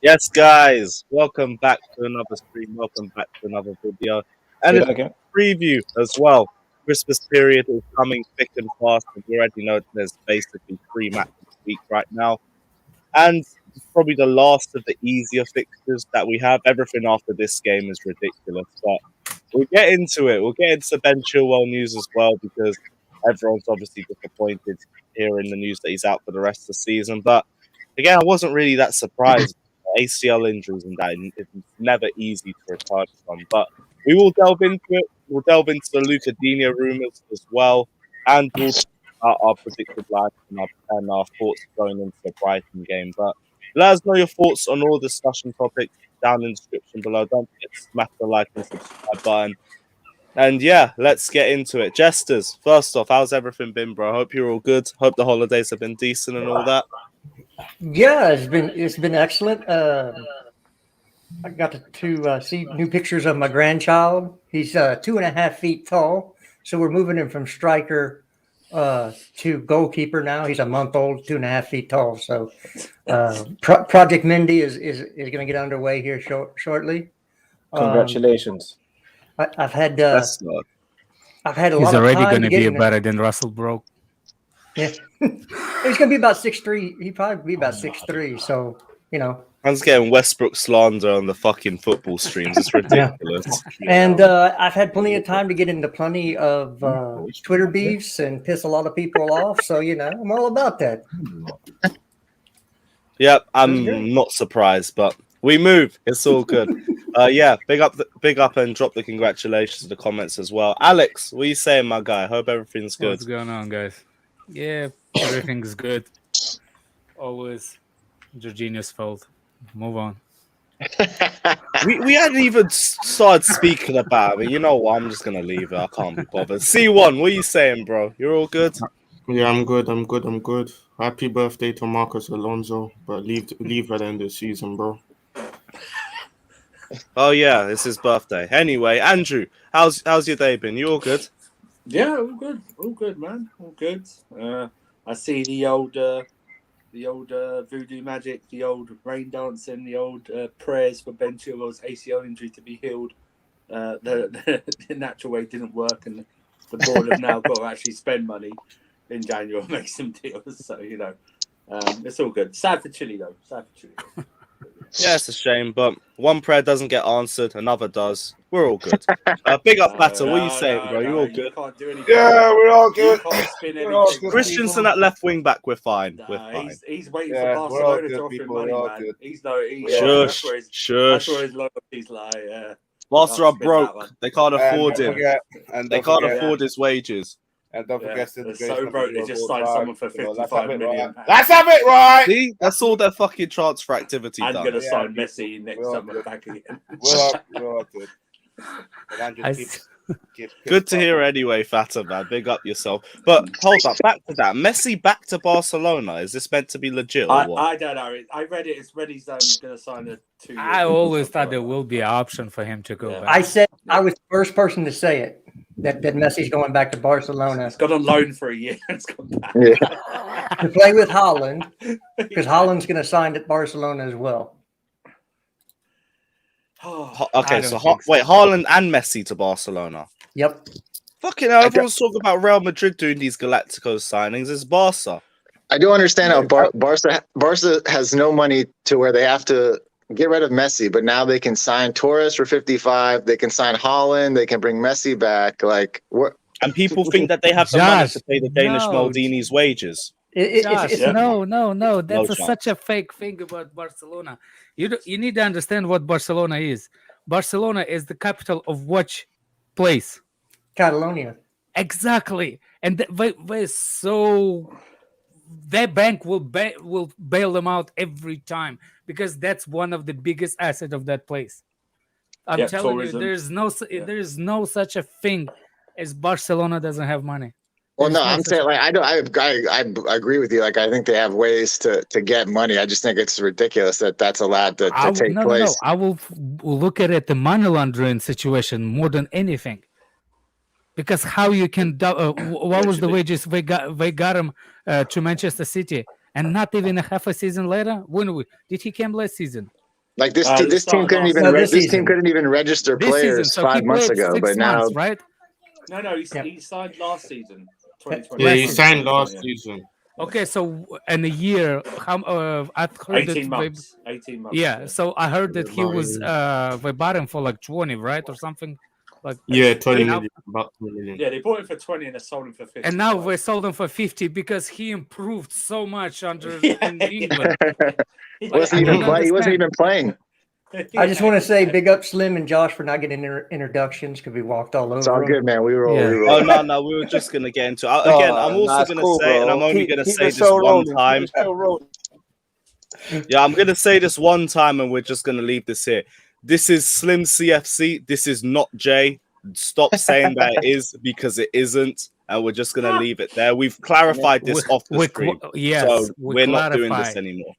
Yes, guys, welcome back to another stream. Welcome back to another video, and Say it's that again. a preview as well. Christmas period is coming thick and fast, and we already know there's basically 3 matches a week right now, and it's probably the last of the easier fixtures that we have. Everything after this game is ridiculous, but we'll get into it. We'll get into Ben Chilwell news as well because everyone's obviously disappointed hearing the news that he's out for the rest of the season, but again, I wasn't really that surprised. ACL injuries and that it's never easy to return from. But we will delve into it. We'll delve into the Lucadinho rumours as well, and we'll talk about our predicted line and our thoughts going into the Brighton game. But let us know your thoughts on all discussion topics down in the description below. Don't forget to smash the like and subscribe button. And yeah, let's get into it. Jesters, first off, how's everything been, bro? Hope you're all good. Hope the holidays have been decent and all that. Yeah, it's been excellent. I got to see new pictures of my grandchild. He's 2.5 feet tall, so we're moving him from striker to goalkeeper now. He's a month old, 2.5 feet tall. So Project Mindy is going to get underway here shortly. Congratulations. I've had That's not. He's already going to be better than Russell Brook. Yeah, he's going to be about 6'3". He'd probably be about 6'3". So Man's getting Westbrook slander on the fucking football streams. It's ridiculous. And I've had plenty of time to get into plenty of Twitter beefs and piss a lot of people off. So, I'm all about that. Yep, I'm not surprised, but we move. It's all good. Yeah, big up and drop the congratulations in the comments as well. Alex, what are you saying, my guy? Hope everything's good. What's going on, guys? Yeah, everything's good. Always Jorginho's fault. Move on. we hadn't even started speaking about it. You know what? I'm just gonna leave it. I can't be bothered. C1, what are you saying, bro? You're all good? Yeah, I'm good. Happy birthday to Marcus Alonso, but leave at the end of the season, bro. Oh yeah, it's his birthday. Anyway, Andrew, how's your day been? You all good? Yeah, all good, man, all good. I see the old voodoo magic, the old rain dancing, the old prayers for Ben Chilwell's ACL injury to be healed. The natural way didn't work, and the board have now got to actually spend money in January and make some deals. So it's all good. Sad for Chile though. Yeah, it's a shame, but one prayer doesn't get answered, another does. We're all good. Big up, Batter. What are you saying, bro? You all good? Can't do anything. Yeah, we're all good. You can't spin anything. Christensen at left wing back, we're fine. Nah, we're fine. He's waiting Yeah, for we're all Barcelona good, to offer him people, money, we're all man. good. Shush. That's where his loyalty's like. Barca I'll are spin that broke. one. They can't afford him. They can't forget, afford his wages. And don't forget, They're so broke they just signed someone for 55 million. Let's have it right. See, that's all their fucking transfer activity I'm done. going to sign Messi next summer back again. We're all good. But Andrew keeps Good to hear anyway, Fatta, man. Big up yourself. But hold up, back to that. Messi back to Barcelona. Is this meant to be legit or what? I don't know. I read it. It's ready. He's going to sign a 2-year. I always thought there will be an option for him to go back. I said I was the first person to say it, that Messi's going back to Barcelona. He's gone on loan for a year. It's gone back. To play with Holland, because Holland's going to sign at Barcelona as well. Okay, so wait, Haaland and Messi to Barcelona. Yep. Fucking hell, everyone's talking about Real Madrid doing these Galacticos signings. It's Barca. I do understand how Barca has no money to where they have to get rid of Messi, but now they can sign Torres for 55. They can sign Haaland. They can bring Messi back. Like what? And people think that they have the money to pay the Danish Maldini's wages. No. That's Josh. such a fake thing about Barcelona. You need to understand what Barcelona is. Barcelona is the capital of which place? Catalonia. Exactly. And their bank will bail them out every time because that's one of the biggest assets of that place. I'm telling tourism. you, there's no such a thing as Barcelona doesn't have money. Well, no, I'm saying like I agree with you. Like I think they have ways to get money. I just think it's ridiculous that that's allowed to take place. No. I will look at it the money laundering situation more than anything. Because how you can what was the wages they got him to Manchester City, and not even a half a season later? When did he come last season? Like this the this start team of couldn't last even No, re- this this team season. couldn't even register This season, players so 5 he months played ago, 6 but now months, right? No, Yeah. he signed last season, 2020. Yeah, he Last signed Yeah. last season. Okay, so in a year, I've heard 18 that months. 18 months. yeah, so I heard that he was About they bought him for like 20, right, or something. Like, 20 and now, million, about 20 million. Yeah, they bought him for 20 and they sold him for 50. and now we sold him for 50 because he improved so much under Yeah, in England. he Like, wasn't I even don't play. He wasn't understand. even playing. I just want to say big up Slim and Josh for not getting introductions because we walked all It's over all them. good, man. We roll. Yeah. We Oh roll. no, we were just gonna get into it. Again. I'm also it's gonna cool, say, and bro. I'm only Keep gonna the say this show one rolling. time. Keep the show rolling. Yeah, I'm gonna say this one time, and we're just gonna leave this here. This is Slim CFC. This is not Jay. Stop saying that it is because it isn't, and we're just gonna leave it there. We've clarified this off the stream, Yes, so we we're not doing clarify. this anymore.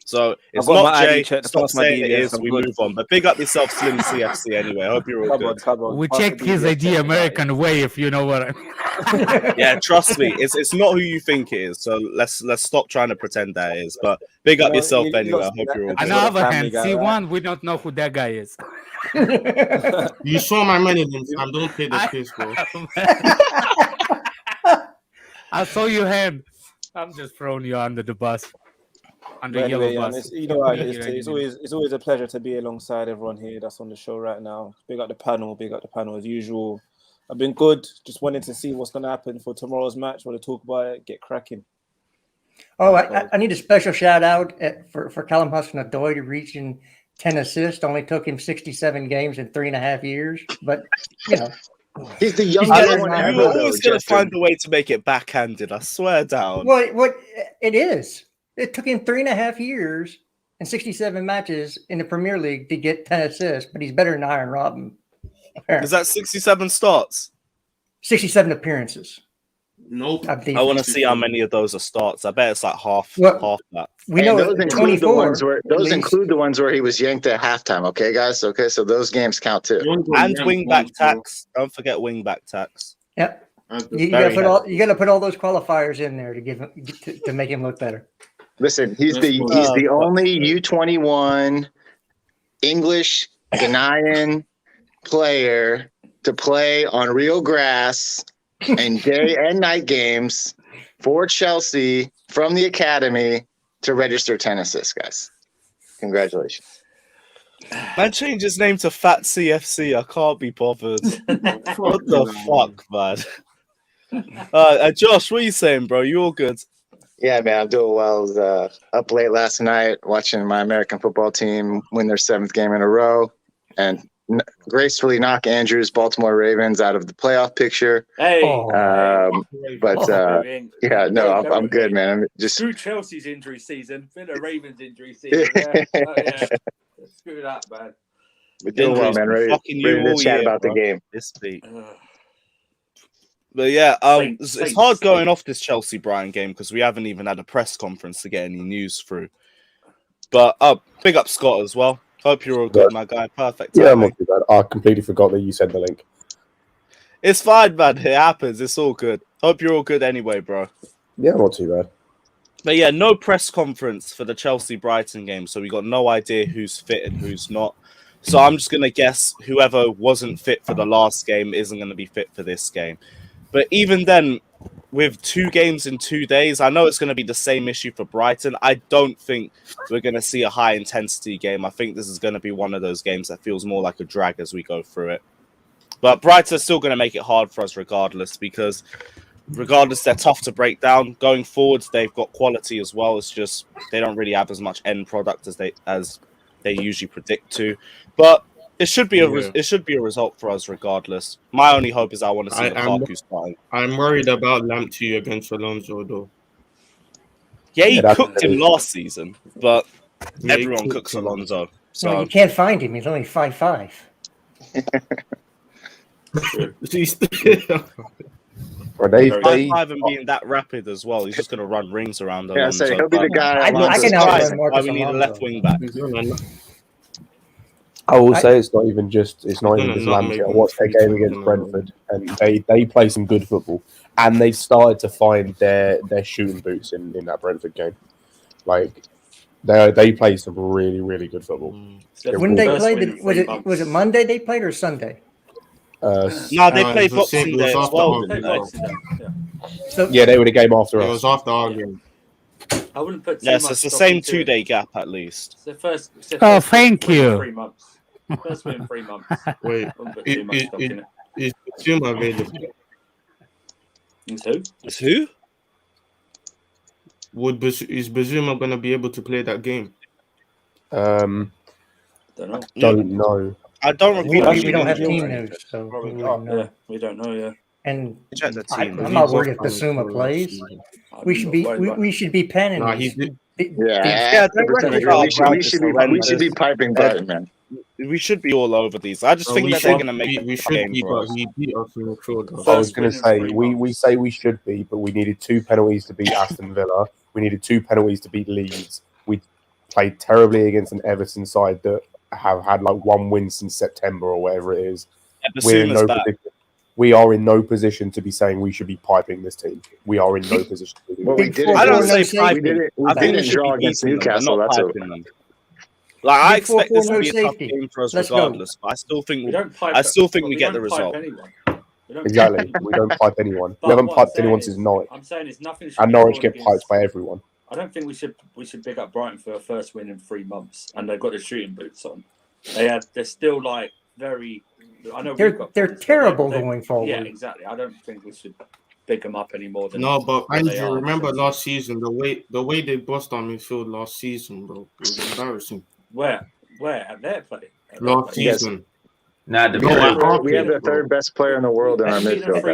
So it's got not my ID Jay. check to Stop pass my saying it DBS, is. I'm We good. move on. But big up yourself, Slim CFC. Anyway, I hope you're all good. Come on. We Pass the check his DBS ID check, American way, if you know what I mean. Yeah, trust me, it's not who you think it is. So let's stop trying to pretend that it is. But big up yourself anyway. I hope you're all On good. the other Family hand, guy, C1, we don't know who that guy is. You saw my money, then Sam. Don't take the piss, bro. I saw your hand. I'm just throwing you under the bus. Under But yellow anyway, bus. it's always a pleasure to be alongside everyone here that's on the show right now. Big up the panel as usual. I've been good. Just wanted to see what's going to happen for tomorrow's match. Want to talk about it? Get cracking. Oh, I need a special shout out for Callum Hudson-Odoi to reaching 10 assists. Only took him 67 games in 3.5 years, but you know. He's the He's youngest got one it. ever, You were though, always gonna Justin. find a way to make it backhanded. I swear down. What it is. It took him 3.5 years and 67 matches in the Premier League to get 10 assists, but he's better than Iron Robin. Apparently. Is that 67 starts? 67 appearances. Nope. I want to see how many of those are starts. I bet it's like half that. We And know those include 24. the ones where he was yanked at halftime. Okay, guys. Okay, so those games count too. And wing back tax. Don't forget wing back tax. Yep. You Very gotta put all those qualifiers in there to give him to make him look better. Listen, he's the only U21 English Ghanaian player to play on real grass and day and night games for Chelsea from the academy to register 10 assists, guys. Congratulations. Man, change his name to Fat CFC. I can't be bothered. What the fuck, man? Josh, what are you saying, bro? You all good? Yeah, man, I'm doing well. I was up late last night watching my American football team win their 7th game in a row and gracefully knock Andrew's Baltimore Ravens out of the playoff picture. Hey, I'm good, man. I'm just screw Chelsea's injury season, Villa Ravens injury season. Yeah. Screw that, man. We're doing well, man. Ready to chat about the game. This beat. But yeah, it's hard going off this Chelsea Brighton game because we haven't even had a press conference to get any news through. But big up Scott as well. Hope you're all good, my guy. Perfect. Yeah, I'm not too bad. I completely forgot that you sent the link. It's fine, man. It happens. It's all good. Hope you're all good anyway, bro. Yeah, not too bad. But yeah, no press conference for the Chelsea Brighton game, so we got no idea who's fit and who's not. So I'm just gonna guess whoever wasn't fit for the last game isn't gonna be fit for this game. But even then, with 2 games in 2 days, I know it's going to be the same issue for Brighton. I don't think we're going to see a high-intensity game. I think this is going to be one of those games that feels more like a drag as we go through it. But Brighton's still going to make it hard for us regardless, because regardless, they're tough to break down. Going forwards, they've got quality as well. It's just they don't really have as much end product as they usually predict to. But it should be a result for us regardless. My only hope is I want to see Lukaku starting. I'm worried about Lamptey against Alonso though. Yeah, he cooked him last season, but everyone cooks Alonso. So well, you can't find him. He's only 5'5". Well, they 5'5" and being that rapid as well. He's just going to run rings around Alonso. Yeah, so he'll be the guy. I can outrun why Marcus we need a Alonso. left wing back. I will say it's not even just Lamptey. I watched their game against Brentford, and they play some good football, and they've started to find their shooting boots in that Brentford game. Like They play some really, really good football. When they played, was it Monday they played or Sunday? No, they played Boxing Day as well. So Yeah, they were the game after It us. was after our game. I wouldn't put. Yes, it's the same 2-day gap at least. It's the first thank win in you. 3 months. First win in 3 months. Wait, Wouldn't put too much stock in it. is Zuma available? Is who? It's who? Is Bazuma going to be able to play that game? Don't know. Don't know. I don't we recall. don't have team news, so we wouldn't know. Yeah, we don't know. Yeah, And Check the team. I'm not worried if Basuma plays. We should be panning. Yeah, don't worry about we should be piping Brighton, man. We should be all over these. I just think that they're going to make We a should game be, for but us. he beat us in the field. I was going to First say, win in 3 we say we should be, but we needed 2 penalties to beat Aston Villa. We needed 2 penalties to beat Leeds. We played terribly against an Everton side that have had like 1 win since September or whatever it is. We're in no position. We are in no position to be saying we should be piping this team. We are in no position to do Well, that. we did it. I don't Big say four, piping. I think we should draw be against beating them, Newcastle. not That's piping them. Like I Big four, expect this no to be a tough safety. game for us Let's go. regardless, but I still think we don't pipe. I still think we we get don't the pipe result. anyone. We don't Exactly. We don't pipe anyone. But We haven't what I'm piped anyone saying since is- Norwich. I'm saying it's nothing. And Norwich get piped by everyone. I don't think we should big up Brighton for a first win in 3 months, and they've got the shooting boots on. They're still like very. I know They're terrible they're- going forward. Yeah, exactly. I don't think we should big them up any more than. No, but than they Andrew, are. remember last season the way they bust our midfield last season, bro. It was embarrassing. Where at their play? Last season. Nah, We have the third best player in the world in our midfield.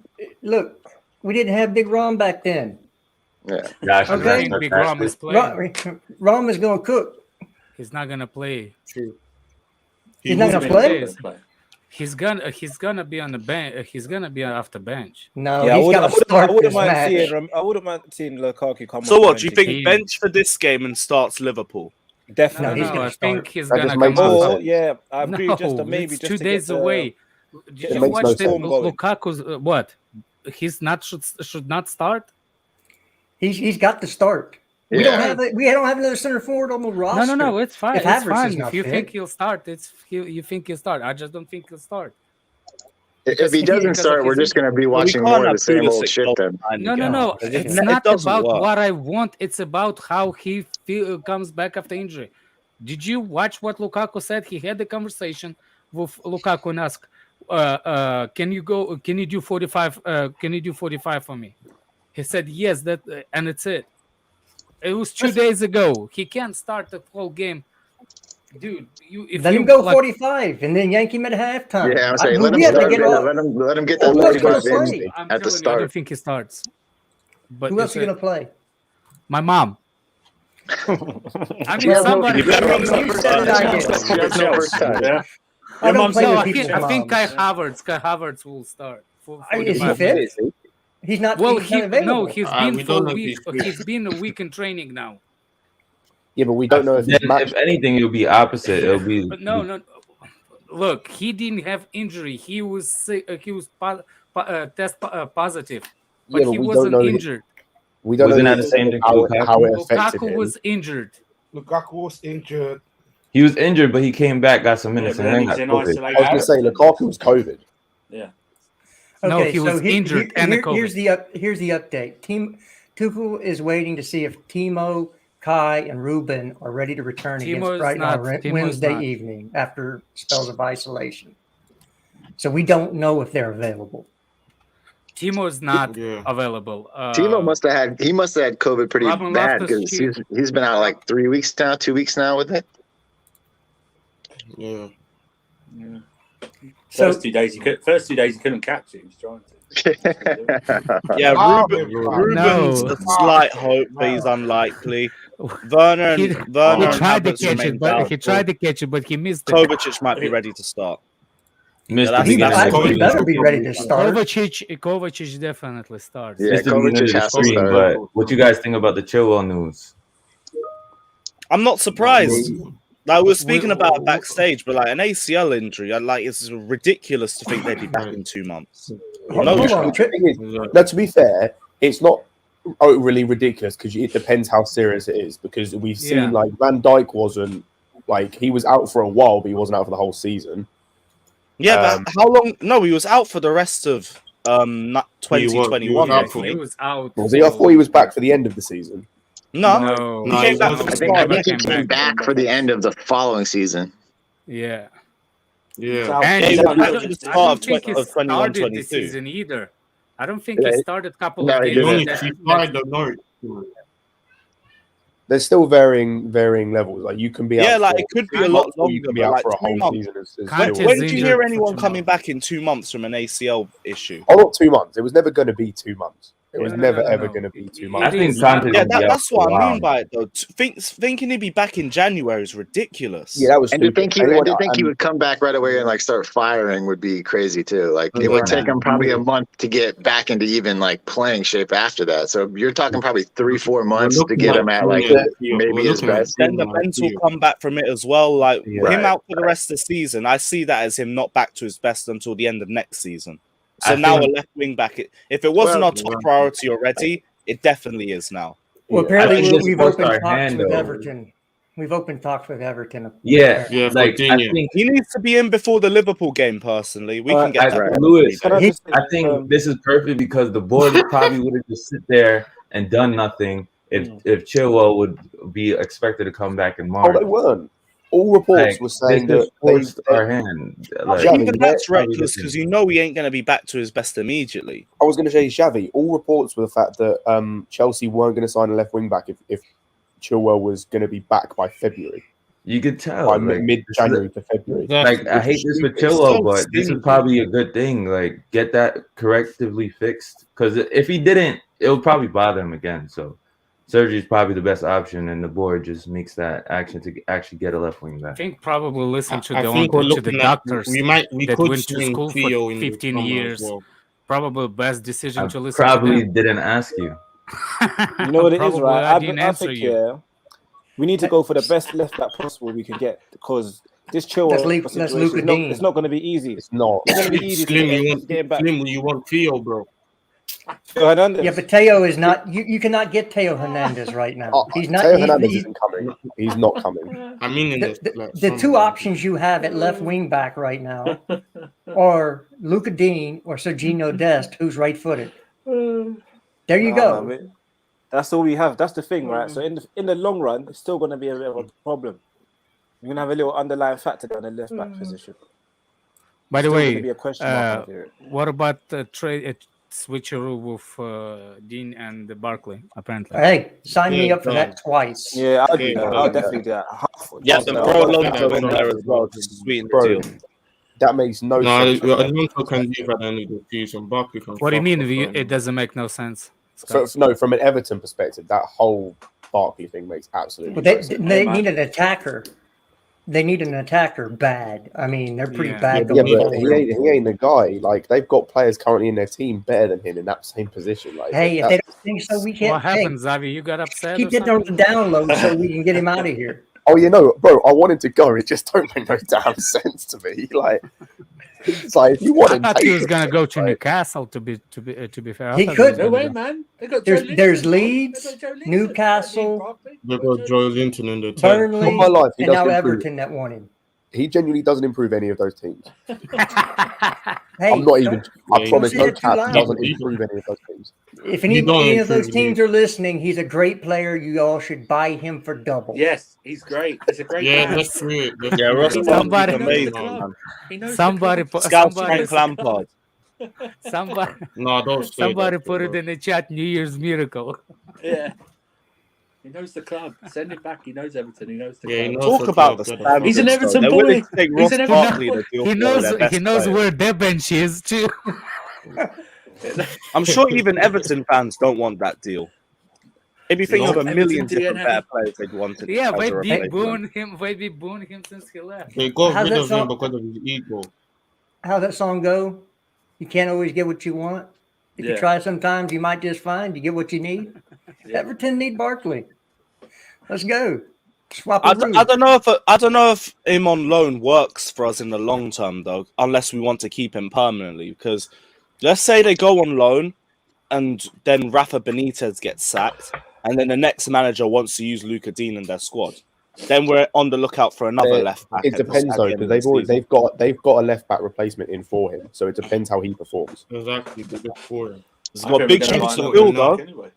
guys. Look, we didn't have Big Rom back then. Yeah. Gosh, Okay. that's Big Rom is fantastic. playing. Rom is going to cook. He's not gonna play. True. He's not Who's gonna been play? play? He's gonna be on the bench. He's gonna be off the bench. No, Yeah, he's got to start this mind match. I wouldn't mind seeing Lukaku come. So off what the do you bench think? again. Bench for this game and starts Liverpool. Definitely. No, he's No, gonna I start. think he's That gonna just come makes no off. sense. Yeah, I agree. No, Just maybe it's just 2 to days get the- away. Did It you makes watch no that sense. Lukaku's what? He's not should not start. He's got to start. We don't have another center forward on the roster. No, it's fine. If It's Havertz is fine. not If you fit. think he'll start, you think he'll start. I just don't think he'll start. If he doesn't start, we're just going to be watching more of the same old shit then. No. It's It not doesn't about work. what I want. It's about how he comes back after injury. Did you watch what Lukaku said? He had the conversation with Lukaku and asked, "Can you go? Can you do 45? Can you do 45 for me?" He said yes. And it's it. It was 2 days ago. He can't start the whole game, dude. Let him go 45 and then yank him at halftime. Yeah, I'm saying let him we have to start. get off. Let him get that Who else is gonna 45 play? in I'm at the telling you, I start. don't think he starts. But Who else is going to play? My mom. I mean, Well, somebody. you said it, I guess. Yeah. I don't play No, with I people's think Kai moms. Havertz will start. For Is he 45 fit? minutes. He's not. Well, he's not available. he's we been don't for know a if week. he's fit. He's been a week in training now. Yeah, but we don't know if Then, he's matched. if anything, it'll be opposite. It'll be But no. Look, he didn't have injury. He was sick. He was test positive, but Yeah, but he we don't wasn't know- injured. We don't Wasn't know that the same thing how, for Lukaku? how it affected Lukaku him. was injured. Lukaku was injured. He was injured, but he came back, got some minutes, Yeah, and but then he's got in COVID. isolation. I was going to say Lukaku was COVID. Yeah. No, he was injured and a COVID. Here's the update. Tuchel is waiting to see if Timo, Kai, and Ruben are ready to return Timo against is Brighton not. on Timo is Wednesday not. evening after spells of isolation. So we don't know if they're available. Timo is not Yeah. available. Timo must have had COVID pretty Robin bad Loftus because he's been out like 3 weeks now, 2 weeks now with it. Yeah. So First 2 days he couldn't catch it. He was trying to. Yeah, Robin, Ruben's No. a slight hope, but he's unlikely. Werner He, and Werner he and tried to Havertz catch remain it, but he doubtful. tried to catch it, but he missed it. Kovacic might be ready to start. Missed Yeah, the beginning that's of the COVID. he better stream. be ready to start. Kovacic definitely starts. Yeah, Missed the beginning of Kovacic the has to stream, start. but what you guys think about the Chilwell news? I'm not surprised. Like we were speaking about it backstage, but like an ACL injury, it's ridiculous to think they'd be back in 2 months. No Hold on, shot. The thing is, now, to be fair, it's not really ridiculous because it depends how serious it is. Because we've seen like Van Dijk wasn't like he was out for a while, but he wasn't out for the whole season. Yeah, but how long? No, he was out for the rest of 2021. He was out for He was out. Was he? I thought he was back for the end of the season. No, he came back for I the think start. he came back for the end of the following season. Yeah. Yeah. And he I was back don't, at the I start don't of think he 21, started the 22. season either. I don't think he started a couple No, of he games. didn't. He tried the Norwich. There's still varying levels. Like you can be out Like for it could be a 2 lot months, or you longer, can be but out like for a 2 whole months. season. Conte's When did you hear injured anyone for 2 coming months. back in 2 months from an ACL issue? Oh, not 2 months. It was never going to be 2 months. It was No, never no, ever no. going to be 2 It months. I think is. Conte's Yeah, gonna be out that's for a what I mean while. by it, though. Thinking he'd be back in January is ridiculous. Yeah, that was And to stupid. think he would come back right away and like start firing would be crazy too. Like it would take him probably a month to get back into even like playing shape after that. So you're talking probably 3-4 months to get him at like maybe his best. Then the mental comeback from it as well. Like him out for the rest of the season, I see that as him not back to his best until the end of next season. So now a left wing back. If it wasn't our top priority already, it definitely is now. Well, I think apparently this we've forced opened our talks hand, with though. Everton. We've opened talks with Everton. Yeah, Yeah, like I Coutinho. think He needs to be in before the Liverpool game. Personally, we can get that. Lewis. Can I just I think this is perfect because the board probably would have just sit there and done nothing if Chilwell would be expected to come back in March. Oh, they weren't. All reports Like, were saying this that forced they our hand. Like, Xavi, even that's probably reckless because you know he ain't going to be back to his best immediately. I was going to say Xavi. All reports were the fact that Chelsea weren't going to sign a left wing back if Chilwell was going to be back by February, You could tell. by Like, mid-January to February. like I hate this for It's Chilwell, so but this is stingy. probably a good thing. Like, get that correctively fixed because if he didn't, it would probably bother him again. So, surgery is probably the best option, and the board just makes that action to actually get a left wing I back. think probably listen to I the think we're to the looking at doctors we that could went to swing school Theo for in the 15 summer years. as well. Probably best decision I to listen probably to them. didn't ask you. You know what it is, Probably right? I didn't I answer think you. we need to go for the best left back possible we can get because this Chilwell That's situation Luka is not, Dean. it's not going to be easy. It's not. It's going to be easy to get him back. Slim, you want Theo, bro. Theo Hernandez. Yeah, but Teo is not. You cannot get Teo Hernandez right now. He's not. Theo he's- Hernandez he's- isn't coming. He's not coming. I mean, in the two options you have at left wing back right now are Luka Dean or Serginho Dest, who's right-footed. There you go. Man, that's all we have. That's the thing, right? So in the long run, it's still going to be a bit of a problem. You're going to have a little underlying factor down the left back position. By the Still way, gonna be a question mark over here. what about trade switcheroo with Dean and Barkley? Apparently, Hey, sign me up for that twice. Yeah, I'll do Yeah, that. I'll definitely do that. Yeah, then throw Alonso in there as well to sweeten the Bro, deal. that makes no No, sense. Alonso can leave at the end of the season. Barkley can. what do you fuck mean? off, It doesn't make no sense. From an Everton perspective, that whole Barkley thing makes absolutely Well, no sense. they need an attacker. They need an attacker bad. I mean, they're pretty Yeah. bad. Yeah, going but forward. he ain't the guy. Like they've got players currently in their team better than him in that same position. Like, Hey, if they don't think so, we can't. What happened, Xavi? You got upset? Keep or it on the something? down low so we can get him out of here. oh, you know, bro, I wanted to go. It just don't make no damn sense to me. Like, it's like if you want I him, thought he take was him. gonna go to Like, Newcastle. To be fair, I He thought could. was No gonna way, go. man. They got There's- Joe Linton, there's bro. Leeds, They got Joe Linton. Newcastle, They got Joe Linton in the team. Burnley, All my life, he and now doesn't improve. Everton that want him. He genuinely doesn't improve any of those teams. Hey, I'm not even. I Yeah, promise, don't no say it too cap. He loud. doesn't improve any of those teams. If You don't any of those improve, teams are listening, he's a great player. You all should buy him for double. Yes, he's great. He's a great Yeah, man. let's do it. Yeah, Ross He knows- Somebody- Barkley's he knows amazing, the club. man. He knows the Somebody club. put Scout somebody Frank Lampard. somebody No, don't say somebody that, put it bro. in the chat. New Year's miracle. Yeah. He knows the club. Send him back. He knows Everton. He knows the Yeah, he club. knows Talk about the club. standards. He's an though. Everton They're boy. willing to take He's Ross an Everton Barkley boy. to deal He for knows their best he knows player. where their bench is too. I'm sure even Everton fans don't want that deal. Maybe think No. of a million Everton different DNA. better players they'd want it Yeah, as a why be replacement. booing him? Why be booing him since he left? They got How's rid that of him sound? because of his ego. How's that song go? You can't always get what you want. If you Yeah. try sometimes, you might just find you get what you need. Yeah. Everton need Barkley. Let's go. Swap I a room. don't know if him on loan works for us in the long term though, unless we want to keep him permanently. Because let's say they go on loan, and then Rafa Benitez gets sacked, and then the next manager wants to use Luka Dean in their squad, then we're on the lookout for another left back. It depends though, because they've got a left back replacement in for him, so it depends how he performs. Exactly, the big four. He's got big shoes to fill, though. Anyway.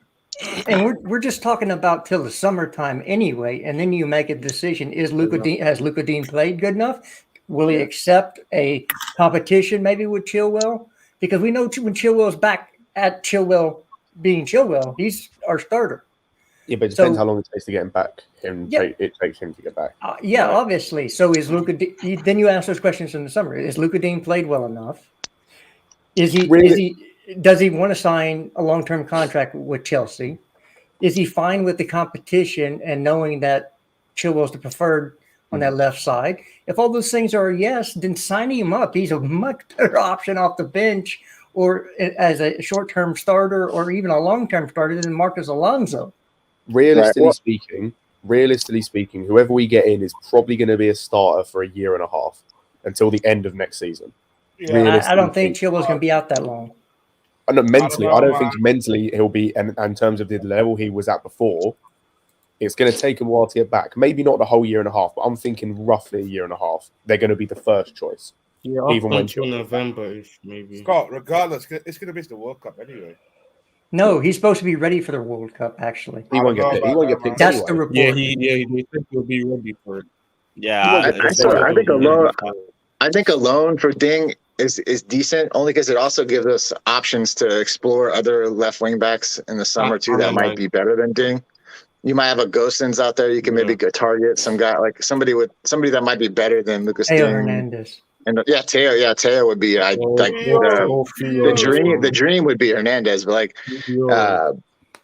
And we're just talking about till the summertime anyway, and then you make a decision: has Luka Dean played good enough? Will he accept a competition maybe with Chilwell? Because we know when Chilwell's back at Chilwell being Chilwell, he's our starter. Yeah, but it depends how long it takes to get him back. It takes him to get back. Obviously. So is Luka? Then you ask those questions in the summer. Is Luka Dean played well enough? Is he? Does he want to sign a long-term contract with Chelsea? Is he fine with the competition and knowing that Chilwell's the preferred on that left side? If all those things are a yes, then signing him up. He's a much better option off the bench or as a short-term starter or even a long-term starter than Marcus Alonso. Realistically speaking, whoever we get in is probably going to be a starter for a year and a half until the end of next season. Yeah, I don't think Chilwell's going to be out that long. I don't think mentally he'll be, and in terms of the level he was at before, it's going to take him a while to get back. Maybe not the whole year and a half, but I'm thinking roughly a year and a half. They're going to be the first choice. Yeah, even until November, maybe. Scott, regardless, it's going to miss the World Cup anyway. No, he's supposed to be ready for the World Cup. Actually, he won't get picked. That's the report. Yeah, he think he'll be ready for it. Yeah, I think a loan for Ding is decent, only because it also gives us options to explore other left wing backs in the summer too that might be better than Ding. You might have a Gosens out there. You can maybe go target some guy like somebody that might be better than Lucas Ding. Hernandez. And Teo would be the dream would be Hernandez, but like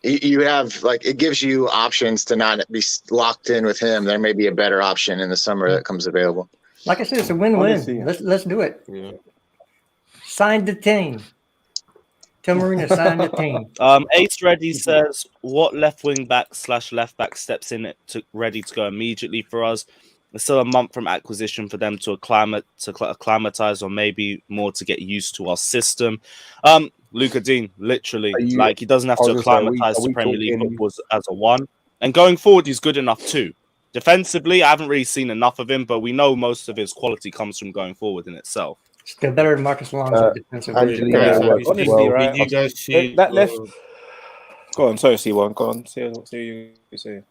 you have like it gives you options to not be locked in with him. There may be a better option in the summer that comes available. Like I said, it's a win-win. Let's do it. Yeah. Sign the team. Tell Marina sign the team. Ace Ready says, what left wing back / left back steps in it ready to go immediately for us? It's still a month from acquisition for them to acclimatize or maybe more to get used to our system. Luka Dean, literally, he doesn't have to acclimatize to Premier League football as a one. And going forward, he's good enough too. Defensively, I haven't really seen enough of him, but we know most of his quality comes from going forward in itself. Still better than Marcus Alonso defensively. Honestly, right? Did you guys see that left? Go on, sorry, C1. Go on. See what you say.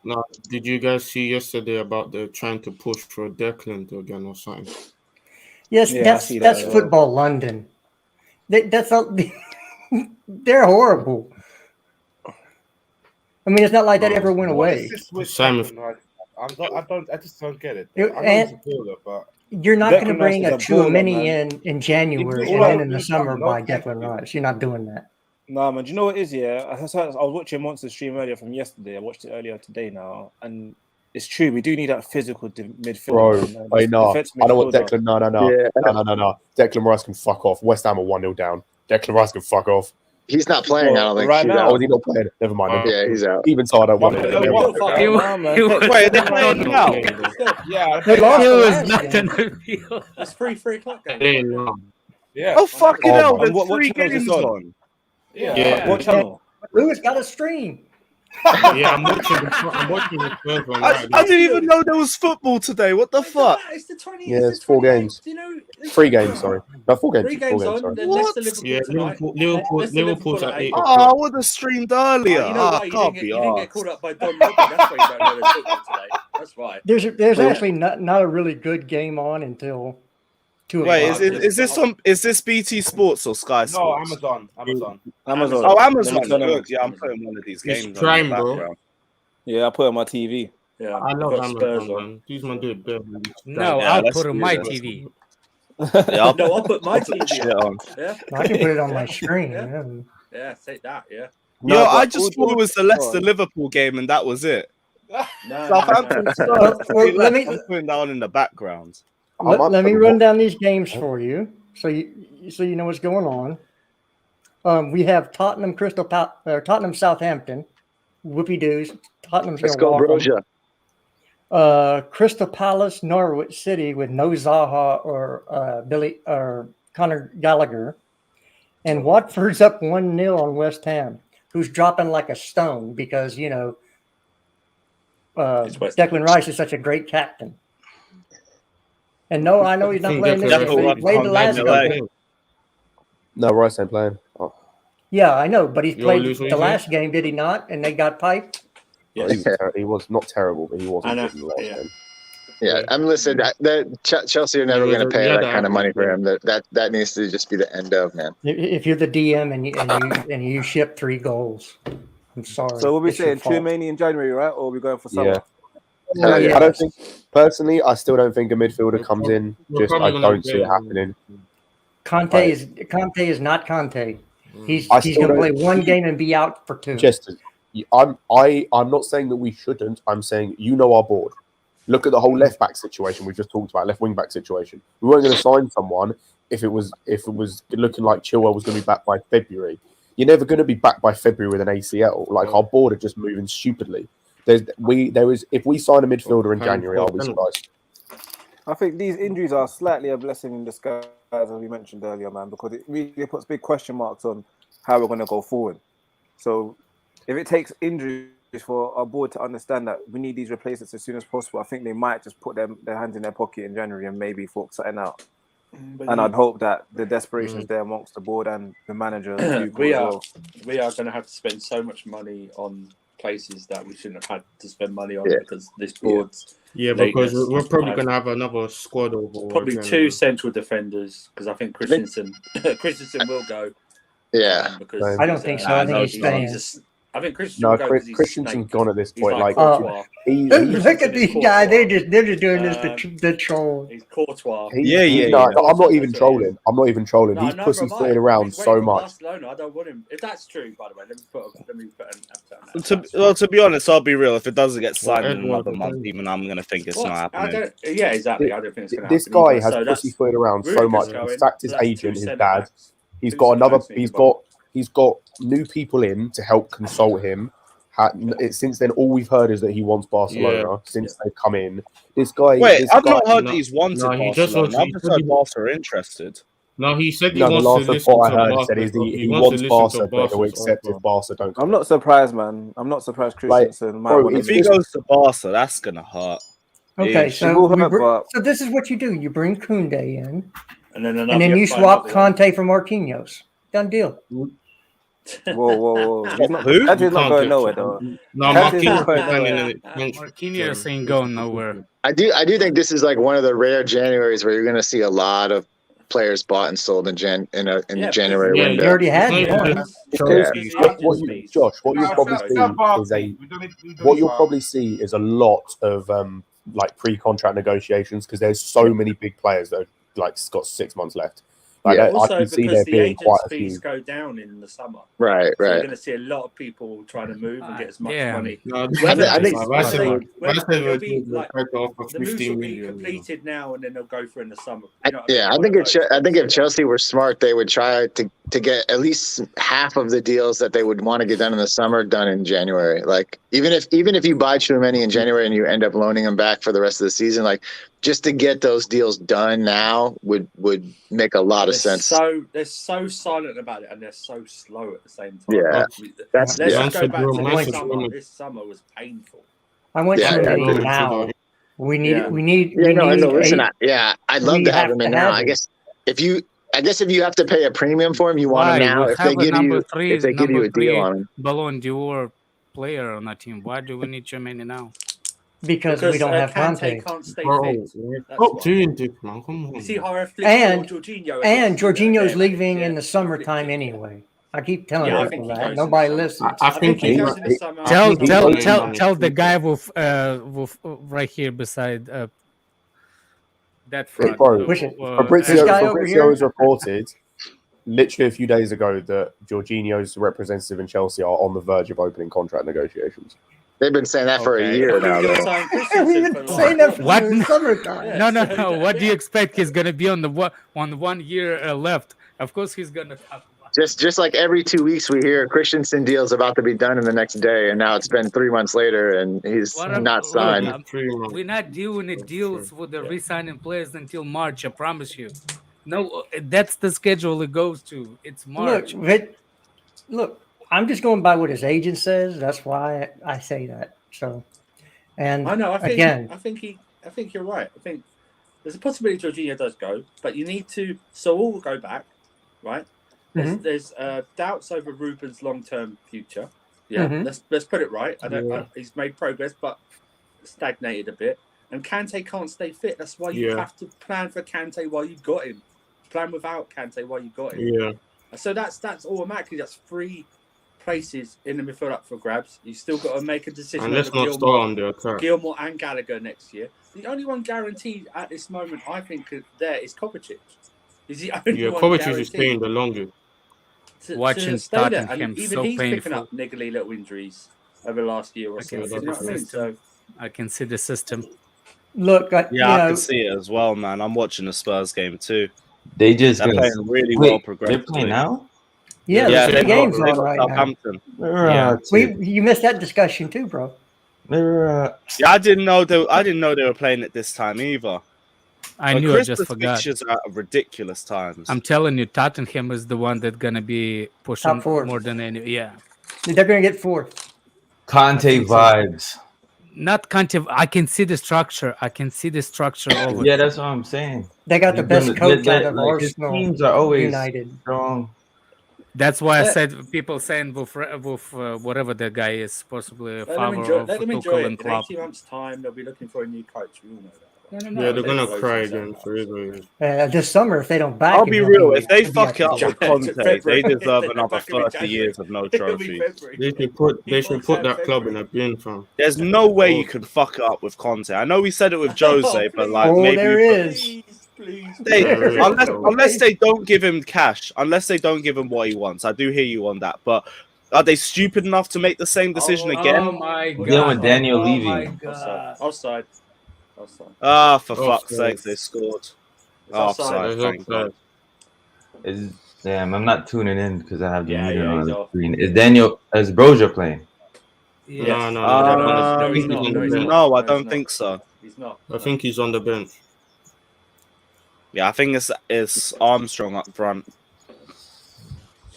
No, did you guys see yesterday about the trying to push for Declan again or something? Yes, that's Football London. That's all. They're horrible. I mean, it's not like that ever went away. Simon, I just don't get it. But you're not going to bring a Chouameni in January and then in the summer by Declan Rice. You're not doing that. Nah, man. Do you know what it is? Yeah, I was watching Monster's stream earlier from yesterday. I watched it earlier today now, and it's true. We do need that physical midfield. Bro, I know what Declan. No. Declan Rice can fuck off. West Ham are 1-0 down. Declan Rice can fuck off. He's not playing. I don't think. Right now, he's not playing. Never mind. Yeah, he's out. Even so, I don't want it. Wait, they're playing now. Yeah, he was not in the field. It's 3:00 game. Yeah. Oh fucking hell! There's what 3 channel is games this on? on. Yeah. What channel? Lewis got a stream. Yeah, I'm watching the Spurs one. I didn't even know there was football today. What the fuck? It's the 20th. Yeah, it's 4 games. You know, 3 games, sorry. No, 4 games. 3 games on. Sorry. Then What? Liverpool's at 8. Oh, I would have streamed earlier. You know what? You didn't get called up by Don Robin. That's why you don't know there's football today. That's right. There's actually not a really good game on until 2 o'clock. Wait, is this BT Sports or Sky No, Sports? Amazon. Oh, Amazon. Good. Yeah, I'm putting one of these It's games Prime, on the bro. background. Yeah, I put it on my TV. Yeah, I love got Spurs Amazon, on. man. These man do it better. No, Yeah, I'll let's put on do my this. TV. Yeah, No, I'll put my TV shit on. on. Yeah, I can put it on my screen. Yeah. Yeah. yeah, take that. Yeah. Yo, I just thought it was the Leicester Liverpool game and that was it. No, Southampton. Well, let me I'm putting that on in the background. let me run down these games for you, so you know what's going on. We have Tottenham Southampton. Whoopie doos. Tottenham's Let's going to go, walk them. Broja. Crystal Palace, Norwich City with no Zaha or Conor Gallagher. And Watford's up 1-0 on West Ham, who's dropping like a stone because, Declan Rice is such a great captain. And no, I know he's not think playing this Declan game, but he Rice played the can't last make game. LA. No, Rice ain't playing. Oh, Yeah, I know, but he You're played losing the here? last game, did he not? And they got piped. Yes. he was not terrible, but he wasn't I know, good in the last yeah. game. Yeah, I'm listening. Chelsea are never Yeah, going to pay yeah, that kind of money for average, him. That needs to just be the end of, man. If you're the DM and you ship 3 goals, I'm sorry. So what we It's your saying? fault. Tchouaméni in January, right? Or are we going for summer? Yeah. Oh, yeah. I don't think personally. I still don't think a midfielder comes in. We're Just I probably gonna don't see it get- happening. Conte is not Conte. He's I going still to play don't- 1 game and be out for 2. Just I'm not saying that we shouldn't. I'm saying our board. Look at the whole left back situation we just talked about, left wing back situation. We weren't going to sign someone if it was looking like Chilwell was going to be back by February. You're never going to be back by February with an ACL. Like our board are just moving stupidly. If we sign a midfielder in January, I'll be surprised. I think these injuries are slightly a blessing in disguise, as we mentioned earlier, man, because it really puts big question marks on how we're going to go forward. So if it takes injuries for our board to understand that we need these replacements as soon as possible, I think they might just put their hands in their pocket in January and maybe fork something out. And I'd hope that the desperation is there amongst the board and the manager. We are going to have to spend so much money on places that we shouldn't have had to spend money on because this board's because lateness. we're probably going to have another squad overhaul. Probably again. 2 central defenders because I think Christensen will go. Yeah. Because I don't think so. I think he's staying. I think Christensen No, will go because he's a Christensen's snake. gone at this He's point. Like, Courtois. Look at these guys. They're just doing this to troll. He's Courtois. I'm not even trolling. No, He's neither pussyfooting am I. around He's so waiting for much. Barcelona. I don't want him. If that's true, by the way, let me put an To be honest, I'll be real. If it doesn't get signed in Edward, another month, even I'm going to think it's not happening. Yeah, exactly. I don't think it's going to happen. This guy either. has So that's- pussyfooted around so Rudiger's much. He's going, sacked his so that's 2 agent, his dad. centre-backs. He's 2 got another. centre-backs He's got new people in to help consult him. Since then, all we've heard is that he wants Barcelona. Since they've come in, this guy. Wait, this I've guy, not heard that he's wanted No, he just Barcelona. wants- I've just heard Barca are interested. No, he said he No, the wants last to listen report to I heard Barca. said is he to wants listen Barca, to but he'll Barca's accept if offer. Barca don't. I'm not surprised, man. I'm not surprised Christensen might bro, want If to he leave. goes to Barca, that's going to hurt. Okay, Ish. so will hurt, but- so this is what you do: you bring Koundé in, And then and then you swap Conte for Marquinhos. Done deal. Whoa. He's not, Who? Kante's not Can't going get- nowhere, though. No, Kante's Marquinhos not is going standing nowhere. in the bench. Marquinhos ain't going nowhere. I do think this is like one of the rare Januaries where you're going to see a lot of players bought and sold in the January Yeah, window. You already had It's not one. even Chelsea. Josh, what you'll probably see you'll probably see is a lot of like pre-contract negotiations because there's so many big players that are like got 6 months left. Like I Also, can see because there the being quite agents' a few. fees go down in the summer. Right. So you're going to see a lot of people trying to move and get as much Yeah. money. No, I think- It'll be like tried to offer the moves 15 will be million. completed now, and then they'll go for in the summer. I think if Chelsea were smart, they would try to get at least half of the deals that they would want to get done in the summer done in January. Like even if you buy Tchouaméni in January and you end up loaning him back for the rest of the season, like just to get those deals done now would make a lot of sense. They're so silent about it, and they're so slow at the same time. Yeah. Let's yeah. just go back to That's this a summer. woman. This summer was painful. I want Yeah, Koundé yeah. now. We need. Yeah. We need. Yeah, we no, need listen, eight- I'd love we to have have him to in now. have I him. guess if you have to pay a premium for him, you want Why? him now. We If they have a give number you three, if they give you number a deal three on him. Ballon d'Or player on that team. Why do we need Tchouaméni now? because we don't have Kante Conte. can't stay Bro, fit. we're That's top why. 2 in this, man. Come on. You see how And- Jorginho And Jorginho's Yeah, leaving yeah. in the summertime anyway. I keep telling Yeah, I people think he that. goes in Nobody the summer. listens. I think he he goes in the summer. Tell think tell he's tell going tell to the be guy with right here beside that front. Bro, Push it. Fabrizio, This guy over here? has reported literally a few days ago that Jorginho's representative in Chelsea are on the verge of opening contract negotiations. They've been saying that for a Okay. year Who's now. gonna Though. sign We've Christensen been for saying that for What? the summertime. Yeah. No. What do you expect? He's gonna be on the 1 year left. Of course, he's gonna talk about. Just like every 2 weeks, we hear Christensen deal's about to be done in the next day, and now it's been 3 months later, and he's What up- not signed. We're not doing the deals with the re-signing players until March. I promise you. No, that's the schedule it goes to. It's March. Look, I'm just going by what his agent says. That's why I say that. So, and I know. I think you're right. I think there's a possibility Jorginho does go, but you need to. So all will go back, right? There's doubts over Ruben's long-term future. Yeah, let's put it right. He's made progress, but stagnated a bit. And Kante can't stay fit. That's why you have to plan for Kante while you've got him. Plan without Kante while you've got him. Yeah. So that's automatically 3 places in the midfield up for grabs. You still got to make a decision. And let's not start on the attack. Gilmore and Gallagher next year. The only one guaranteed at this moment, I think, there is Kovacic. He's the only one Kovacic guaranteed. is staying the longest. Watching Tottenham even so he's painful. picking up niggly little injuries over the last year or so. You know what I mean? So I can see the system. Look, I can see it as well, man. I'm watching the Spurs game too. They're playing really well progressively. They're playing now? Yeah, they games got on right Southampton. now. You missed that discussion too, bro. I didn't know they were playing it this time either. I knew. I just forgot. Fixtures are at ridiculous times. I'm telling you, Tottenham is the one that's gonna be pushing more than any. Yeah, they're gonna get 4th. Conte vibes. Not Conte. I can see the structure. Over. Yeah, that's what I'm saying. They got the best coach out of Arsenal. Teams are always United strong. That's why I said people saying with whatever the guy is, possibly a favor of Tuchel and Klopp. In 18 months' time, they'll be looking for a new coach. We all know that. Yeah, they're gonna cry again forever. This summer, if they don't back I'll him, be real. If they fuck it up with Conte, they deserve another 30 years of no trophy. They should put that club in a bin, fam. There's no way you can fuck it up with Conte. I know we said it with Jose, but maybe there is. Unless they don't give him cash, unless they don't give him what he wants. I do hear you on that, but are they stupid enough to make the same decision again? Oh my god! Dealing with Daniel Levy. My god. Offside. For fuck's sake, they scored. Offside. Thank God. Damn, I'm not tuning in because I have the meter on the screen. Is Broja playing? Yes. No, I don't think so. He's not. I think he's on the bench. Yeah, I think it's Armstrong up front.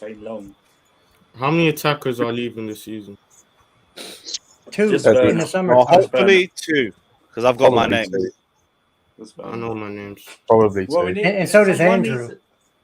Shane Long. How many attackers are leaving this season? 2 in the summer. Hopefully 2, because I've got my name. I know my names. Probably 2. And so does Andrew.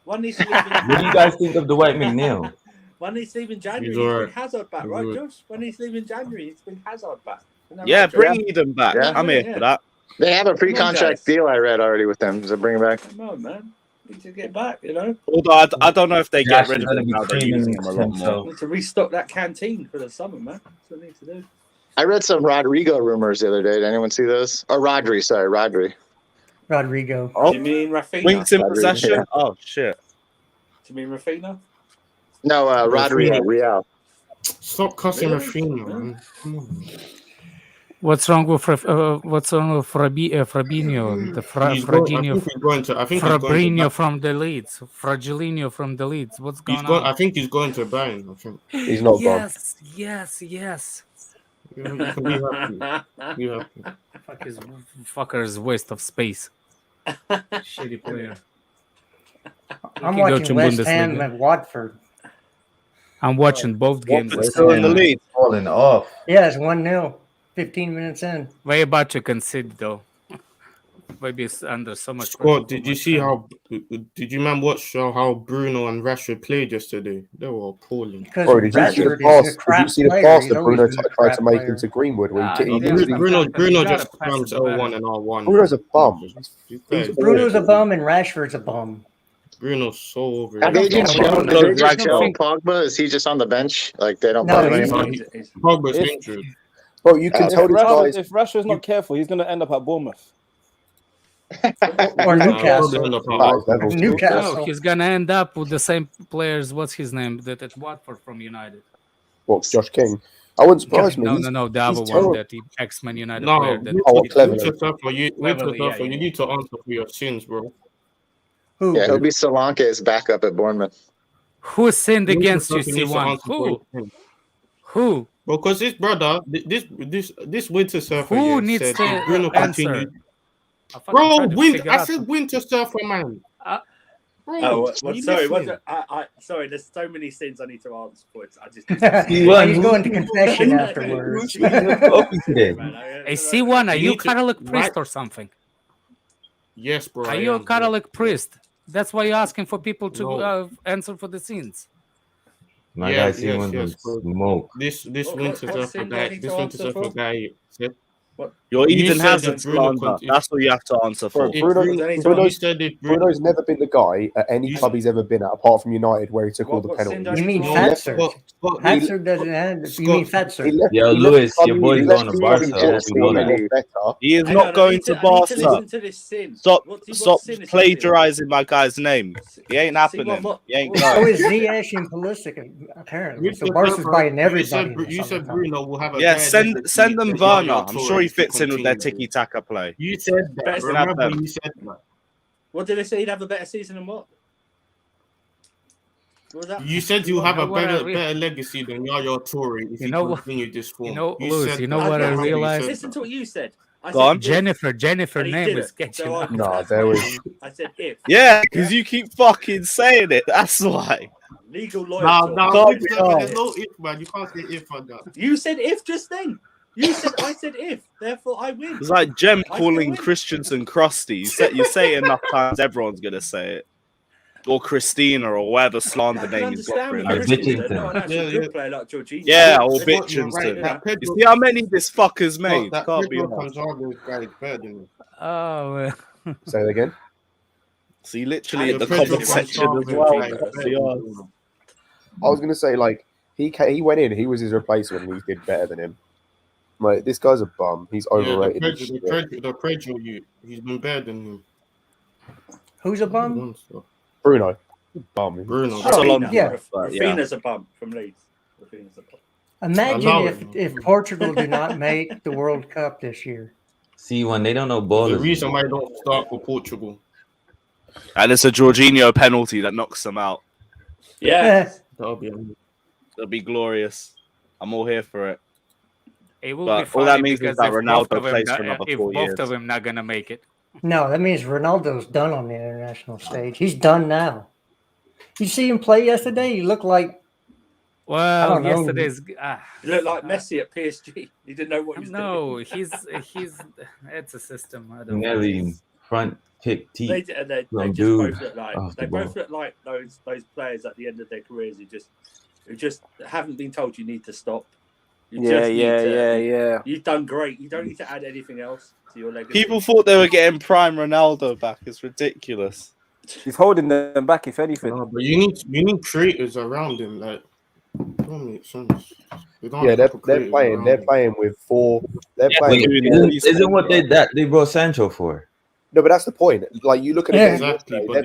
One needs to leave in, What do you guys think of Dwight McNeil? one needs to leave in January. He's He's alright. bring Hazard back, right, Josh? When he's leaving January, he's bring Hazard back. Yeah, bring Eden back. Yeah. I'm here for that. They have a pre-contract deal I read already with them. So bring him back. Come on, man. Need to get back, you know. Although I don't know if they get Josh rid is of gonna him be now. They're creaming using him a lot more. Need to restock that canteen for the summer, man. That's what they need to do. I read some Rodrigo rumors the other day. Did anyone see those? Or Rodri, sorry, Rodri. Rodrigo. Oh, Do you mean Rafinha? Winks in Rodri, possession. yeah. Oh shit. Do you mean Rafinha? No, Rodri, Real. Stop cussing Really? Rafinha, man. Come on. What's wrong with Fabinho? The Fabinho from the Leeds. Fragilino from the Leeds. What's going on? I think he's going to Bayern. I think. He's not gone. Yes. You can be happy. Be happy. Fucker's waste of space. Shitty player. I'm He can go watching to West Ham Bundesliga. and Watford. I'm watching both games. Watford's still in the lead. Falling off. Yeah, it's 1-0. 15 minutes in. Way about to concede though. Maybe it's under so much. Scott, did you see how? Did you man watch how Bruno and Rashford played yesterday? They were appalling. Because Bro, did you see the Rashford is pass? a Did crap you see the player. pass He's that always Bruno been a tried crap to make player. into Greenwood? Where he Bruno just becomes L1 and R1. Bruno's a bum. Bruno's a bum and Rashford's a bum. Bruno's so over. Have they just shown Ragdoll. Pogba? Is he just on the bench? Like they don't No, play him he's- anymore? Pogba's injured. Bro, you can tell this guy. If Rashford's not careful, he's going to end up at Bournemouth. Or Probably Newcastle. end up Oh, out. levels. Newcastle. No, he's gonna end up with the same players. What's his name? That at Watford from United. What, Josh King? I wouldn't surprise me. No, the other one terrible. that the ex-Man United No, player. That Oh, clever. You need to answer for your sins, bro. Who? Yeah, he'll be Solanke's backup at Bournemouth. Who sinned against you, needs to C1? answer for your sins. Who? Because this brother, this Winter Surfer, Who needs said to if Bruno answer? continues. I fucking Bro, tried to figure I out said Winter Surfer, man. Sorry. Sorry. There's so many sins I need to answer for it. I just. He's going to confession afterwards. Hey, C1, are you Catholic priest or something? Yes, bro. Are you a Catholic priest? That's why you're asking for people to answer for the sins. My guy C1 yes, smoke. This winter's for guy. You're Eden said Hazard that Bruno slander. That's what you have to answer for. Bruno's never been the guy at any club he's ever been at, apart from United, where he took all the penalties. You mean Fatser? Fatser doesn't have. You mean Fatser? Yo, Lewis, your boy's going to Barca. He is not going to Barca. Stop plagiarizing my guy's name. He ain't happening. He ain't So going. is Ziyech and Pulisic, apparently. So Barca's buying everybody. You said Bruno will have a send them Werner. I'm sure he fits in with their tiki-taka play. You said that. Remember, you said that. What did they say? He'd have a better season than what? What was that? You said you'll have a better legacy than Yaya Toure if you continue this form. Lewis, you know what I realized? Listen to what you said. I Go on. Jennifer name is catching up. No, there was. I said if. Yeah, because you keep fucking saying it. That's why. Legal loyalty. No, if, man. You can't say if on that. You said if just then. I said if, therefore I win. It's like Jem calling Christensen Krusty. You say it enough times, everyone's gonna say it. Or Christina, or whatever slander name you've got for him. Yeah, or Bitchinson. You see how many this fucker's made? Can't be Oh, say it again. See, literally in the comment section as well. I was gonna say, like, he went in, he was his replacement, and he did better than him. Like, this guy's a bum. He's overrated. The Pedro, he's been better than him. Who's a bum? Bruno. Bum. Bruno. Rafinha's a bum from Leeds. Imagine if Portugal do not make the World Cup this year. C1, they don't know ball. The reason why I don't start for Portugal. And it's a Jorginho penalty that knocks them out. Yeah. That'll be glorious. I'm all here for it. It will But be funny all that means is because that if Ronaldo plays for another 4 years. Both of them not gonna make it. No, that means Ronaldo's done on the international stage. He's done now. You see him play yesterday? He looked like. Well, yesterday's. He looked like Messi at PSG. He didn't know what he was doing. No, he's. It's a system. I don't know. Front kick teeth. They just both look like both look like those players at the end of their careers who just haven't been told you need to stop. Yeah. You've done great. You don't need to add anything else to your legacy. People thought they were getting prime Ronaldo back. It's ridiculous. He's holding them back, if anything. No, but you need creators around him. Like, don't make sense. They're playing with four. They're playing. Isn't what they brought Sancho for? No, but that's the point. Like, you look at it. Exactly. They're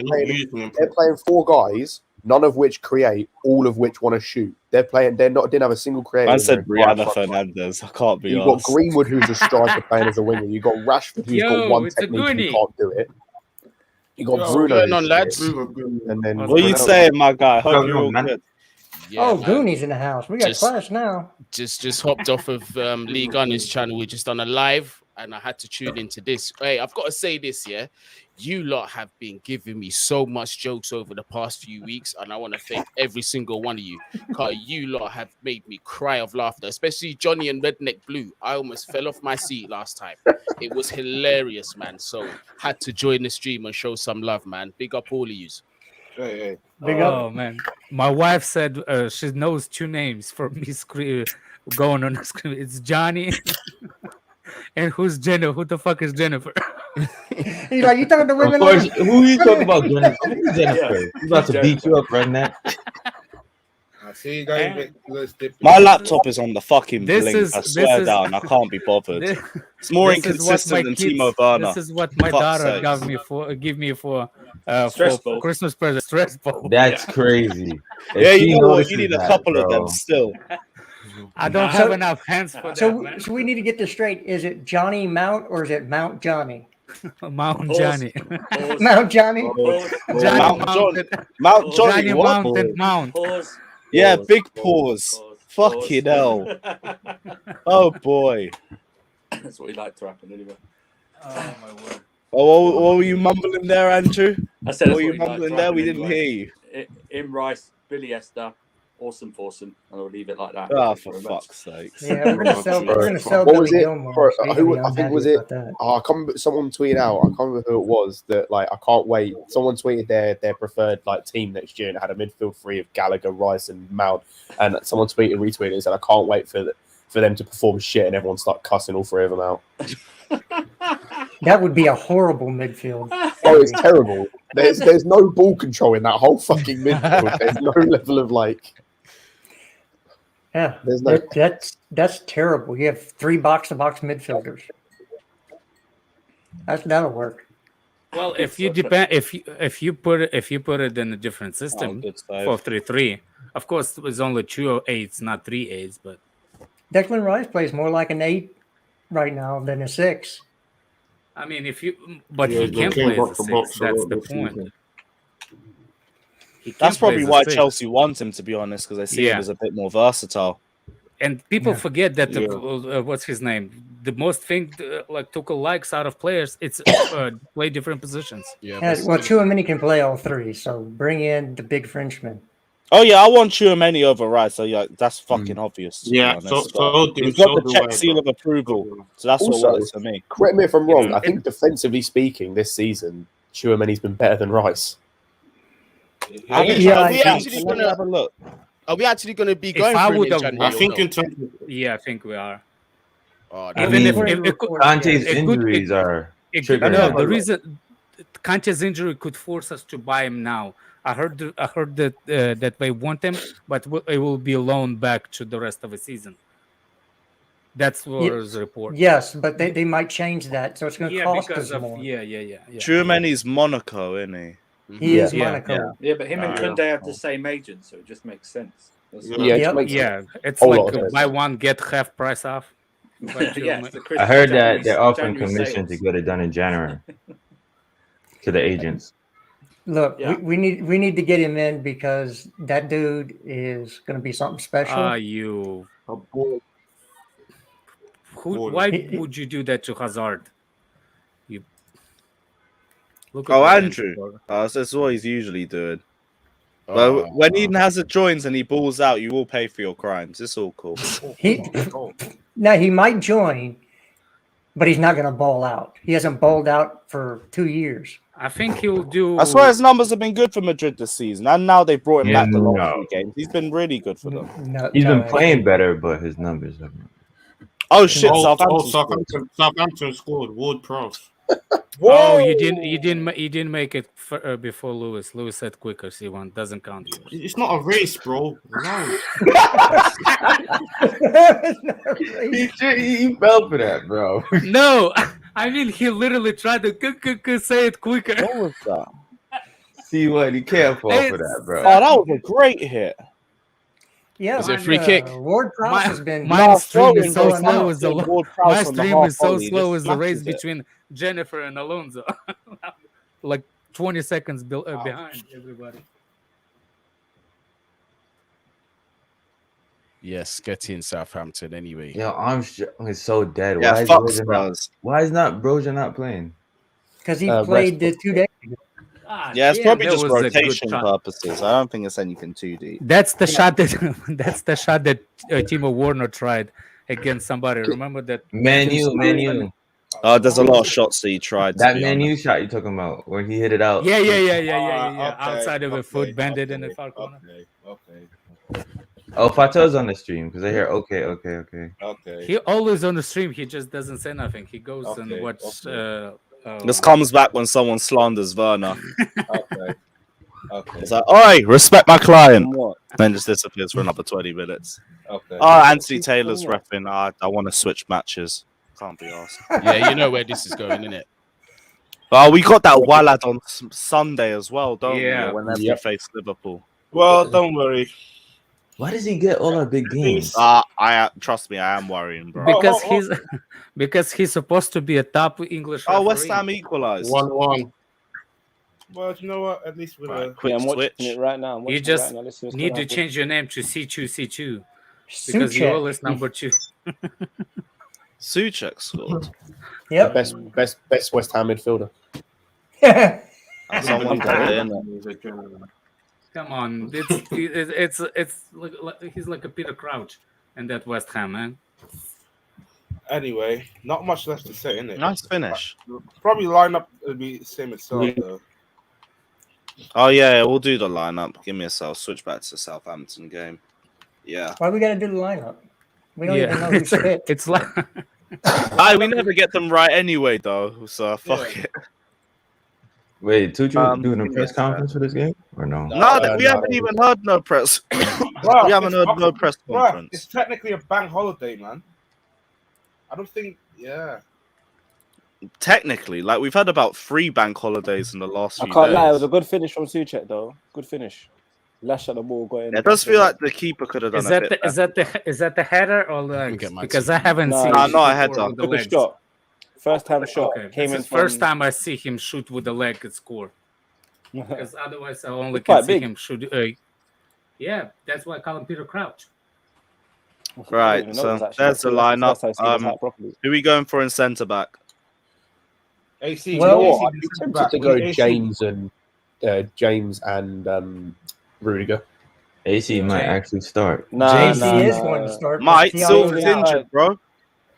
playing four guys, none of which create, all of which want to shoot. They're playing. Didn't have a single creator. I said Brianna Fernandez. I can't be. You've got Greenwood, who's a striker playing as a winger. You got Rashford, who's got one technique and can't do it. You got Bruno. On, lads. And then what are you saying, my guy? Hope you're all good. Yeah, Goonies in the house. We got class now. Just hopped off of Lee Gunn's channel. We just done a live, and I had to tune into this. Hey, I've got to say this, yeah. You lot have been giving me so much jokes over the past few weeks, and I want to thank every single one of you. Because you lot have made me cry of laughter, especially Johnny and Redneck Blue. I almost fell off my seat last time. It was hilarious, man. So had to join the stream and show some love, man. Big up all of yous. Hey. Big up. Oh man, my wife said she knows two names for me going on the screen. It's Johnny. And who's Jennifer? Who the fuck is Jennifer? He's like, you talking to women? Of course, who are you talking about, Jennifer? Who's Jennifer? He's about to beat you up, Redneck. My laptop is on the fucking blink. I swear down. I can't be bothered. It's more inconsistent than Timo Werner. This is what my daughter give me for Christmas present. Stress ball. That's crazy. Yeah, you know what? You need a couple of them still. I don't have enough hands for that. So we need to get this straight. Is it Johnny Mount or is it Mount Johnny? Mount Johnny. Mount Johnny. Mount Johnny. Mounted Mount. Yeah, big pause. Fucking hell. Oh boy. That's what he liked to happen anyway. Oh my word. Oh, what were you mumbling there, Andrew? I said What that's were you what he liked mumbling there? We driving didn't anyway. hear you. Im Rice, Billy Esther, awesome foursome, and I'll leave it like that. Oh, Thank you for very much. fuck's sakes. Yeah, we're gonna sell. Bro, We're gonna sell what was Billy it? Gilmore. Bro, So you're who? gonna I be think was unhappy it. about that. I can't remember, someone tweeted out. I can't remember who it was that like I can't wait. Someone tweeted their preferred like team next year and it had a midfield three of Gallagher, Rice, and Mount. And someone retweeted and said I can't wait for them to perform shit and everyone start cussing all three of them out. That would be a horrible midfield. Oh, it's terrible. There's no ball control in that whole fucking midfield. There's no level of like. Yeah, There's no. that's terrible. You have 3 box-to-box midfielders. That'll work. Well, if you put it in a different system, good save. 4-3-3, of course it's only 2 8s, not 3 8s, but Declan Rice plays more like an 8 right now than a 6. I mean, Yeah, he they can came play as a box to box 6. a That's lot the this point. season. He can That's play probably as a why 6. Chelsea want him, to be honest, because they see him Yeah. as a bit more versatile. And people Yeah. forget that Yeah. what's his name? The most thing like Tuchel likes out of players, it's play different positions. Yeah, Yeah, but well, Chouameni can play all 3, so bring in the big Frenchman. Oh yeah, I want Chouameni over Rice, so yeah, that's fucking obvious. To Yeah, be honest. He's so got the do check I, seal bro. of approval, so that's Also, what works for me. Correct me if I'm wrong. know, I think defensively speaking, this season, Chouameni's been better than Rice. Are we Yeah, I actually think- going to have a look? are we actually going to be If going I for it would in have- January? I think or no? in terms of Yeah, I think we are. Oh, I Even mean, if Conte's a good- injuries are It, triggering. no, it. the reason Conte's injury could force us to buy him now. I heard that that they want him, but it will be loaned back to the rest of the season. That's what was reported. Yes, but they might change that, so it's going to Yeah, cost because us of more. yeah. Chouameni's Monaco, isn't he? He is Yeah. Monaco. Yeah, but him and Yeah. Kunde have the same agent, so it just makes sense. That's Yeah. what- Yeah, it Yep. makes Yeah, it's Whole like lot of sense. buy one get half price off. But yeah, it's the I Christmas heard January- that they're offering January commission to sales. get it done in January to the agents. Look, Yeah. we need to get him in because that dude is going to be something special. You a ball. why He- would you do that to Hazard? You look Oh, what Andrew. That's what he's usually doing. Oh, But when Eden Hazard joins and he balls out, you will pay for your crimes. It's all cool. He now he might join, but he's not going to ball out. He hasn't balled out for 2 years. I think he'll do. I swear his numbers have been good for Madrid this season, and now they brought him Yeah, back the last no. few games. He's been really good for them. No, He's no, been playing better, but his numbers haven't. Oh shit, Oh, Southampton. Southampton scored. Ward Prowse. Oh, you didn't make it before Lewis. Lewis said quicker. C1 doesn't count yours. It's not a race, bro. No. He fell for that, bro. No, I mean he literally tried to say it quicker. What was that? See what? He can't fall for that, Oh, bro. that was a great hit. Yeah, Was it a free kick? Ward Prowse has been. My stream is so throwing slow down as the to Ward my Prowse on the stream half is so volley, slow just as the race smashes it. between Jennifer and Alonso. Like 20 seconds behind everybody. yes, get in Southampton anyway. Yo, Armstrong is so dead. Yeah, fuck Spurs. Why is Broja not playing? Because he Rest- played the 2 days ago. Yeah, it's probably that just was a good rotation shot. purposes. I don't think it's anything too deep. That's the shot that Timo Werner tried against somebody. Remember that? Manu. There's a lot of shots that he tried. That to be Manu honest. shot you talking about where he hit it out. Yeah. Okay, Outside of a foot, banded in the far corner. Okay. Oh, Fato's on the stream because I hear okay. Okay. He always on the stream. He just doesn't say nothing. He goes and Okay, watches. This comes back when someone slanders Werner. Okay. Okay. It's like, oi, respect my client. Then just disappears for another 20 minutes. Okay. Oh, Anthony Taylor's repping. I want to switch matches. Can't be asked. Yeah, you know where this is going, innit? Oh, we got that Wallad on Sunday as well, don't Yeah. we? Whenever we face Liverpool. Well, don't worry. Why does he get all our big games? Trust me, I am worrying, bro. Because he's supposed to be a top English. Oh, West referee. Ham equalised. 1-1. Well, you know what? At least with a Quick I'm watching switch. it right now. I'm watching You it just right now. Let's see what's need gonna to happen. change your name to C2 because you're Suchek. always number 2. Suchek scored. Yep. Best West Ham midfielder. Someone got it, innit? Come on, it's like he's like a Peter Crouch in that West Ham, man. Anyway, not much left to say, innit? Nice finish. Probably lineup will be the same itself, though. Oh yeah, we'll do the lineup. Give me a cell. Switch back to the Southampton game. Yeah. Why we got to do the lineup? We don't even know who's fit. It's like We never get them right anyway, though. So fuck it. Wait, Tuchel doing a give me press a conference for this game or no? No, we haven't even heard no press. Bruh, we haven't heard it's no press Bruh, conference. it's technically a bank holiday, man. I don't think, yeah. Technically, like we've had about 3 bank holidays in the last I few can't days. lie, it was a good finish from Ziyech though. Good finish. Lash at the ball, got in. It does feel like the keeper could have done is a bit that the header or legs? get my Because team. I haven't No, seen no, him not a shoot header. with the Took a legs. shot. First time shot. Okay, Came this in is first from- time I see him shoot with the leg and score. Because otherwise I only It's can quite see big. him shoot. Yeah, that's why I call him Peter Crouch. Right, so there's the lineup. Who are we going for in centre back? AC, Well, You know AC, what? I'd be tempted to go James and Rudiger. AC might actually start. James is going to start. but Mike, Thiago Silva's is out. injured, bro.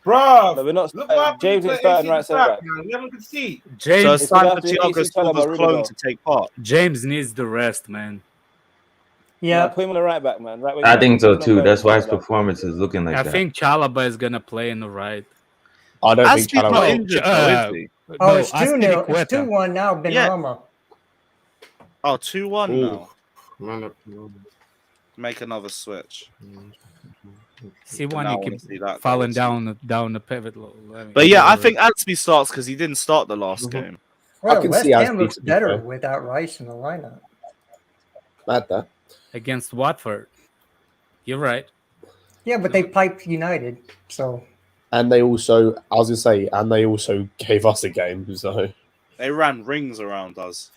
Bro, No, we're not. look what happened James to is starting AC right at the centre back, back. man. We haven't conceded. So James it's time for after AC Thiago Silva, Silva's clone Rudiger. to take part. James needs the rest, man. Yeah, Put him on the right back, man. Right wing I back. think so He's not too. going That's why his centre back. performance is looking like I that. think Chalaba is gonna play in the right. I don't think Aspie's not Callum. injured, though, is he? Oh, it's 2-0. Aspilicueta. It's 2-1 now, Benrahma. Oh, 2-1 now. Man, Make another switch. See when Now I he wanna keeps see that falling goal. down the pivot. But yeah, I think Aspie starts because he didn't start the last game. Well, can West see Ham Aspie looks to be better fair. without Rice in the lineup. Mad that. against Watford. You're right. Yeah, but they piped United, so And they also, I was gonna say, and they also gave us a game. So They ran rings around us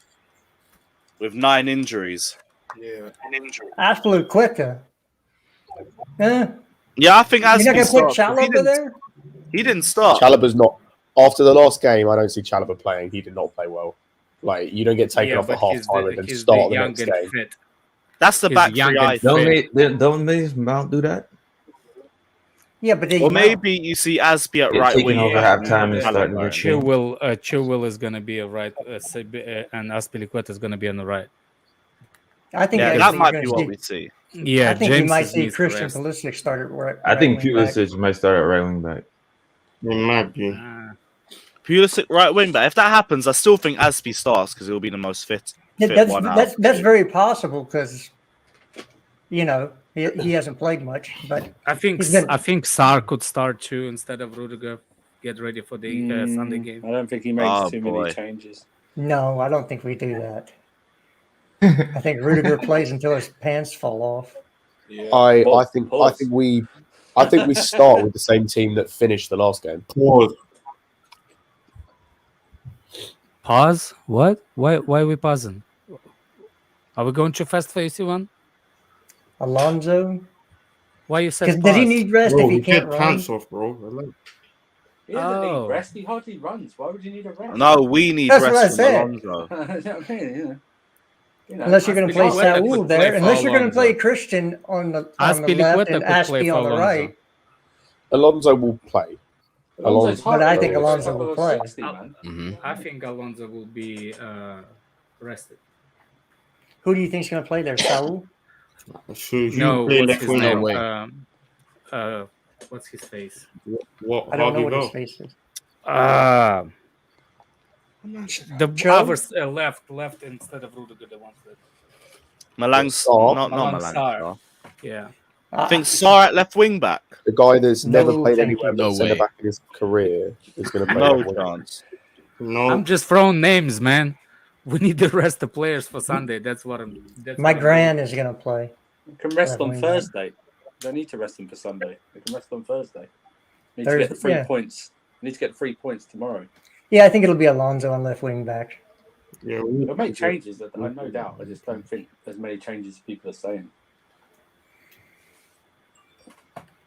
with 9 injuries. Yeah. Aspilicueta. Yeah, I think You're not Aspie going to put starts. 'cause Chalobah there? He didn't start. Chalobah's not. After the last game, I don't see Chalobah playing. He did not play well. Like you don't get taken off at but half time and then he's start the young next and game. fit. That's the He's back young three, and I fit. think. Don't they Mount do that? Yeah, but they Or maybe you see Aspie at Yeah, right taking wing. over back halftime and Chalobah starting in. the game. Chilwell is going to be a right, and Aspilicueta is going to be on the right. I think Yeah, actually that you're might gonna be what see- we see. Yeah, I think you James might see needs the Christian rest. Pulisic start at right. I think right wing back. Pulisic might start at right wing back. it might be. Pulisic right wing back. If that happens, I still think Aspie starts because he'll be the most fit. Yeah, fit one out. that's very possible because you know he hasn't played much, but I think He's been- I think Sarr could start too instead of Rudiger. Get ready for the Sunday game. I don't think he makes Oh, too boy. many changes. no, I don't think we do that. I think Rudiger plays until his pants fall off. Yeah. I Pause, think pause. we start with the same team that finished the last game. Pause. Pause? What? Why are we pausing? Are we going too fast for AC1? Alonso, Why you said because pause? did he need rest Bro, if he he can't get run? pants off, bro. Relax. He doesn't Oh. need rest. He hardly runs. Why would you need a rest? No, we need That's what I rest from said. Alonso. You know what I mean? You know, Unless you're going to play Aspilicueta Saul could play there, for unless you're going to Alonso. play Christian on the left Aspilicueta and could play Aspie for on the Alonso. right. Alonso will play. Alonso's But I hard, think though. Alonso He's will over play. 60, man. Mm-hmm. I think Alonso will be rested. Who do you think's going to play there, Saul? Should you No, play what's left his winger? No name? way. What's his face? What? I don't know Harvey what his Bell? face is. The Joe? others left instead of Rudiger. The ones that Malang's Sarr? not Malang Malang. Sarr. Sarr. Yeah. I think Sarr at left wing back. The guy that's never No, played thank anywhere you. but No centre way. back in his career is going to play No left winger. chance. No. I'm just throwing names, man. We need the rest of players for Sunday. That's what I'm. That's My what I'm gran is going to play. You can rest Left on wing back. Thursday. Don't need to rest him for Sunday. They can rest on Thursday. Need to get the Thursday, 3 yeah. points. Need to get 3 points tomorrow. Yeah, I think it'll be Alonso on left wing back. Yeah, we They'll make changes. I no doubt. I just don't think as many changes as people are saying.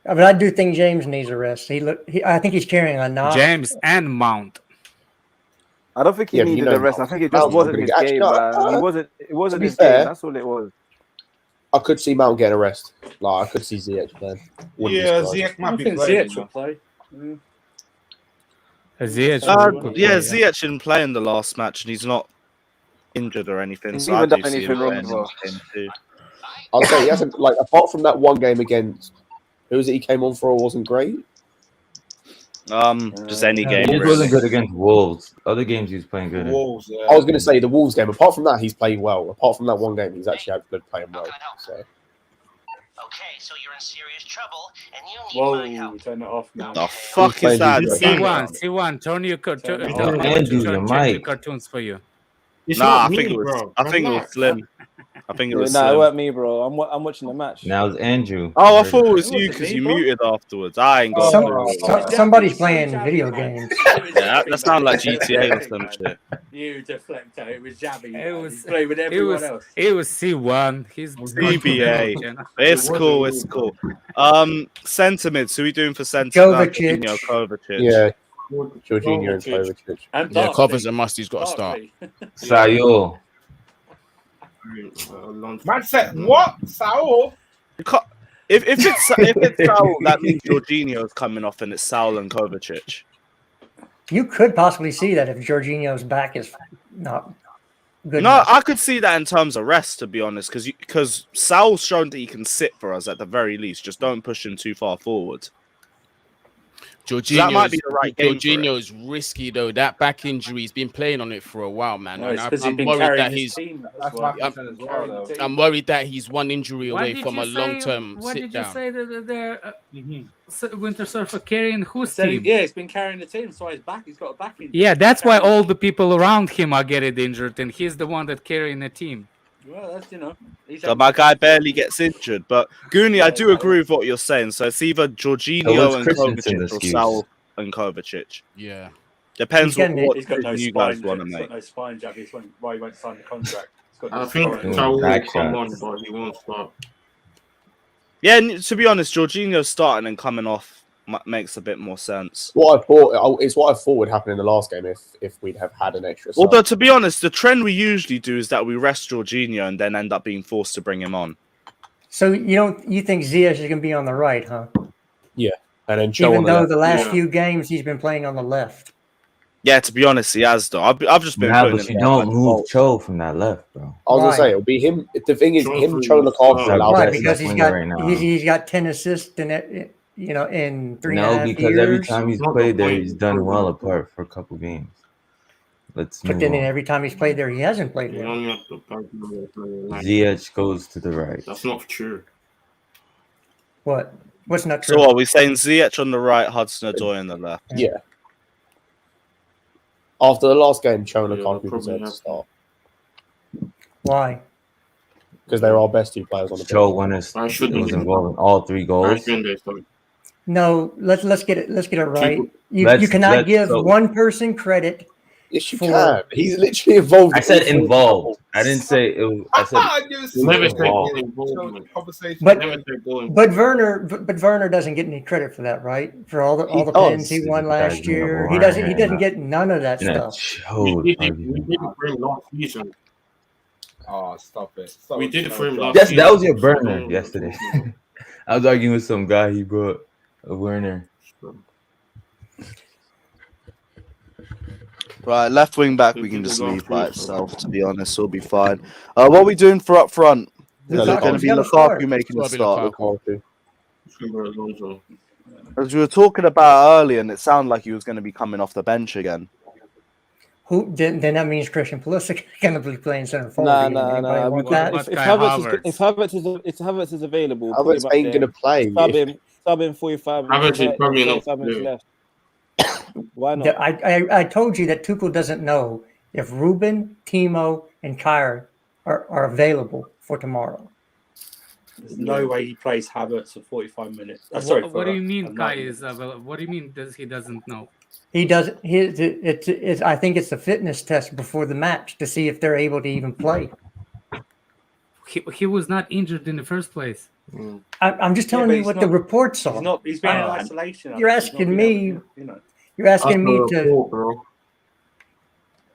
But I do think James needs a rest. I think he's carrying a knock. James and Mount. I don't think he Yeah, but you needed know, the rest. I think it just Mount's wasn't not his gonna get- game, actually, man. no, It wasn't be his fair, game. That's all it was. I could see Mount getting a rest. Like, I could see Ziyech playing. Wouldn't be Yeah, surprised. Ziyech I might be think playing. Ziyech will play. Ziyech could Yeah, play, Ziyech didn't play in the last match, and he's not injured or anything. He's So I even do done see him anything wrong playing as in well. this game too. I'll say he hasn't, like, apart from that one game against, who was it he came on for, wasn't great. Just any game. He just Really. wasn't good against Wolves. Other games he was playing good in. Wolves, yeah. I was going to say the Wolves game. Apart from that, he's played well. Apart from that one game, he's actually had good playing well. So. Okay, so you're in serious trouble, and you need my Whoa, help. turn it off now. The fuck playing is that? defense. C1, turn your Turn it off. turn Andrew, your check the mic. cartoons for you. It's Nah, not I think me, it was. bro. I think it was Relax. Slim. I think it was. Nah, it Slim. wasn't me, bro. I'm watching the match. Now it's Andrew. Oh, I thought it was It you wasn't because me, you bro. muted afterwards. I ain't got. Somebody's playing video games. Yeah, that sounded like GTA or some shit. You deflector. It was Jabby. It was- He's playing with everyone else. It was C1. He's CBA. It's cool. It's cool. Sentiments. Who are we doing for sentiments? Kovacic. Kovacic. Yeah, Jorginho and Kovacic. And Yeah, Barkley. Covers and Musty's got to start. Barkley. Sayol. Man said, what? Saul? If it's Saul, that means Jorginho's coming off, and it's Saul and Kovacic. You could possibly see that if Jorginho's back is not good. No, enough. I could see that in terms of rest, to be honest, because Saul's shown that he can sit for us at the very least. Just don't push him too far forward. That might be the right game for it. Jorginho's risky though. That back injury, he's been playing on it for a while, man. No, and it's 'cause he's I'm been worried carrying that his he's. team. That's why. my concern as well, though. I'm worried that he's one injury What away did from you a say- long-term What sit did you down. say that they're Winter Surfer carrying whose So, team? yeah, he's been carrying the team, so he's back. He's got a back injury. Yeah, that's why all the people around him are getting injured, and he's the one that carrying the team. Well, that's he's So my guy barely gets injured. But Goonie, I do agree with what you're saying. So it's either Jorginho and Christensen's Kovacic or excuse. Saul and Kovacic. Yeah. Depends He's what He's got no you spine. guys want to He's make. got no spine, Jabby. It's why he won't sign the contract. He's got no I think spine. Saul will Back come on, shots. but he won't start. Yeah, and to be honest, Jorginho starting and coming off makes a bit more sense. What I thought it's what I thought would happen in the last game if we'd have had an extra. sub. Although to be honest, the trend we usually do is that we rest Jorginho and then end up being forced to bring him on. So you think Ziyech is going to be on the right, huh? and then Cho Even on the though left. the last Yeah. few games he's been playing on the left. Yeah, to be honest, he has though. I've just been Nah, putting but him you there don't by move default. Cho from that left, bro. I was Why? gonna say it'll be him. The thing is, Cho him, for Cho, you. Lukaku, Why? allow Why? best Because left winger right now. he's got 10 assists in it, in 3.5 No, because years. every time he's Not played the there, point. he's done well apart for a couple games. Let's But move then on. every time he's played there, he hasn't played You there. only have to back him. Ziyech goes to the right. That's not true. What? What's not So true? what, are we saying Ziyech on the right, Hudson-Odoi on the left? Yeah. After the last game, Cho and Yeah, Lukaku probably deserve to have. start Why? because they're our best two players on the Cho bench. won his. I It shouldn't. was involved in all three I goals. shouldn't they start. No, let's get it right. You Let's- cannot let's- give so- one person credit. Yes, you For- can. He's literally involved. I in said all three involved. I didn't say it was. I said You never take involved. any involvement. Conversation. But- Never take goal But Werner doesn't get any credit for that, right? For all the He pens he does. won last Guys, year. no, He doesn't Werner. get none of that In a stuff. Cho We did argument. it for him last season. Oh, stop it. Stop We it. did it for him last Yes, season. that was your So burner don't- yesterday. I was arguing with some guy. He brought a Werner. Right, left wing back we can just leave by itself, to be honest, we'll be fine. What are we doing for up front? Is Yeah, it going to Lukaku's be gotta start. Lukaku making the It's start? gotta be Lukaku. As we were talking about earlier, and it sounded like he was going to be coming off the bench again. Then that means Christian Pulisic going to be playing center forward. Nah, again. nah, Anybody nah. want Because that? What if Kai Havertz is available, put Havertz him up ain't there. gonna play. Sub him 45 Havertz is probably not 45 minutes playing. left. Why not? I told you that Tuchel doesn't know if Ruben, Timo, and Kyr are available for tomorrow. There's no way he plays Havertz for 45 minutes. What do you mean, for Kai 90 is available? What do you mean he doesn't know? He doesn't. It's I think it's a fitness test before the match to see if they're able to even play. He was not injured in the first place. I'm just telling but you he's what not- the reports are. He's been in isolation. You're Alex. He's not asking been me. able to, you know. You're asking me That's the to. report, bro.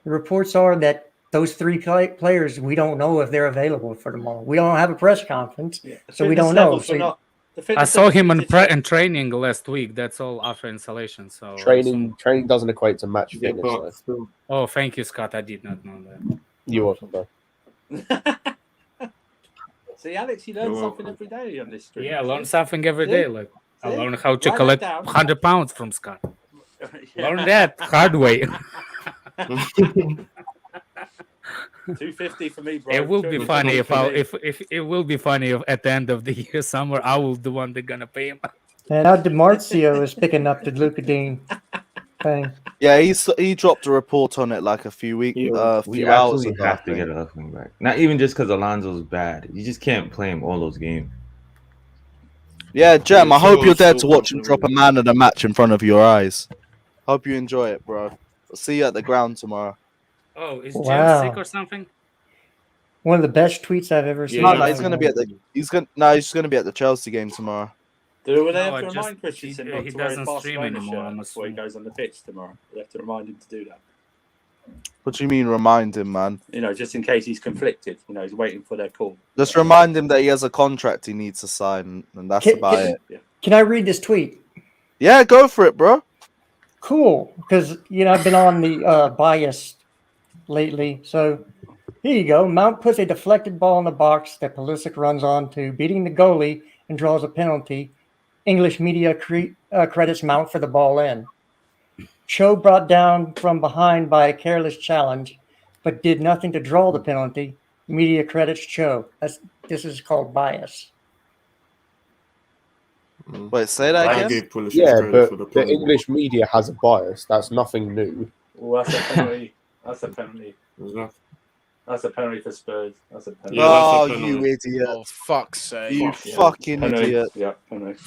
The reports are that those three players, we don't know if they're available for tomorrow. We don't have a press conference, Yeah. The so we fitness don't know. levels were not- the I fitness saw levels him we in, detect- in training last week. That's all after installation. So I Training doesn't equate to match Yeah, fitness. but though. still. Oh, thank you, Scott. I did not know that. You also though. See, Alex, you learn You're something welcome. every day on this stream. Yeah, I learn See? something every See? day. Like I See? learn how to Write that collect down. 100 pounds from Scott. Yeah. Learn that hard way. 250 for me, bro. It will be 250 funny for me. if it will be funny if at the end of the year somewhere I will the one that gonna pay him. And now DiMarzio is picking up the Luka Dean thing. Yeah, he dropped a report on it like a few We hours absolutely ago. I have to think. get a left wing back. Not even just because Alonso's bad. You just can't play him all those games. Yeah, Jem, I hope Sure, you're there to sure, watch him sure. drop a man of the match in front of your eyes. Hope you enjoy it, bro. I'll see you at the ground tomorrow. Oh, is Wow. Jim sick or something? One of the best tweets I've ever seen. No, Yeah, he's gonna be at the he's gonna be at the Chelsea game tomorrow. Will they No, have I to just- remind Christensen he not to wear his doesn't stream Barcelona anymore, shirt I'm before he assuming. goes on the pitch tomorrow? They have to remind him to do that. What do you mean remind him, man? You know, just in case he's conflicted. You know, he's waiting for their call. Just remind him that he has a contract he needs to sign, and that's about it. Can I read this tweet? Yeah, go for it, bro. Cool, because I've been on the bias lately. So here you go. Mount puts a deflected ball in the box that Pulisic runs onto, beating the goalie and draws a penalty. English media credits Mount for the ball in. Cho brought down from behind by a careless challenge, but did nothing to draw the penalty. Media credits Cho. This is called bias. Wait, say that I again. gave Pulisic Yeah, credit but for the the penalty. English media has a bias. That's nothing new. Well, that's a penalty. That's a penalty. Exactly. That's a penalty for Spurs. That's a penalty. Yeah, that's a Oh, penalty. you idiot! Oh, fuck's sake. You Yeah. fucking Penalty. idiot! Yeah, penalty.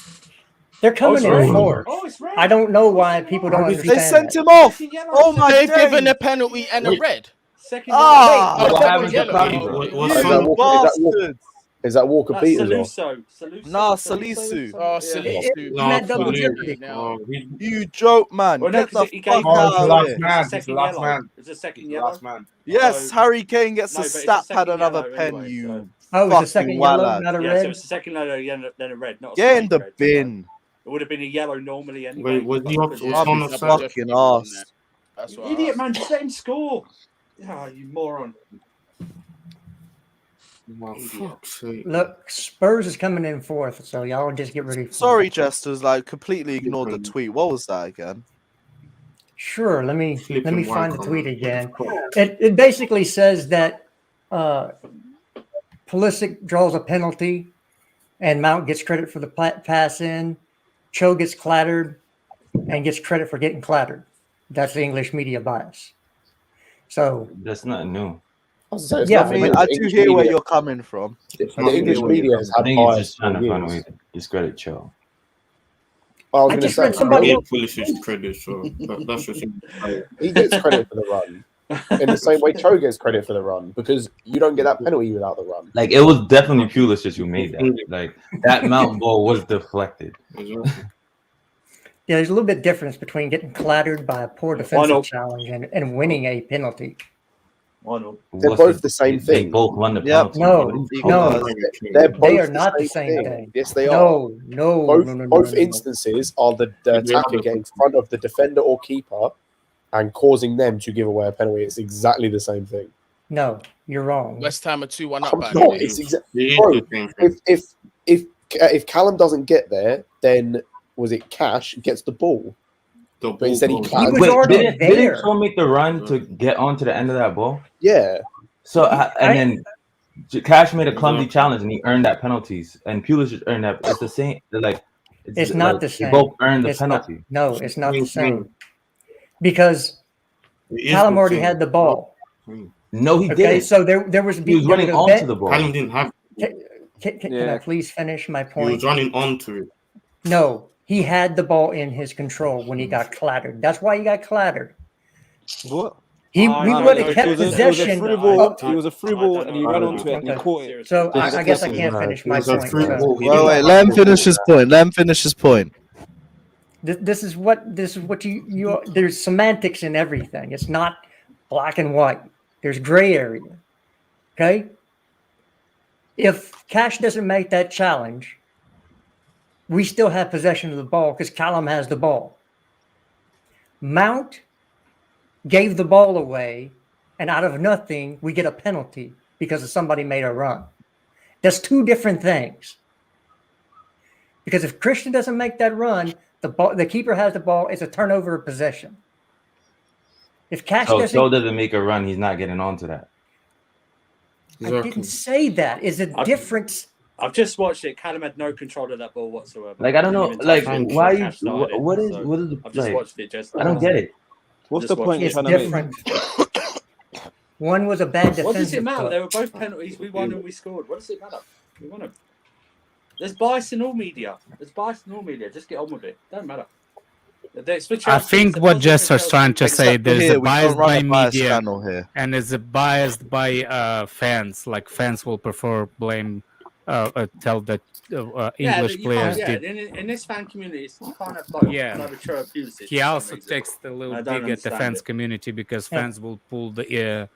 They're coming it's in red. fourth. Oh, it's red. I don't know why people don't How did understand. They sent that. him off. Second yellow. Oh my They've days! given a penalty and a red. Second Ah! yellow. Oh, what that happened was to yellow. Callum? Oh, What's Is You that Walker- bastards! Is that Walker That's Peters? Saluso. Saluso. Nah, Salisu. Salisu. Oh, Yeah. Salisu. No, Mad double Salisu. jeopardy. Now. You joke, man. Well, no, Get the 'cause he gave fuck Oh, out he's the of last here. man. He's Second the last yellow. man. It's a second He's the yellow. last man. Yes, So- Harry Kane gets No, a but it's a stat second pad another yellow pen, anyway, you so- Oh, it was a fucking second yellow, walla. not a Yeah, so red. it's a second yellow, then a red, not a Get in straight the red. bin. It would have been a yellow normally anyway. Wait, was he up Because- on I'll Son be of Sam? fucking Definitely won arsed. that. That's You what idiot, I man, just let him score. Ah, you moron. Oh, fuck's sake. Look, Spurs is coming in fourth, so y'all just get ready. For Sorry, it. Jesters. Like completely ignored the tweet. What was that again? Sure, let me Flipping find the wanker, tweet man. again. It basically says that Pulisic draws a penalty, and Mount gets credit for the pass in. Cho gets clattered, and gets credit for getting clattered. That's the English media bias. So That's not new. I was gonna say, it's Yeah, I nothing mean, new. I The do English hear where media- you're coming from. The English media has I had think he's bias just trying for to find a way years. to discredit Cho. I was I gonna just say, read somebody- I gave Pulisic credit, so that's just he gets credit for the run. In the same way Cho gets credit for the run, because you don't get that penalty without the run. Like, it was definitely Pulisic who made that. Like, that Mount ball was deflected. Exactly. yeah, there's a little bit difference between getting clattered by a poor Why defensive not? challenge and winning a penalty. Why not? They're What's both the same They thing. both won the Yep. penalty. No, What are you Equal no, us. They're both they are not the same thing. Yes, they are. No, no, Both, no, no, no, both no, no. instances are the Yeah, attacker yeah. getting in front of the defender or keeper and causing them to give away a penalty. It's exactly the same thing. No, you're wrong. West Ham are 2-1 up. I'm By the not. way. It's exactly. It is Bro, the same thing. If Callum doesn't get there, then was it Cash gets the ball? The But instead he ball clattered. was Wait, already didn't there. Cho make the run to get onto the end of that ball? Yeah, So, and then Cash made a clumsy Exactly. challenge and he earned that penalties. And Pulisic earned that. It's the same. They're like, It's not like, the They same. both earned the It's not- penalty. No, it's not the Same same. Because It is Callum the already same. had the ball. No, he Okay, didn't. so there was He was there running was a onto bet- the ball. Callum didn't have. Can Yeah. I please finish my He was point? running onto it. No, he had the ball in his control when he got clattered. That's why he got clattered. What? We I would don't have know. kept It was a possession. through ball. I- It was a through I ball, don't and he know. ran I onto it and he Okay. caught it. So It was I a guess I crossing. can't finish my It was a point. through So ball. He Wait, didn't wait, have let him to finish his point. Let him finish his point. this is what you there's semantics in everything. It's not black and white. There's gray area. Okay. If Cash doesn't make that challenge, we still have possession of the ball because Callum has the ball. Mount gave the ball away, and out of nothing, we get a penalty because somebody made a run. That's two different things. Because if Christian doesn't make that run, the keeper has the ball. It's a turnover of possession. If Cash So doesn't, Joe doesn't make a run, he's not getting onto that. I didn't say that. Is a difference. I've just watched it. Callum had no control of that ball whatsoever. Like I don't know, Didn't even like touch it why before you? Cash started it, What is so what is the I've just like? watched it just. I don't get it. What's Just the point you're It's trying to make? different. One was a bad defensive. What does it matter? play. They were both penalties. We won and we scored. What does it matter? We won them. There's bias in all media. Just get on with it. Don't matter. I think what Jester's trying to say, there's Here, a we bias don't run by a bias media channel here. and there's a bias by fans. Like fans will prefer blame, tell that English players did. In this fan community, you can't have both. Yeah. You can't have a Chilwell Pulisic He for some also reason. takes a little I don't dig at the understand fans it. community because fans will pull the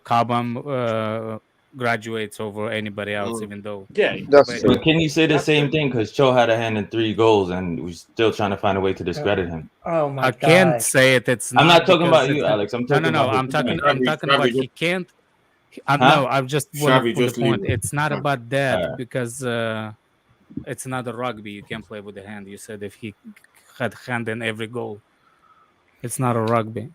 Cobham graduates over anybody else, even though. Yeah. But can you say the same thing? Because Cho had a hand in 3 goals, and we're still trying to find a way to discredit him. Oh my I god! can't say it. It's not. I'm not talking because about you, it's- Alex. I'm talking no. about I'm talking. I'm talking about he can't. Huh? No, I just want Xavi, to put just the point. leave it. It's not about that Alright. because it's not a rugby. You can play with the hand. You said if he had hand in every goal, it's not a rugby.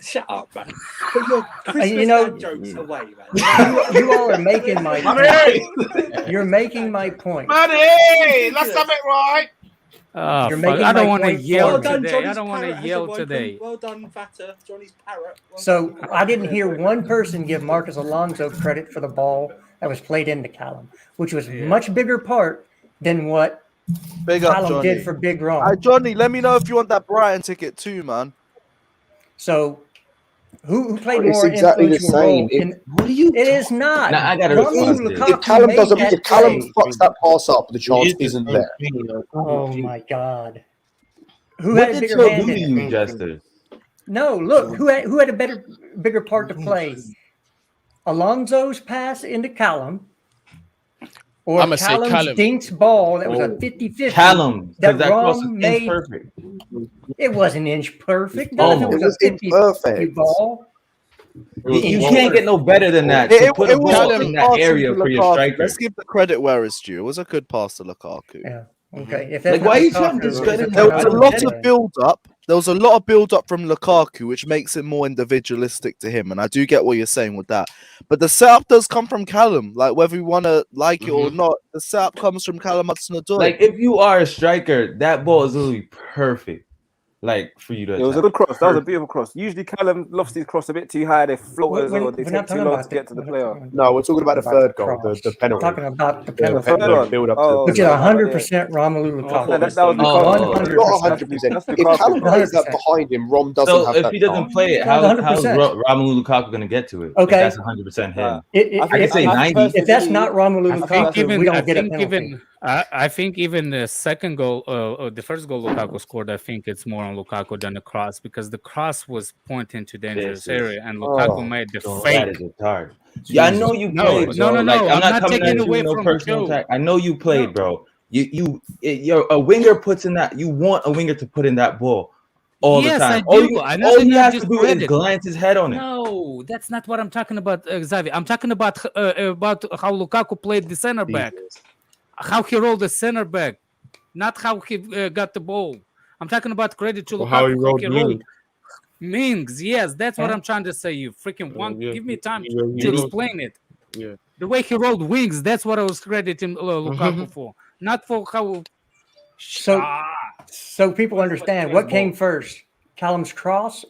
Shut up, man. Put your Christmas dad jokes away, man. You all are making my point. You're making my point. Money! Let's have it right. Oh, You're fuck. making I don't my want to point yell for me. done, today. Johnny's I don't want parrot to has yell awoken. today. Well done, Fatter. Johnny's parrot. Well So done. I didn't hear one person give Marcus Alonso credit for the ball that was played into Callum, which was a much bigger part than what Big up, Callum Johnny. did for Big Ron. Hey, Johnny, let me know if you want that Brighton ticket too, man. So who played It's more exactly the influential same. role? In, What are you? it is not. Nah, I gotta Romelu respond to this. Lukaku If Callum made doesn't, that if Callum play. fucks that pass up, the chance isn't there. Oh my god! Who What had a did bigger Cho hand do in to it? you, Jester? No, look, who had a bigger part to play? Alonso's pass into Callum, or I'ma say Callum's Callum. Dinks ball that was a 50-50 Callum, that because that cross Rom is made. perfect. It wasn't inch perfect. Not if it Almost. was It a was 50-50 imperfect. ball. You can't get no better than that. It To put a was ball a in good that pass area to for your Lukaku. striker. Let's give the credit where it's due. It was a good pass to Lukaku. Yeah. Okay. If that's Like, not why are you Lukaku, trying to it's discredit There him? was I a don't lot get of it. build up. There was a lot of build up from Lukaku, which makes it more individualistic to him. And I do get what you're saying with that. But the setup does come from Callum. Like whether we want to like it or not, the setup comes from Callum Hudson-Odoi. Like, if you are a striker, that ball is literally perfect. Like, for you to It was a attack. good cross. That was a beautiful cross. Usually Callum lofts his cross a bit too high. They floaters or they We're not take too talking long about to get to the player. No, we're talking about the third goal, cross. the penalty. Talking about the The penalty, third one. build up Oh, to which is the 100% Romelu Lukaku. that was Lukaku. Oh, 100%. Not 100%. That's If Callum Lukaku. plays that behind him, Rom doesn't So have if that he doesn't chance. play it, Not how's 100%. Romelu Lukaku going to get to it? Okay. If that's 100% him. I could say 90. If that's not Romelu I think Lukaku, even we don't I get a think penalty. even I think even the second goal, the first goal Lukaku scored, I think it's more on Lukaku than the cross because the cross was pointing to dangerous This is- area and Lukaku made the So fake. that is retarded. Yeah, I know you No, played, no, bro. no, Like, no, I'm I'm not not coming taking at you away with no from personal Joe. attack. I know you played, bro. You're a winger puts in that. You want a winger to put in that ball all Yes, the time. I do. I'm not All saying he I has to just do read is it. glance his head on it. No, that's not what I'm talking about, Xavi. I'm talking about how Lukaku played the center back, how he rolled the center back, not how he got the ball. I'm talking about credit to Or Lukaku. how he rolled Ming. Mings, yes, that's what I'm trying to say. You freaking want give me time to Yeah. explain it. Yeah. The way he rolled wings, that's what I was crediting Lukaku for, not for how. So people understand what came first: Callum's cross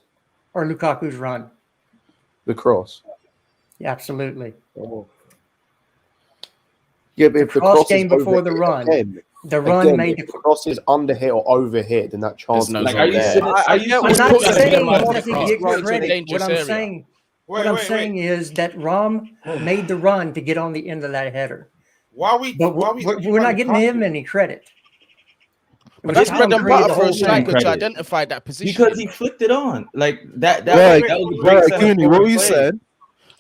or Lukaku's run. The cross. Yeah, absolutely. Yeah, but if the cross cross came is over before the run. again, The run Again, made if the the cross is under hit or over hit, then that chance no is Like, zone are you there. sitting? I Are you get I'm what sitting not you're there saying, saying but he the doesn't cross get brought into a credit. What dangerous I'm area. saying, Wait, what I'm wait, saying is that Rom made the run to get on the end of that header. Why we? But Why we? we're not giving him any credit. It But was that's bread Callum and created butter the for a whole striker thing. to identify that position. because he flicked it on like that. Wait, That was a great Right, set of Cooney, what forward were you plays. saying?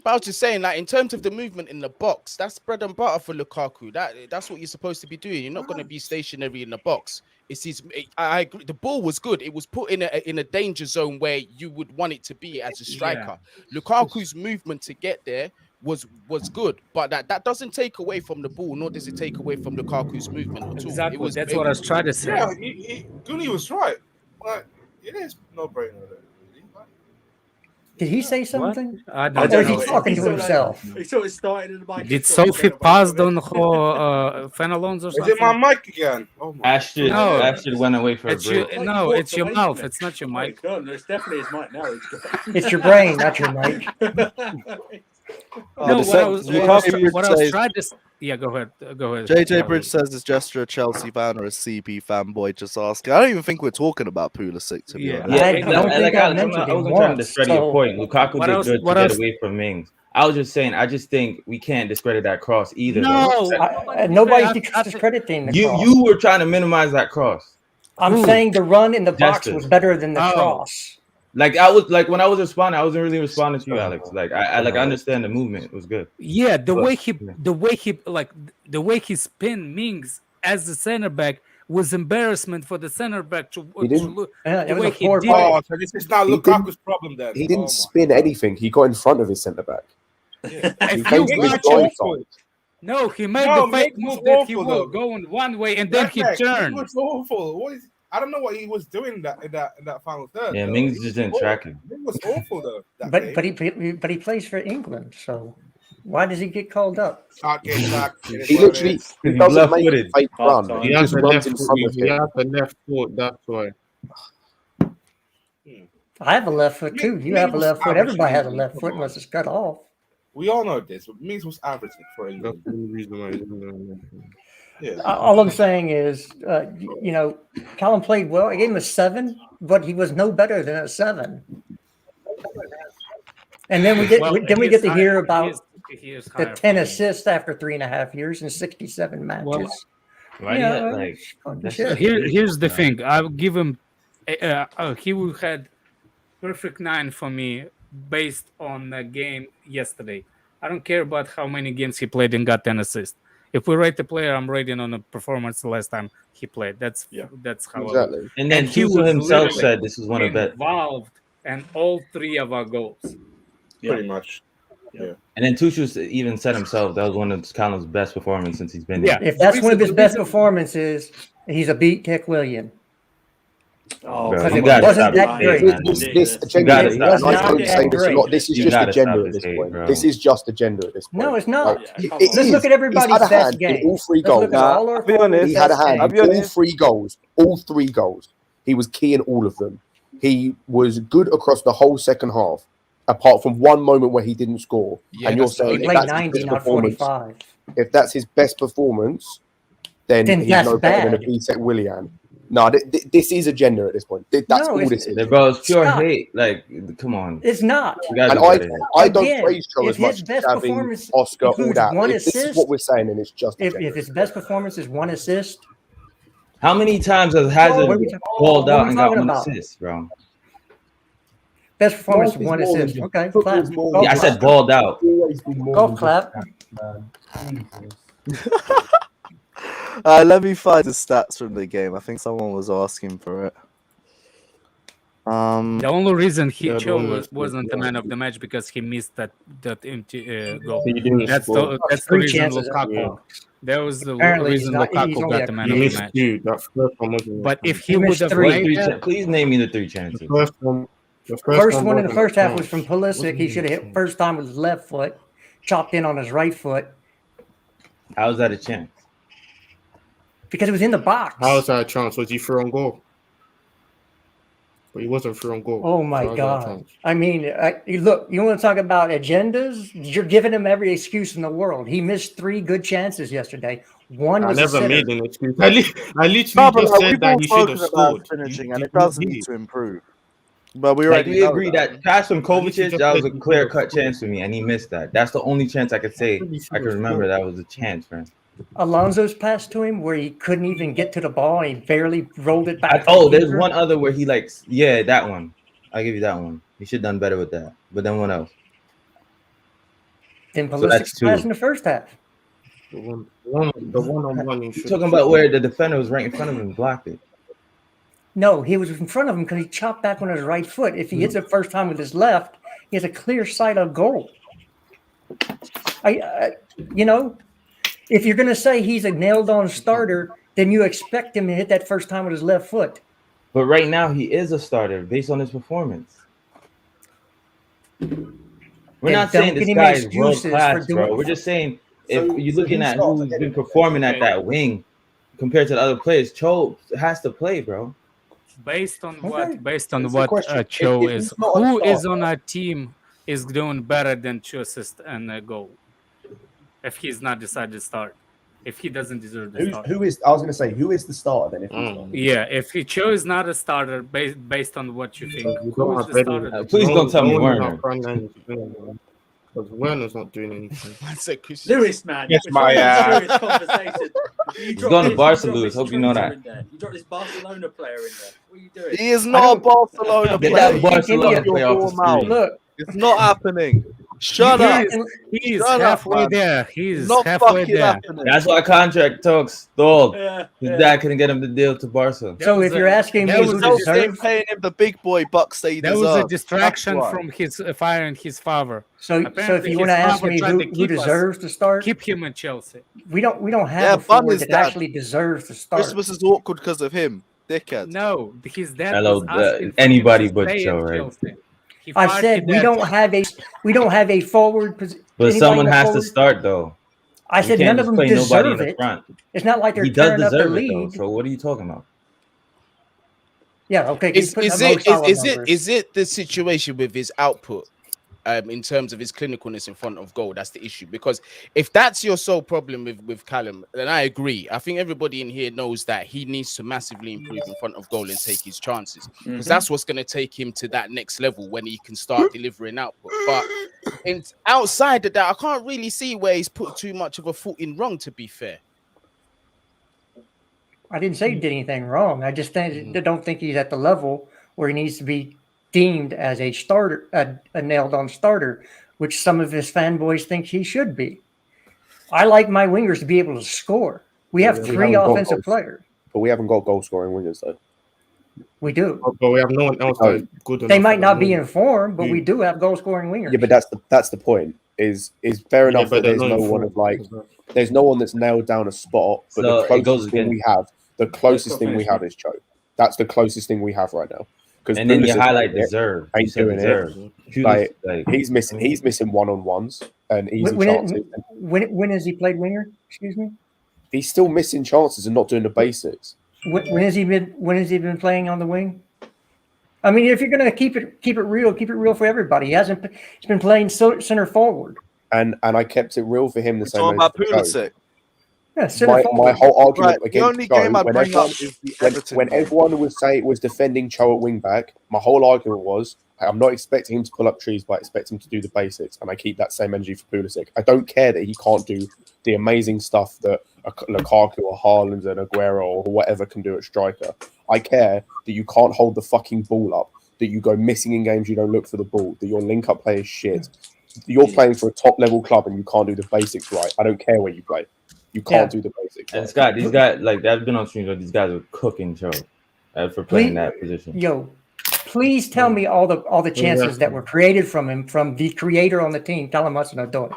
But I was just saying, like in terms of the movement in the box, that's bread and butter for Lukaku. That's what you're supposed to be doing. You're not going to be stationary in the box. It's his. I agree. The ball was good. It was put in a danger zone where you would want it to be as a striker. Lukaku's movement to get there was good, but that doesn't take away from the ball, nor does it take away from Lukaku's movement at all. Exactly. It was. That's what I was trying to say. Yeah, Goonie was right. But it is no brainer. Did he say What? something? I Or don't is he know. talking to sort of himself? He sort of started in the mic. Did Sophie pass on Fenelons or Is something? it my mic again? Oh my! Astrid, No. Astrid went away for a It's you. break. No, it's your mouth. It's not your Oh, mic. God, no, it's definitely his mic now. It's your brain, not your mic. No, what I was Lukaku trying to. Yeah, go ahead. Go ahead. JJ Bridge says this gesture a Chelsea fan or a CP fanboy just asking. I don't even think we're talking about Pulisic, to be Yeah. honest. I Yeah, don't think like I Alex, mentioned I him wasn't trying to once. discredit your So point. Lukaku What did else- good to what get else- away from Mings. I was just saying, I just think we can't discredit that cross either. No, nobody's discrediting the cross. You were trying to minimize that cross. I'm saying the run in the box Justin. was better than the Oh. cross. Like I was like when I was responding, I wasn't really responding to you, Alex. Like I understand the movement. It was good. Yeah, the But- way he spin Mings as a center back was embarrassment for the center back to didn't- look Yeah, the it was way a he poor did play. it. Oh, so this is not He Lukaku's problem then. He Oh didn't my spin God. anything. He got in front of his centre back. Yeah. He If came you to his watch blind it, side. no, he made No, the fake Mings was move that he awful, was though. going one way and then That he guy, turned. He was awful. I don't know what he was doing in that final third. Yeah, though. Mings He just was didn't awful. track him. It was awful though. That But game. he plays for England, so why does he get called up? Can't get back. It is He what it literally is. he He's doesn't make a left-footed. fake run. Half-time. He He has just the runs left in foot. front of He him. has the left foot. That's why. I have a left foot too. You have a left foot. Everybody has a left foot unless it's cut off. We all know this, but Mings was average for That's England. the only reason why. He's in there. Yeah. All I'm saying is, Callum played well. I gave him a 7, but he was no better than a 7. And then we get to hear about he is the higher 10 for me. assists after 3.5 years and 67 matches. Well, Right? Yeah, Like fucking that's shit. just Here's the ridiculous, thing. I'll give him. He would had perfect 9 for me based on the game yesterday. I don't care about how many games he played and got 10 assists. If we rate the player, I'm rating on the performance the last time he played. That's how Exactly. And then he Tuchel was himself literally said this is one of the involved in all 3 of our goals. Pretty much. and then Tuchel even said himself that was one of Callum's best performances since he's been here. If that's one of his best performances, he's a beat Tech William. Oh, Bro, because you it gotta wasn't stop that this, great. man. This You gotta agenda, stop and I this. don't say this a lot. This is You just gotta agenda stop at this this hate, point. bro. This is just agenda at this point. No, it's not. Like, Yeah, come it on. Let's is. look at everybody's He's had a best hand in game. all 3 Let's goals. look at all our I'll be honest. He had a best hand I'll in be all honest. 3 goals. All 3 goals. He was key in all of them. He was good across the whole second half, apart from one moment where he didn't score. Yeah, and you're that's the saying only- if Played that's his 90, best not performance, 45. if that's his best performance, then Then he's that's no better than a bad. BTEC Willian. No, this is agenda at this point. That's No, all it's- this is. Bro, it's pure Stop. hate. Like, come on. It's not. You guys And are better. I don't Again, praise Joe if as his much best as having performance Oscar, all includes that. one If this is assist, what we're saying, and it's just If agenda. his best performance is 1 assist, How many times has What Hazard are we talking- balled what are out we and got talking one about? assist, bro? best performance Golf is is 1 more than assist. just- Okay, football's clap. more Golf Yeah, I clap. said balled out. Always been more Golf than clap. just man. Jesus. Let me find the stats from the game. I think someone was asking for it. The only reason he Yeah, the one chose that's wasn't the good, man yeah. of the match because he missed that empty goal. He didn't That's score. the 3 reason chances. Lukaku. That was the Apparently he's reason not- he's Lukaku only got at the man He of the missed match. 2. That first one wasn't. But if He he would missed have 3. played that, Please name me the 3 chances. the first one, First one in the wasn't first a half was chance. from Pulisic. He should have hit first time with his left foot, chopped in on his right foot How is that a chance? because it was in the box. How is that a chance? Was he through on goal? but he wasn't through on goal. Oh my God! I mean, look, you want to talk about agendas? You're giving him every excuse in the world. He missed 3 good chances yesterday. One I was never a sitter. made an excuse. I literally No, but just like, said we've that all he should have spoken about scored. finishing, and Did it you does not need hear? to improve. But we Like already we know agree that. that pass from literally Kovacic, just that was said a he clear should have cut scored. chance for me, and he missed that. That's the only chance I could say Really should I can have remember scored. that was a chance, man. Alonso's pass to him where he couldn't even get to the ball. And he barely rolled it back. to the Oh, there's keeper. one other where he yeah, that one. I'll give you that one. He should have done better with that. But then what else? Then So Pulisic's that's pass 2. in the first half. The one-on-one he You're should have talking about where the defender was right in front of him and blocked it. No, he was in front of him because he chopped back on his right foot. If he hits it first time with his left, he has a clear sight of goal. You know, if you're going to say he's a nailed-on starter, then you expect him to hit that first time with his left foot. But right now he is a starter based on his performance. We're not saying this guy is world class, bro. We're just saying if you're looking at who's been performing at that wing compared to the other players, Cho has to play, bro. Based on Okay. what? Based on It's the what question. Cho If is? he's not a Who is starter- on our team is doing better than Cho assist and a goal? If he's not decided to start, if he doesn't deserve the start. Who is? I was going to say, who is the starter then? If he's not? Yeah, if he Cho is not a starter, based on what you think, You who don't is have the any- starter? Please don't tell me no one in Werner. our front line is doing it, man. Because Werner's not doing anything. Lewis, man. Yes, we're my trying to have a serious conversation. You drop going to this- Barca, you drop Lewis. this Hope you know traitor that. in there. You drop this Barcelona player in there. What are you doing? He is not a Barcelona Get player. that Barcelona player off the screen. Look, It's not happening. Shut up. He's Shut up, halfway man. there. He's Not halfway fucking there. happening. That's why contract talks stalled. Yeah, His yeah. dad couldn't get him the deal to Barca. so if you're asking me that who was Chelsea ain't deserves, paying him the big boy bucks that he There deserves. was a distraction That's why. from his firing his father. so if Apparently you his want to ask father me tried who to keep us- deserves to start, Keep him in Chelsea. we don't have Yeah, a Bun forward is that that. actually deserves to start. Christmas is awkward because of him. Dickhead. No, his dad Hello, was asking for anybody him to but stay Cho, in right? Chelsea. He I fired said his we dad. don't have a forward position. But someone has to start, though. I You said can't none of just them play nobody in deserve the it. front. It's not like they're He does tearing up the deserve it, though. league. So what are you talking about? Yeah, okay. Is Put up it Mo Salah is it numbers. is it the situation with his output in terms of his clinicalness in front of goal? That's the issue. Because if that's your sole problem with Callum, then I agree. I think everybody in here knows that he needs to massively improve in front of goal and take his chances, because that's what's going to take him to that next level when he can start delivering output. But outside of that, I can't really see where he's put too much of a foot in wrong, to be fair. I didn't say he did anything wrong. I just don't think he's at the level where he needs to be deemed as a starter, a nailed-on starter, which some of his fanboys think he should be. I like my wingers to be able to score. We have We 3 haven't got offensive goals. players. But we haven't got goal scoring wingers though. We do. But we have no one else that is good enough. They might at the not be moment. in form, but we do have goal-scoring wingers. Yeah, but that's the point. Is fair Yeah, enough but that they're there's not no in one form. of like there's no one that's nailed down a spot. But So the it goes closest thing again. we have, the closest thing we have is Cho. That's the closest thing we have right now. Because And then you highlight deserve. You ain't said doing deserve. it. Like he's missing one-on-ones and easy chances. When has he played winger? Excuse me. He's still missing chances and not doing the basics. When has he been playing on the wing? I mean, if you're going to keep it real for everybody. He's been playing center forward. And I kept it real for him the same Talking way. about for Cho. Pulisic. Yeah, center My forward. whole argument Right, the against only Cho, game I'd when bring everyone, up is the Everton when game. everyone was defending Cho at wing back, my whole argument was I'm not expecting him to pull up trees, but I expect him to do the basics, and I keep that same energy for Pulisic. I don't care that he can't do the amazing stuff that a Lukaku or Haaland and Aguero or whatever can do at striker. I care that you can't hold the fucking ball up, that you go missing in games you don't look for the ball, that your link-up play is shit. You're playing for a top-level club and you can't do the basics right. I don't care where you play. You can't do the basics And right. Scott, these guys, like, I've been on streams where these guys are cooking Cho for playing that position. Yo, please tell me all the chances that were created from him, from the creator on the team, Callum Hudson-Odoi.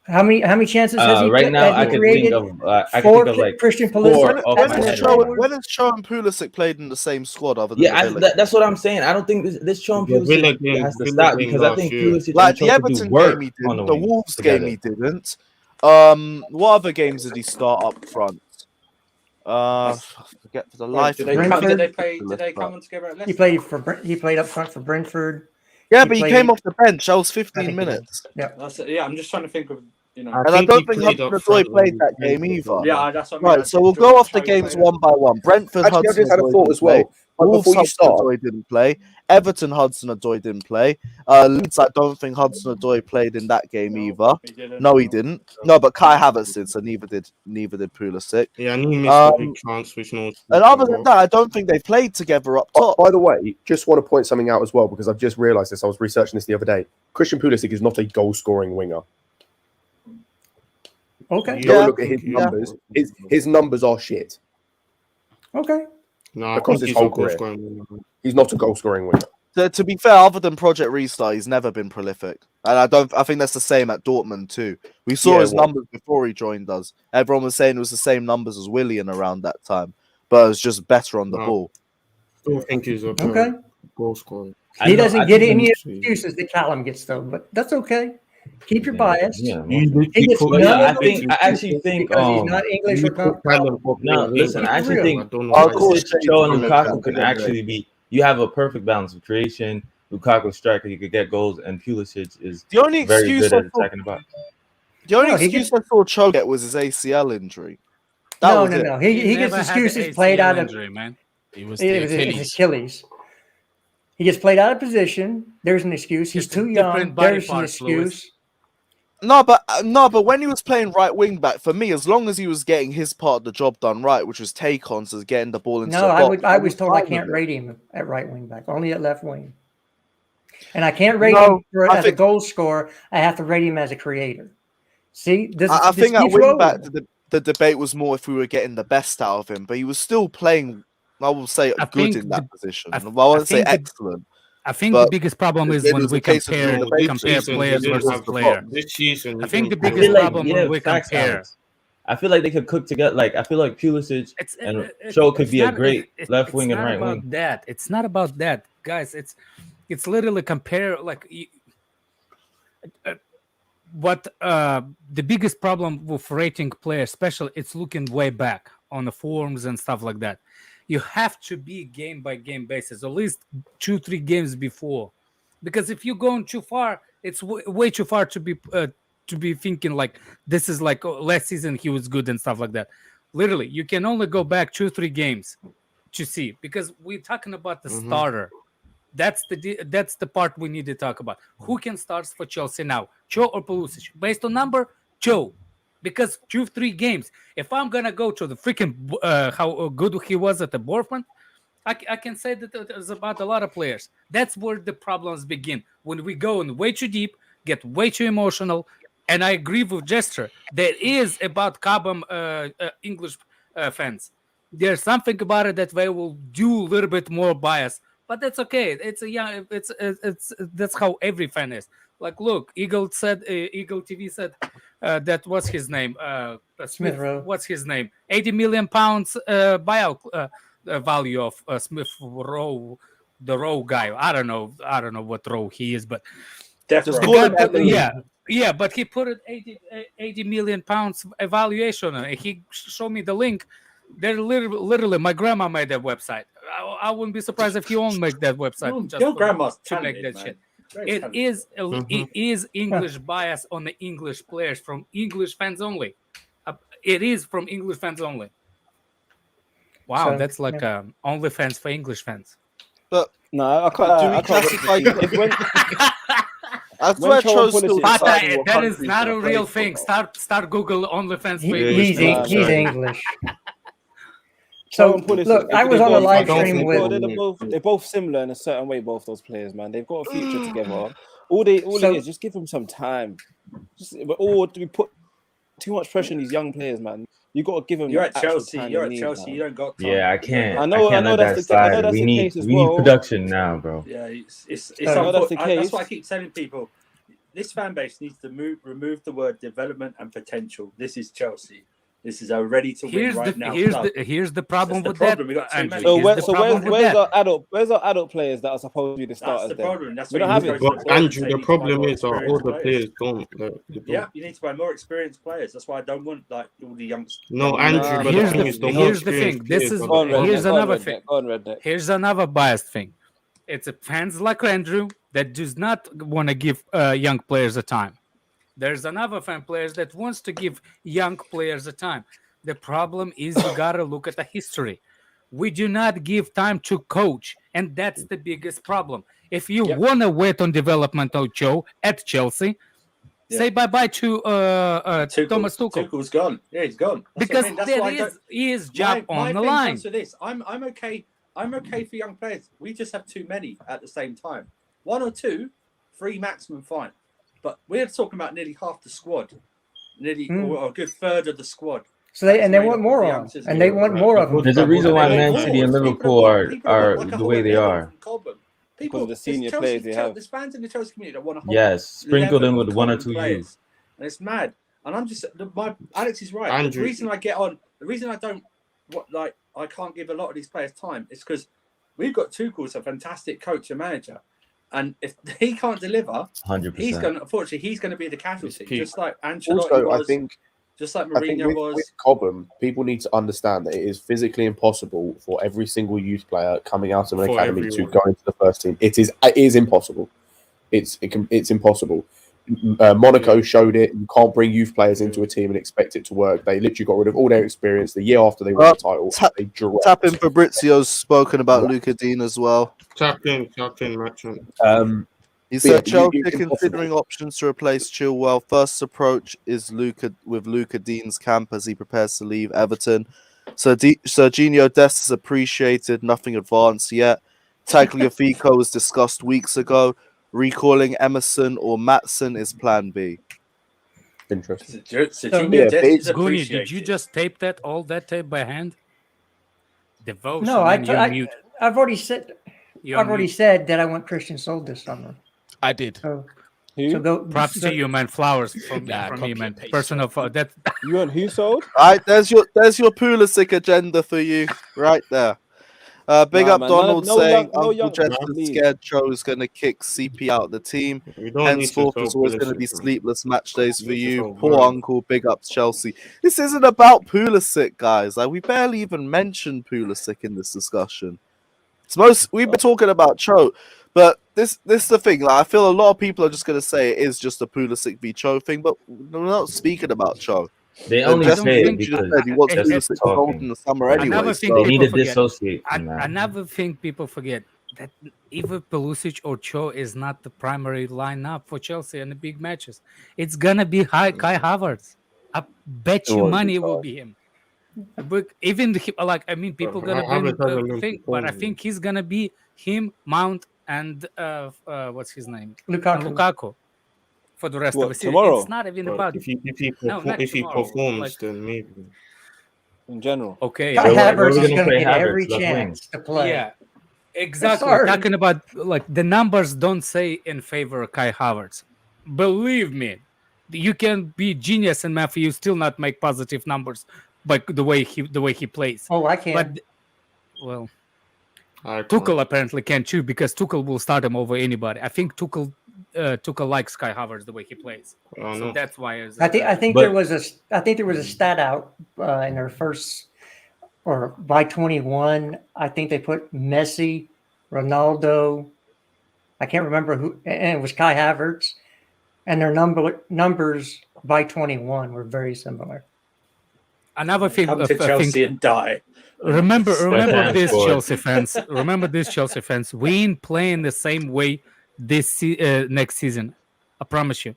How many chances has he right now? I has he can created? think of I can Four think of like Christian four Pulisic. off When my has head Cho right now. when has Cho and Pulisic played in the same squad other than Yeah, the Villa? that's what I'm saying. I don't think this Cho and The Villa Pulisic game- has to Villa stop game because I last think year. Pulisic Like and the Cho could do Everton work game he on didn't, the the wing Wolves together. game he didn't. What other games did he start up front? I forget for the life Did of they, me. come, did they Brentford? play? Did they come on together at Leicester? He played up front for Brentford. Yeah, He but he played- came off the bench. That was I 15 think he did. minutes. Yeah. That's it. Yeah, I'm just trying to think of And I don't think Hudson-Odoi played that game either. Yeah, that's what I mean. Right, so we'll go off the games one by one. Brentford, Actually, I just had a Hudson-Odoi thought didn't as well. play. But Wolves, before you start, Hudson-Odoi didn't play. Everton, Hudson-Odoi didn't play. Leeds, I don't think Hudson-Odoi played in that game either. No, he didn't. No, but Kai Havertz did, so neither did Pulisic. Yeah, and he missed a big chance, which no one. And other than that, I don't think they played together up top. by the way, just want to point something out as well, because I've just realised this. I was researching this the other day. Christian Pulisic is not a goal-scoring winger. Okay. Go and look at his numbers. His numbers are shit. Okay. No, I Across think his he's whole a career. goal-scoring winger. He's not a goal-scoring winger. To be fair, other than Project Restart, he's never been prolific, and I think that's the same at Dortmund too. We saw his numbers before he joined us. Everyone was saying it was the same numbers as Willian around that time, but it was just better on the ball. I don't think he's a Okay. goal-scorer. He doesn't get any excuses that Callum gets, though, but that's okay. Keep your bias. Yeah, He gets none I of think those I actually excuses think because he's not English or comfortable. no, listen, I actually think Of course, Joe and Lukaku can actually be. You have a perfect balance of creation. Lukaku striker, he could get goals, and Pulisic is The only very excuse good I at saw, attacking the box. the only No, he excuse I saw Cho get was his ACL injury. That No, was no, it. no. He gets never had the excuses played ACL out of injury, man. It was it the was Achilles. Achilles. He gets played out of position. There's an excuse. He's It's too different young. body There's an parts, Lewis. excuse. No, but when he was playing right wing back, for me, as long as he was getting his part of the job done right, which was take-ons, as getting the ball into No, the box, I was told I fine with can't it. rate him at right wing back, only at left wing. And I can't rate No, him I as a think- goal scorer. I have to rate him as a creator. See, I this think at keeps wing back, rolling. the debate was more if we were getting the best out of him, but he was still playing, I will say, I good think in that the- position. I- I won't say think the- excellent. I think But the biggest problem is it when was we a case of compare no, this compare season, players he didn't versus have the player. This season, I he think the didn't I biggest feel like problem when we facts, compare. Alex. I feel like they could cook together. Like I feel like Pulisic and It's- Cho could it's be a not- great it's- left it's wing and not right about wing. that. It's not about that, guys. It's literally compare like what the biggest problem with rating players, especially, it's looking way back on the forums and stuff like that. You have to be game by game basis, at least 2-3 games before, because if you're going too far, it's way too far to be thinking like this is like last season he was good and stuff like that. Literally, you can only go back 2-3 games to see, because we're talking about the starter. That's the part we need to talk about. Who can start for Chelsea now, Cho or Pulisic? Based on number, Cho, because 2-3 games. If I'm gonna go to the freaking how good he was at the Bournemouth, I can say that it's about a lot of players. That's where the problems begin, when we go in way too deep, get way too emotional. And I agree with Jester. There is about Cobham English fans. There's something about it that they will do a little bit more bias, but that's okay. It's that's how every fan is. Like, look, Eagle TV said that was his name. Smith Rowe. What's his name? 80 million pounds buyout value of Smith Rowe, the Rowe guy. I don't know what Rowe he is, but Just the call guy him put- Emily. yeah, but he put it 80 million pounds evaluation on it. He showed me the link. They're literally my grandma made that website. I wouldn't be surprised if he won't make that website. Your grandma's to make talented, that man. shit. Very It talented. is English bias on the English players from English fans only. It is from English fans only. Wow, So, that's like only fans for English fans. But No, I can't. do we I can't classify? if when That's When where Chilwell Cho still Pulisic But decided decides. what that is countries not to a play real for. thing. Start Google OnlyFans for He's English. he's English. So Chilwell Pulisic, look, I was they're on a both- live don't stream think with. they're both similar in a certain way. Both those players, man, they've got a future together. All So- it is, just give them some time. Or do we put too much pressure on these young players, man? You got to give them. You're the at actual Chelsea. time You're they at need, Chelsea. man. You don't got time. Yeah, I can't. I know I can't let that that's the- I know slide. that's We the need case as we well. need production now, bro. Yeah, it's I know that's the that's case. why I keep telling people this fan base needs to remove the word development and potential. This is Chelsea. This is a ready to win right now. Here's the problem That's with the problem. that. We got too Andrew. many. Where's our adult players that are supposed to be the starters? That's the problem. That's we what don't have you it. go to the board and Andrew, say the you need to buy problem more is our experienced older players don't. Yeah, you need to buy more experienced players. That's why I don't want like all the youngsters. No, Andrew, but here's the thing is, the more here's the thing. experienced This players is are the problem. here's another thing. Go on, Redneck. Here's another biased thing. It's fans like Andrew that does not want to give young players a time. There's another fan players that wants to give young players a time. The problem is you gotta look at the history. We do not give time to coach, and that's the biggest problem. If you want to wait on development of Joe at Chelsea, say bye-bye to Thomas Tuchel. Tuchel's gone. Yeah, he's gone. That's because what I mean. That's there why is his job on the thing line. comes to this. I'm okay. I'm okay for young players. We just have too many at the same time. 1 or 2, 3 maximum, fine. But we're talking about nearly half the squad, or a good third of the squad. So they want more on, and they want more of them. There's a reason why Man City and Liverpool are the way they are. People, of the senior players they have. There's fans in the Chelsea community that want a whole Yes, sprinkled in level with of 1 or Cobham 2 players. youth. And it's mad. And I'm just Alex is right. Andrew. The reason I can't give a lot of these players time is because we've got Tuchel's a fantastic coach and manager. And if he can't deliver, 100%. he's going to be the casualty, just like Ancelotti Also, was, I think just like I think Mourinho with, was. with Cobham, people need to understand that it is physically impossible for every single youth player coming out of an For academy everyone. to go into the first team. It is impossible. It's impossible. Monaco showed it. You can't bring youth players into a team and expect it to work. They literally got rid of all their experience. The year after they won the title, they dropped. Tap in Fabrizio's spoken about Luca Dean as well. Tap in, Merchant. He But said yeah, Chelsea impossible. considering options to replace Chilwell. First approach is Luca Dean's camp as he prepares to leave Everton. Serginho Dest is appreciated, nothing advanced yet. Tagliafico was discussed weeks ago. Recalling Emerson or Matson is plan B. Interesting. Serginho Dest is Goonie, did you appreciated. just tape all that tape by hand? Devotion. No, and you're mute. I've already said. You're I've already mute. said that I want Christian sold this summer. I did. So Who? Props to you, man. Flowers from Nah, me, copy man. and paste. Person of that. You and who sold? All right, there's your Pulisic agenda for you right there. Big Nah, up man, Donald no saying young Uncle Jess players, is please. scared Joe is going to kick CP out of the team. We don't need to Henceforth, sell it's always going to be Pulisic, man. sleepless match days for We need to you. sell Poor Werner. Uncle, big up Chelsea. This isn't about Pulisic, guys. Like we barely even mentioned Pulisic in this discussion. We've been talking about Cho, but this is the thing. Like I feel a lot of people are just going to say it is just a Pulisic v Cho thing, but we're not speaking about Cho. They only Jess say it Lynch just because said he wants they're Pulisic just sold talking. in the summer Another anyway. thing So They need to forget. dissociate from that. Another thing people forget that either Pulisic or Cho is not the primary lineup for Chelsea in the big matches. It's gonna be Kai Havertz. I bet you will be money it will Kai. be him. But even people But gonna Havertz hasn't been think, but I performing. think he's gonna be him, Mount, and what's his name, and Lukaku. Lukaku for the rest What, of the season. tomorrow? It's not even But about if he No, not tomorrow. performs, Like- then maybe. In general. okay. Kai where Havertz we is gonna going to play get Havertz, every left wing? chance to play. Yeah, exactly. Sorry. Talking about like the numbers don't say in favor of Kai Havertz. Believe me, you can be genius and math, you still not make positive numbers, but the way he plays. Oh, I can't. But well, I can't. Tuchel apparently can too because Tuchel will start him over anybody. I think Tuchel likes Kai Havertz the way he plays, Oh, so no. that's why. I think But- there was a stat out in their first or by 21. I think they put Messi, Ronaldo. I can't remember who, and it was Kai Havertz, and their numbers by 21 were very similar. Another thing, Come to I think, Chelsea and die. Remember Southampton this, scored. Chelsea fans. Remember this, Chelsea fans. We ain't playing the same way this next season. I promise you.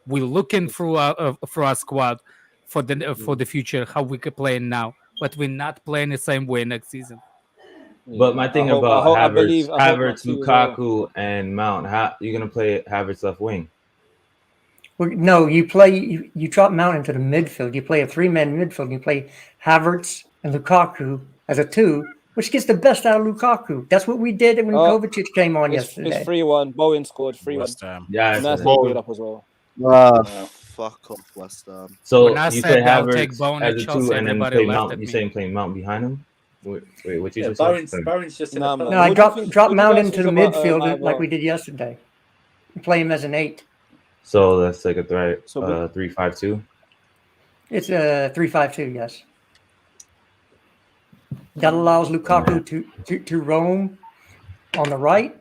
We're looking through our squad for the future, how we could play now, but we're not playing the same way next season. But my thing I hope- about I hope- I Havertz, believe- I hope not Havertz, too as well. Lukaku, and Mount, how you're gonna play Havertz left wing? Well, no, you drop Mount into the midfield. You play a 3-man midfield. You play Havertz and Lukaku as a 2, which gets the best out of Lukaku. That's what we did when Kovacic came on It's yesterday. 3-1. Bowen scored 3-1. West Ham. Yeah, Nice it's little build up as well. Wow. fuck off, West Ham. So When I you said say they'll take Havertz Bone as at a Chelsea, two, and then everybody play laughed Mount. at You me. saying playing Mount behind him? Wait, what you Yeah, just said? Bowen's just in Nah, a man. No, I What do you think- drop what do you Mount guys into the think about, midfield like Ivo? we did yesterday. Play him as an 8. So that's like a threat. So, but- 3-5-2. It's a 3-5-2. Yes. That allows Lukaku to roam on the right.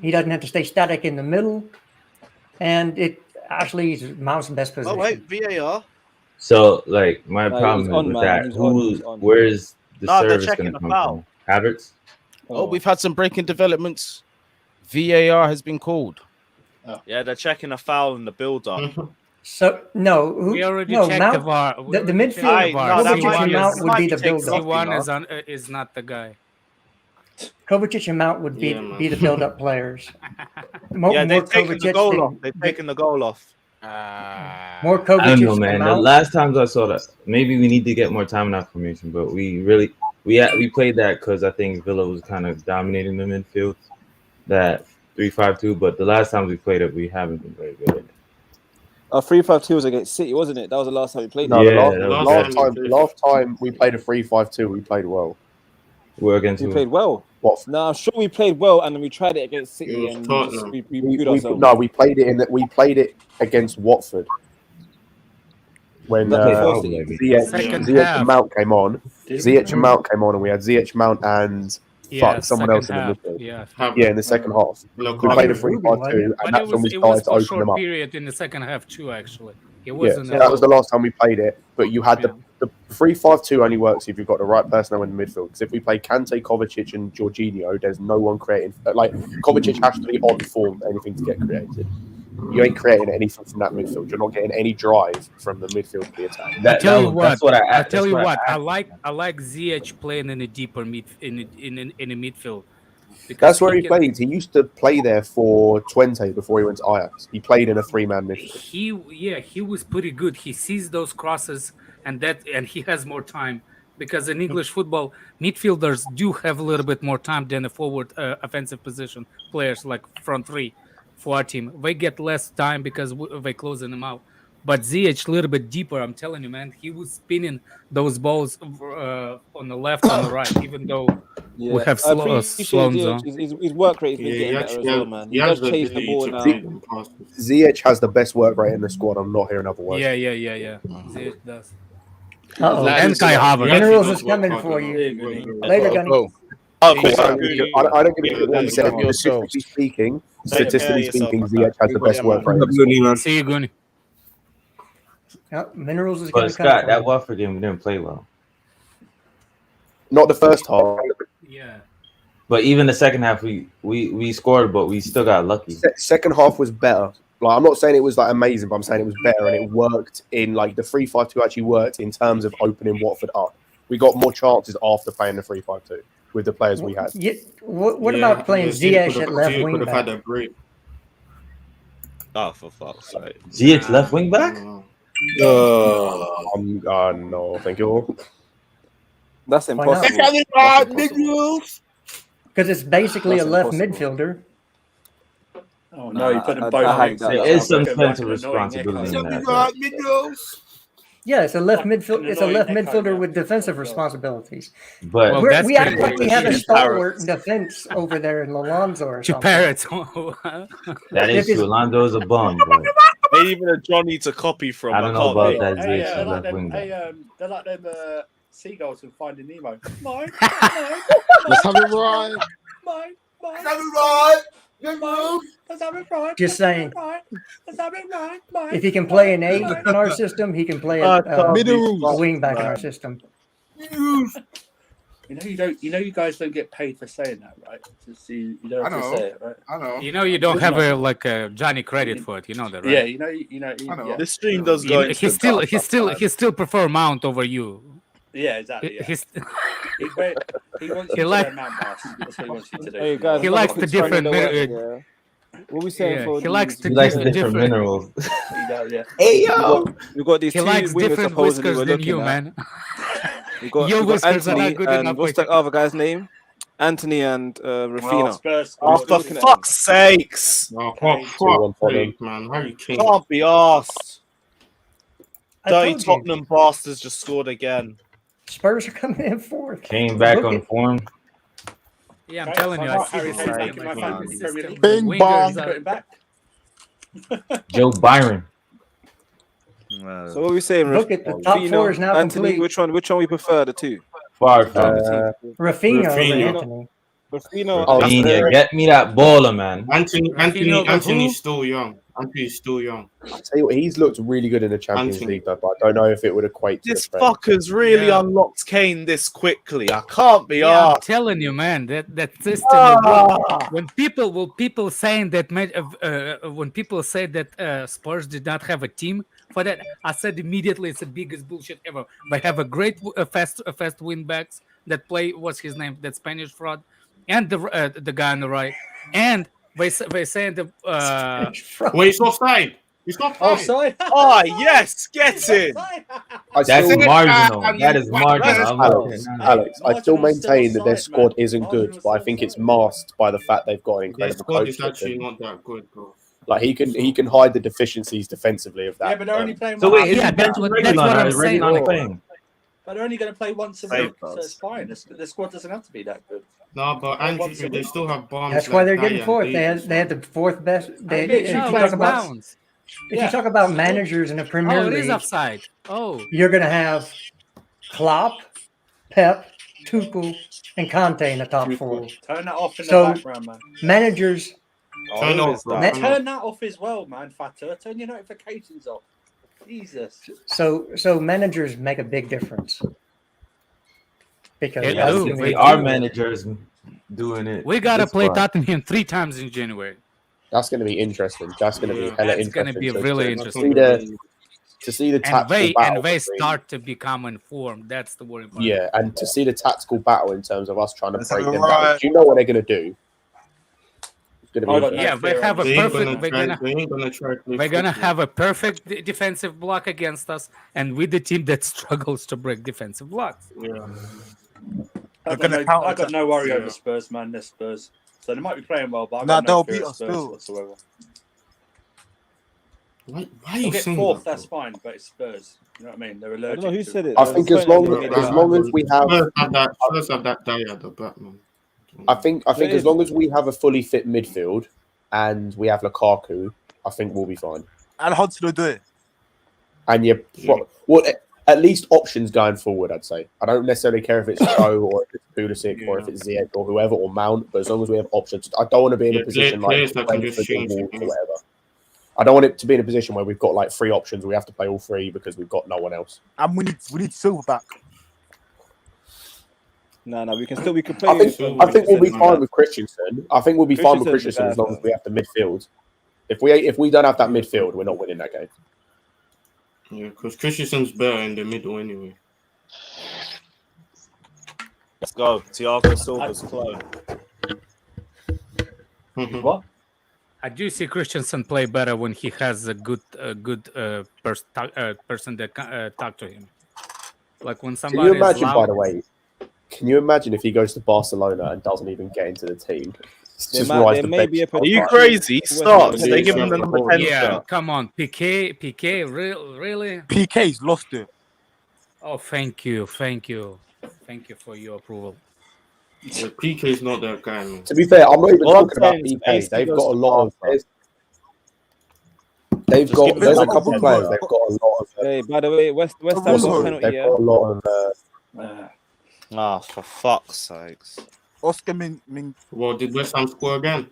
He doesn't have to stay static in the middle, and it actually is Mount's best position. Oh wait, VAR. So like my Nah, problem he's is on, with man. that. He's on, he's Who? on. Where's the No, they're service checking going to the come foul. from? Havertz. Oh, we've had some breaking developments. VAR has been called. Yeah, they're checking a foul in the build-up. So no, We already no checked Mount. the VAR. We The already checked midfield, Aye, no, that Kovacic might and be- Mount that would might be be the taken build-up. off. C1 is not the guy. Kovacic and Mount would be Yeah, man. be the build-up players. More, Yeah, more they've taken the Kovacic goal than- off. They've taken the goal off. more I don't Kovacic know, than man. The Mount. last times I saw that, maybe we need to get more time in that formation. But we played that because I think Villa was kind of dominating the midfield, that 3-5-2. But the last time we played it, we haven't been very good. 3-5-2 was against City, wasn't it? That was the last time we played. No, Yeah, the that was last time we played a 3-5-2, we played well. We're against We who? played well. What? No, I'm sure we played well, and then we tried it against City, It was and Tottenham. we We, screwed we, ourselves. no, we played it in that. We played it against Watford when That before Oh, City. maybe. Second Ziyech half. and Mount came on. Ziyech and Mount came on, and we had Ziyech, Mount, and Yeah, someone second else in the half. midfield. Yeah. Yeah, in the second half. We Lukaku. played a Ruben, 3-5-2, wasn't it? and But that's when we it was started to for a open short them up. period in the second half too. Actually, it Yeah, wasn't. so that was the last time we played it. But you had Yeah. the 3-5-2 only works if you've got the right personnel in the midfield. Because if we play Kante, Kovacic, and Jorginho, there's no one creating. Like Kovacic has to be on form for anything to get created. You ain't creating anything from that midfield. You're not getting any drive from the midfield to the attack. I tell you what. That's what I tell you that's what. I asked. like Ziyech playing in a deeper in a midfield. Because That's where he can- played. He used to play there for Twente before he went to Ajax. He played in a 3-man midfield. He was pretty good. He sees those crosses and he has more time because in English football, midfielders do have a little bit more time than the forward offensive position players like front three for our team. They get less time because they closing them out. But Ziyech a little bit deeper. I'm telling you, man, he was spinning those balls on the left, on the right, even though we have I appreciate slow Ziyech. zone. His work rate has been Yeah, getting he better actually as well, has- man. he He has does the chase the ability ball to now. take them past us. Ziyech has the best work rate in the squad. I'm not hearing other words. Yeah. Ziyech does. Uh-oh. And Kai Havertz. Minerals is coming for you. Later, Gunny. Oh, I don't give a what he said. Yourselves. Statistically speaking, Ziyech has the Everybody best have work my- rate. See you, Gunny. Minerals is going but to come Scott, for that you. Watford game we didn't play well. Not the first half. Yeah. But even the second half, we scored, but we still got lucky. Second half was better. Like I'm not saying it was like amazing, but I'm saying it was better and it worked in like the 3-5-2 actually worked in terms of opening Watford up. We got more chances after playing the 3-5-2 with the players we had. Yeah, what about playing Ziyech at left wing Could have had back? a break. Oh, for fuck's sake. Ziyech left wing back? No, thank you. That's Why impossible. not? That's impossible. Because it's basically That's a left impossible. midfielder. Oh no, you put them I both hate next that. to There each is some other, sense of like an annoying responsibility echo. in that. Yeah, it's a left Like midfield. an It's a left annoying echo, midfielder yeah. with defensive responsibilities. But Well, We're, that's we act pretty like we have a Two stalwart parrots. in defense over there in Alonso or Two something. parrots. that is If true. Lonzo's a bum, but Ain't even a Johnny to copy from. I don't know about can't that Hey, Ziyech they're like left them. wing back. Hey, they're like them seagulls from Finding Nemo. Mine, Let's have it right. mine. Let's have it right. Good move. Let's have it right. Just saying. Let's have it right. Mine. If he can play an 8 in our system, he can play a wing back in our system. You guys don't get paid for saying that, right? Just you don't have I to know. say it, right? I know. You know, you don't have a Johnny credit for it. You know that, right? Yeah, you know. I know. Yeah. This stream does go into He still prefer Mount over you. Yeah, exactly. Yeah. He's, He wants He you like- to wear man mask. That's what he wants you to do. Hey guys, He another likes the quick friend in different work, yeah. What we saying Yeah, for he likes these- to he likes the Different- different minerals. He does, yeah. Hey We've got these he two likes wingers different supposedly whiskers we're than looking you, at. man. We've got Your whiskers are Anthony not good and enough. what's that other guy's name? Anthony and Rafina. Spurs Oh, scored. for looking at fuck's sakes. Oh, Okay. fuck sake, man. Harry Kane. Can't be asked. I Dirty told you. Tottenham bastards just scored again. Spurs are coming in fourth. Came back Look on at- form. Yeah, I'm Okay, telling so you, I I got see Harry this Kane back system. in my I see fantasy this Premier system. League. The Bing wingers bong. Got are- him back. Joe Byron. So what are we saying? Look at the top four is now Anthony, complete. which one we prefer the two? Far Out from of it. the team. Rafinha over Rafinha. Anthony. Rafinha. Oh, Rafinha, get me that baller, man. Rafinha over Anthony's who? still young. Anthony's still young. I tell you what, he's looked really good in the Champions Anthony. League, though, but I don't know if it would equate to This the Prem. fucker's really Yeah. unlocked Kane this quickly. I can't be Yeah, I'm arsed. telling you, man, that system will work. When people saying that when people say that Spurs did not have a team for that, I said immediately it's the biggest bullshit ever. They have a great fast win backs that play. What's his name? That Spanish fraud, and the guy on the right, and they saying the Wait, it's offside. It's not Offside. Ah, yes, get in. I That's still, marginal. That is marginal. I'm not Alex, Alex, I still maintain that their squad isn't good, but I think it's masked by the fact they've got an Their incredible squad coach. is with actually them. not that good, bro. Like he can hide the deficiencies defensively of that. Yeah, but they're only playing. So one- wait, is Yeah, he that's benching what Reguilon I'm or is saying. Reguilon playing? But they're only going to play once a Same week, so does. it's fine. The squad doesn't have to be that good. No, but Andrew, they still have bombs. That's why they're like getting Dyer fourth. and They Davies, had the fourth best. They, Mitch, if you you play talk about bounds. if you talk about managers in the Premier Oh, it is League, offside. Oh, you're going to have Klopp, Pep, Tuchel, and Conte in the top four. Turn that off in So- the background, man. Managers. Turn who off, is bro. that? Turn Turn that off as well, man. Fatter. Turn your notifications off. Jesus. So managers make a big difference. Because Yeah, that's do. gonna be Wait, Our key. managers doing it. we gotta this play far. Tottenham 3 times in January. That's going to be interesting. That's going to be Yeah. hella That's gonna interesting. be So really to interesting. see the And tactical they battle. between- start to become informed. That's the worrying part. Yeah, and to see the tactical battle in terms of us trying to Let's break have a them down. right. Do you know what they're going to do? It's going to be I got interesting. Yeah, they have a They ain't perfect. gonna They're try. gonna They ain't gonna try. to play they're gonna football. have a perfect defensive block against us, and with the team that struggles to break defensive blocks. Yeah. I gonna got no worry Yeah. over Spurs, man. They're Spurs. So they might be playing well, but I Nah, got no they'll fear beat of us Spurs still. whatsoever. Why are They'll you get saying fourth, that? that's fine, but it's Spurs. You know what I mean? They're I allergic. don't know who to said it. I There was think a as point long that made as it we have, Spurs have that Dyer at the back, man. I think There as is. long as we have a fully fit midfield and we have Lukaku, I think we'll be fine. And Hudson-Odoi. And well, at least options going forward, I'd say. I don't necessarily care if it's Joe or if it's Pulisic or if it's Ziyech or whoever or Mount, but as long as we have options, I don't want to be in a position like players that can just Brentford or change Wolves it. or whatever. I don't want it to be in a position where we've got like 3 options. We have to play all 3 because we've got no one else. And we need Silver back. No, we can play. I think we'll be fine with Christensen. I think we'll be fine with Christensen's Christensen the as guy, long as we have the midfield. If we don't have that midfield, we're not winning that game. Yeah, because Christensen's better in the middle anyway. Let's go. Thiago Silva's clone. What? I do see Christensen play better when he has a good person that talk to him. Like when Can somebody you imagine, is loud, by the way, can you imagine if he goes to Barcelona and doesn't even get into the team? It's There just might- rise there the may bench. be a Are you potential- crazy? He starts. They give him the number 10 yeah, shirt. come on, PK, really? PK's lost it. Oh, thank you for your approval. Yeah, PK's not that guy, man. To be fair, I'm not even All I'm talking about saying is PK. AC They've goes got a to lot of. Barca. They've Just got. give it There's to a couple of players. They've got a lot of. Hey, by the way, West Ham What's got a it? penalty. They've Yeah. got a lot of. Ah, for fuck's sakes. Oscar Well, did West Ham score again?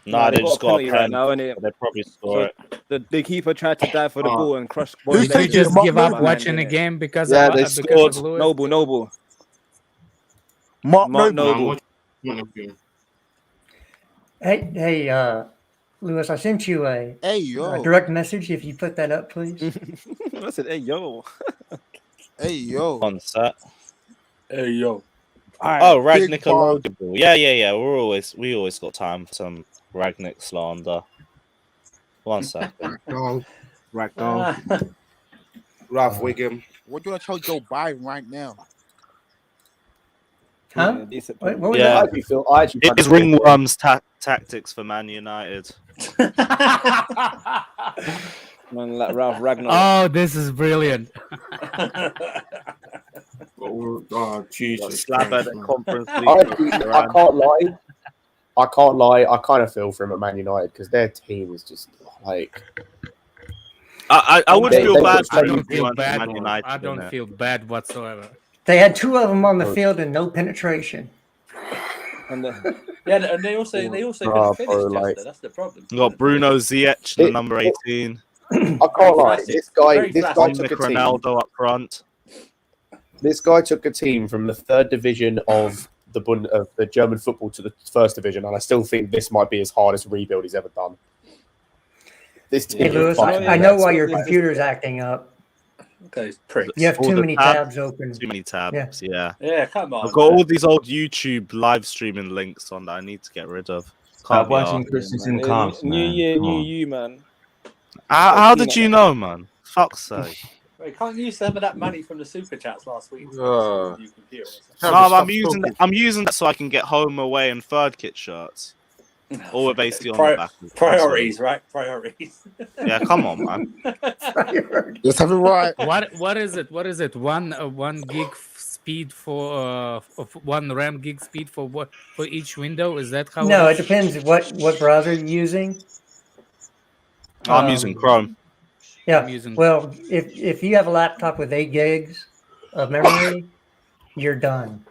Nah, they got just a got a penalty right pen. now, innit? They probably score So the keeper tried to dive for the Oh. ball and crush. Who's Did you taking it? just Mark give up Noble? watching the game because Yeah, of, they because scored. of Lewis? Noble. Mark Mark Noble. I'm Noble. watching the game. Hey, Lewis, I sent you a Hey, yo. direct message. If you put that up, please. I said, hey, yo. Hey, yo. On set. Hey, yo. Oh, Big Ragnick bar. Logan. Yeah. We always got time for some Ragnick slander. 1 second. Ragdoll. Ralph Wiggum. What do you want to tell Joe Biden right now? Huh? Yeah, decent What penalty. was Yeah. that? I actually It is ringworms tactics for Man United. Man, like Ralph Ragnar. Oh, this is brilliant. Oh, Jesus Slab at Christ, the man. Conference I League. can't lie. I can't lie. I kind of feel for him at Man United because their team is just like. I would They- feel they bad put for I so don't you feel on bad. Man United. I don't innit? feel bad whatsoever. They had two of them on the field and no penetration. And and they also couldn't finish. bro, Chester, like- that's the problem. You got Bruno Ziyech, the number 18. I can't lie. flaccid. This guy Very took flaccid. a team. Ronaldo up front. This guy took a team from the third division of the German football to the first division, and I still think this might be his hardest rebuild he's ever done. This team Hey, is Lewis, fucking I know nuts. why your computer's acting up. Okay, pricks. You have All too the many tabs open. Too many tabs, yeah. Yeah, come on. I've got all these old YouTube live streaming links on that I need to get rid of. Stop Can't be watching arsed. Christensen comps, New man. year, Come new on. you, man. How did you know, man? Fuck's sake. Wait, can't you use some of that money from the super chats last week? Uh, New computer. No, I'm using that so I can get home, away, and third kit shirts. All basically on the back. Priorities, right? Priorities. Yeah, come on, man. Let's have it right. What is it? What is it? One gig speed for of 1 RAM gig speed for what for each window? Is that how? No, it it is? depends what browser you're using. I'm using Chrome. Yeah. I'm using- Well, if you have a laptop with 8 gigs of memory, you're done.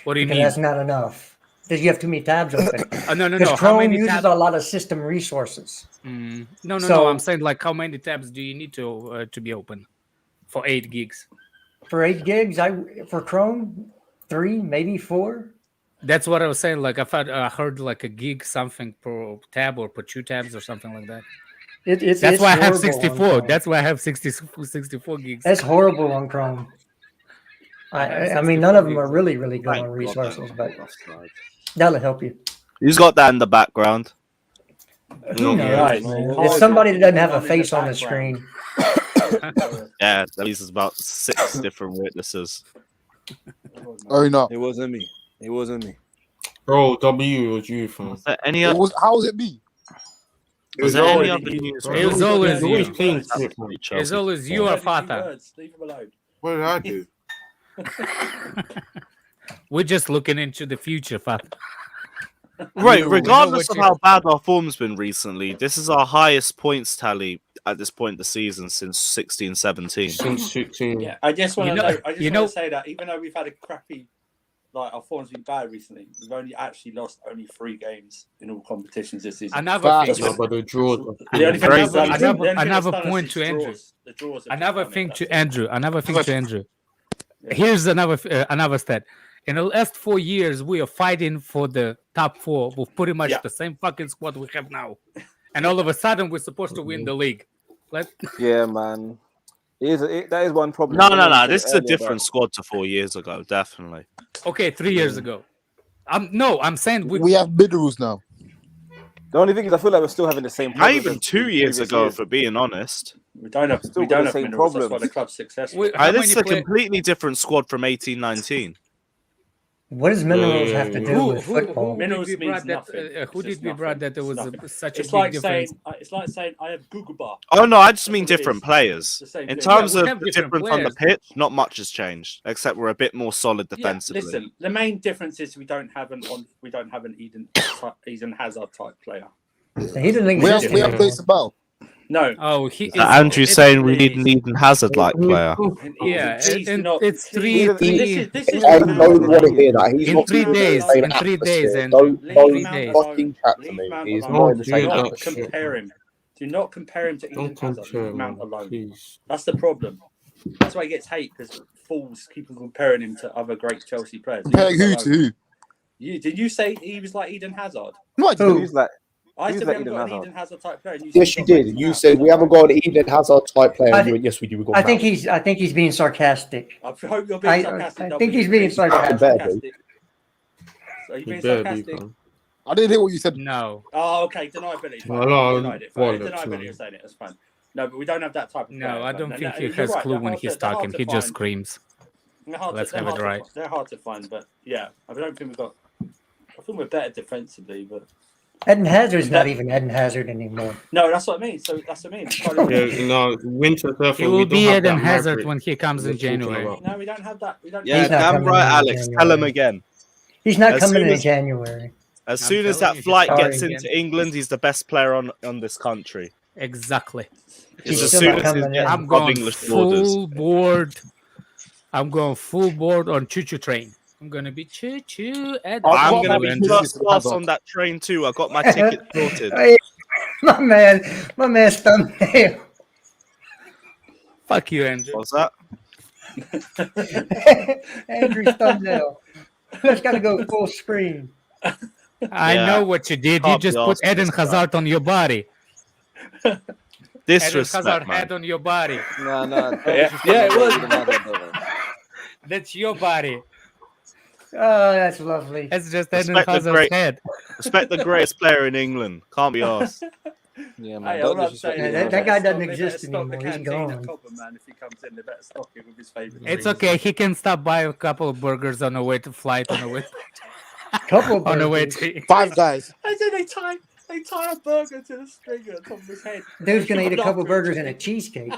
What do you Because mean? that's not enough. Because you have too many tabs open. No. Because How Chrome many uses tabs? a lot of system resources. No. So- I'm saying like how many tabs do you need to be open for 8 gigs? For 8 gigs, for Chrome, 3, maybe 4. That's what I was saying. Like I heard like a gig something per tab or per 2 tabs or something like that. That's That's why I have horrible on 64. Chrome. That's why I have 64 gigs. That's horrible on Chrome. I mean, none of them are really, really good on resources, but that'll help you. Who's got that in the background? Who knows, Right. man? It's somebody that doesn't have a face on the screen. Yeah, that means about 6 different witnesses. Oh no, It wasn't me. It wasn't me. Bro, W was you, fam. Was there any how was it me? Was there any other news? It was always You're always you. clean shit, man. It's always you or Fata. Leave him alone. What did I do? We're just looking into the future, Fata. Right, We know regardless what of how bad our form's been recently, this is our highest points tally at this point in the season since 16-17. Since 16. Yeah, I just want You to know- know. I just you want know- to say that even though we've had a crappy, like our form's been bad recently, we've only actually lost only 3 games in all competitions this season. Another Facts. thing. No, but the draws. The only thing Very that's done is- another- the only thing another that's done point is to the Andrew. draws. The draws have Another done it, thing that's to it. Andrew. Another thing to Andrew. Here's another stat. In the last 4 years, we are fighting for the top 4 with pretty much Yeah. the same fucking squad we have now, and all of a sudden we're supposed to win the league. Yeah, man. That is one problem. No. This is a different squad to 4 years ago, definitely. Okay, 3 years ago. I'm saying We have minerals now. The only thing is, I feel like we're still having the same Not problem even as 2 years previous ago, years. for being honest. We don't have. Still We got don't the have same minerals. That's why problems. the club's successful. How This is many a play- completely different squad from 18-19. What does minerals have to do Who with football? Minerals did we means brought that? nothing. Who It's did just we brought nothing. that there was It's nothing. such a It's big like difference? saying. It's like saying I have Google Bar. Oh no, I just mean That's what it different is. players. The same In thing. terms Yeah, we of have the different difference on the players. pitch, not much has changed, except we're a bit more solid Yeah, defensively. listen. The main difference is we don't have an Eden Hazard type player. He doesn't We exist have we have anymore. place about. No. Oh, he. So Andrew's saying we need an Eden Hazard like player. Yeah, Please do and not- it's please- three. This is I don't want to hear that. He's In not 3 in the days, same in 3 days, atmosphere. and Don't Leave three Mount days. alone. fucking chat to Leave me. Mount He's alone. not in the Do same not atmosphere. compare him. Do not compare him to Eden Don't Hazard. compare, Leave Mount man. alone. Please. That's the problem. That's why he gets hate because fools keep on comparing him to other great Chelsea players. Leave Comparing him who to alone. who? Did you say he was like Eden Hazard? No, I didn't. He's like, I He's said like we haven't Eden got an Hazard. Eden Hazard type player. And Yes, said you we've got did. Mason You Mount. said we haven't got an Eden Hazard type player. I And you think- went, yes, we do. We've got I think Mount. he's being sarcastic. I hope you're being I sarcastic. think he's being sarcastic. So you being You better be, sarcastic? fam. I didn't hear what you said. No. Oh, okay. Deniability. Fine. Well, Denied it. well, Fine. that's Deniability not- of saying it. That's fine. No, but we don't have that type of player. No, I But don't no, think no, he you're has right, clue they're when hard he's to- they're hard talking. to He just find. screams. Let's have it right. They're hard to find, but yeah, I don't think we've got. I think we're better defensively, but Eden Hazard's not even Eden Hazard anymore. No, that's what I mean. So that's what I mean. Yeah, no, winter. He Therefore, will we don't be have Eden that Hazard Maverick when he comes we're in talking January. about. No, we don't have that. We don't. Yeah, He's not damn coming right, in Alex. Tell him January. again. He's not As coming soon in as- January. As I'm soon as telling that you, flight sorry. gets into England, he's the best player on this country. Exactly. He's It's as still soon not as he coming gets in. I'm above going English borders. full board. I'm going full board on choo-choo train. I'm gonna be choo-choo at I'm got gonna my be tickets first to the class paddock. on that train too. I got my ticket sorted. Hey, my man's thumbnail. Fuck you, Andrew. What's that? Andrew's thumbnail. That's got to go full screen. I Yeah. know what you did. You Can't be just put asked for Eden this crap. Hazard on your body. Eden Disrespect, Hazard man. head on your body. No. Yeah, it was. That's your body. Oh, that's lovely. That's just Eden Respect the Hazard's great- head. Respect the greatest player in England. Can't be asked. Yeah, Hey, man. all Don't I'm disrespect saying Yeah, is that guy doesn't they better exist stock the anymore. He's canteen at gone. Cobham, man. If he comes in, they better stock it with his favourite. It's drinks. okay. He can stop by a couple of burgers on the way to flight on the way Couple on the way burgers. to. Five Guys. I said they tie a burger to the string on top of his head. Dude's gonna eat a Keep it couple up, burgers and a cheesecake.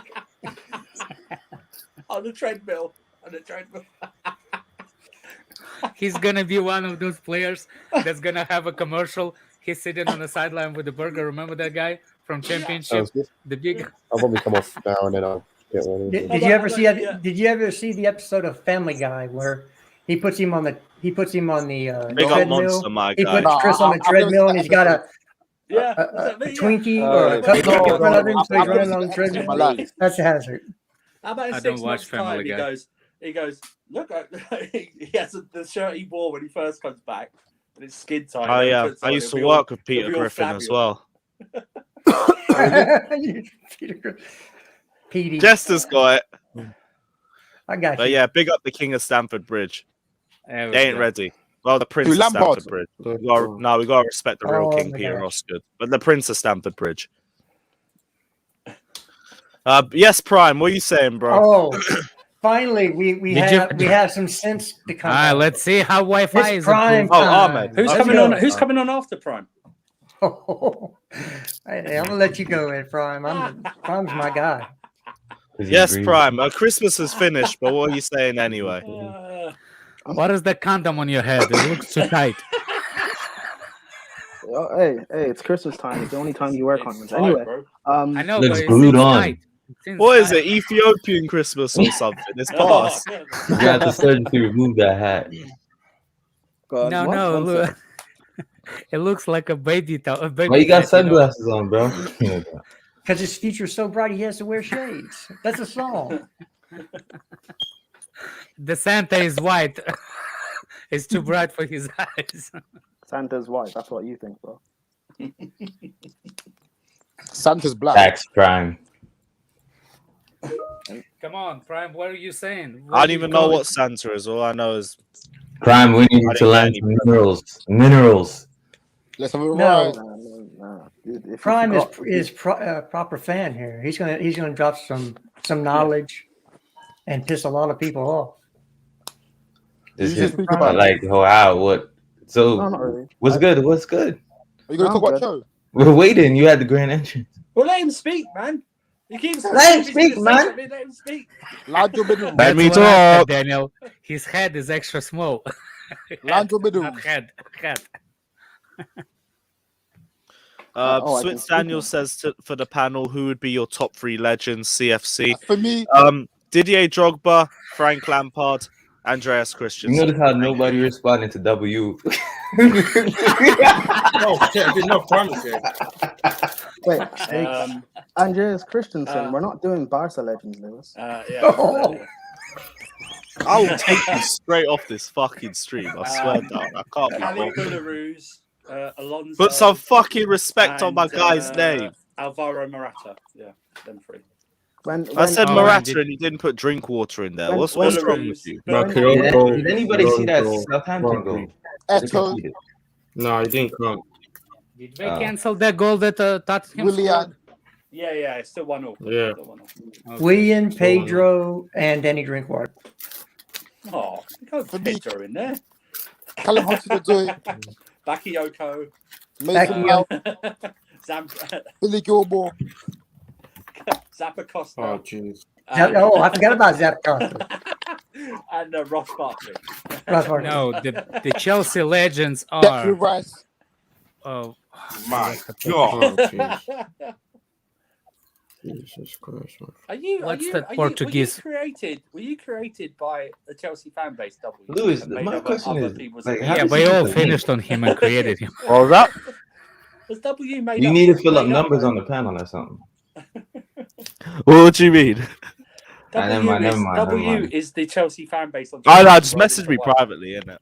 on the treadmill. On the treadmill. He's gonna be one of those players that's gonna have a commercial. He's sitting on the sideline with the burger. Remember that guy from Championship? Sounds good. The big. I'll probably come off now and then I'll get one. Did you ever see? Did you ever see the episode of Family Guy where he puts him on the Big up treadmill? monster, my He guy. puts Chris on the I've never treadmill seen and that he's got episode. a Twinkie or a yeah. cupcake in front of him, so he's I've never running seen on the that episode in treadmill. my life. That's Hazard. How about in I 6 don't watch months' Family time? Guy. He goes. Look, he has the shirt he wore when he first comes back, and it's skin tight. Oh and he yeah, puts I on, used it'll to be all- work with Peter it'll be all Griffin as flabby. well. Petey. Jester's got it. I got But you. yeah, big up the King of Stamford Bridge. There we They ain't go. ready. Well, the Prince Who, of Lampard? Stamford Bridge. We got to respect the real Oh, King my Peter gosh. Osgood. But the Prince of Stamford Bridge. Yes, Prime, what are you saying, bro? Oh, finally, we Did you- have some sense to come. out. Let's see how Wi-Fi It's is prime improved. time. Ahmed. Who's Let's coming go. on? Who's coming on after Prime? Hey, I'm gonna let you go, Ed Prime. Prime's my guy. Yes, Prime. Christmas is finished, but what are you saying anyway? What is that condom on your head? It looks too tight. Oh, hey, it's Christmas time. It's the only time you wear condoms. tight, Anyway, bro. I know, Looks but it's glued on. tight. It's What is inside. it? Ethiopian Christmas or something? It's past. You got the surgeon to remove that hat. God, No, what? no, One look. sec. It looks like a baby. A baby Why you got hat, you know? sunglasses on, bro? Because his future's so bright, he has to wear shades. That's a song. The Santa is white. It's too bright for his eyes. Santa's white. That's what you think, bro. Santa's black. Tax crime. Come on, Prime. What are you saying? I don't even know what Santa is. All I know is Crime, we need I to didn't land get some minerals. Minerals. Let's have a No. ride. If you Prime forgot- is proper fan here. He's gonna drop some knowledge and piss a lot of people off. This You just is speak about it. like, wow, what? So, No, not really. what's good? What's good? Are you going to No, talk about good. Joe? We're waiting. You had the grand entrance. Well, let him speak, man. He keeps Let him speak, man. Let him speak. Land your middle. Let That's me what I said, talk. Daniel. His head is extra small. Land your middle. Not head. I can Switz speak Daniel now. says for the panel, who would be your top 3 legends, CFC? For me, Didier Drogba, Frank Lampard, Andreas You Christensen. notice how nobody responded to W. Oh shit! I didn't know Prime was here. Wait, Um, Andreas Christensen. We're not doing Barca legends, Lewis. yeah. Oh. I will take you straight off this fucking stream. I swear down. I can't be Ali bothered. Belarus, Alonso. Put some fucking respect on my and, guy's name. Alvaro Morata. Yeah, them 3. I said Oh, Morata and you didn't put drink water in there. when- What's when- wrong with you? No, Did Kyoto, anybody see that Toronto, Southampton goal? Eto, No, he didn't come. Did they cancel that goal that Tottenham Willian. scored? Yeah, it's still 1-0. Yeah. Still 1-0. Okay. William, Pedro, and Danny Drinkwater. Oh, you can't For me- Pedro in there. Callum Hudson-Odoi, Bakayoko. Mason Mount, Billy Gilmore. Zappa Costa. Oh, jeez. Oh, I forgot about Zap Costa. And Ross Barkley. No, the Chelsea legends Declan are. Rice. Oh My Oh, God. jeez. Jesus Christ, man. What's that Portuguese? Were you created by the Chelsea fan base, W? Lewis, and made my other- question other is, people's like, opinions? how Yeah, does we he all get the link? finished on him and created him. What was that? Was W made You up? need to fill up made numbers though? on the panel or something. What do you mean? Never mind. W is the Chelsea fan base on I Twitter. know, just rather message than me the one. privately, innit?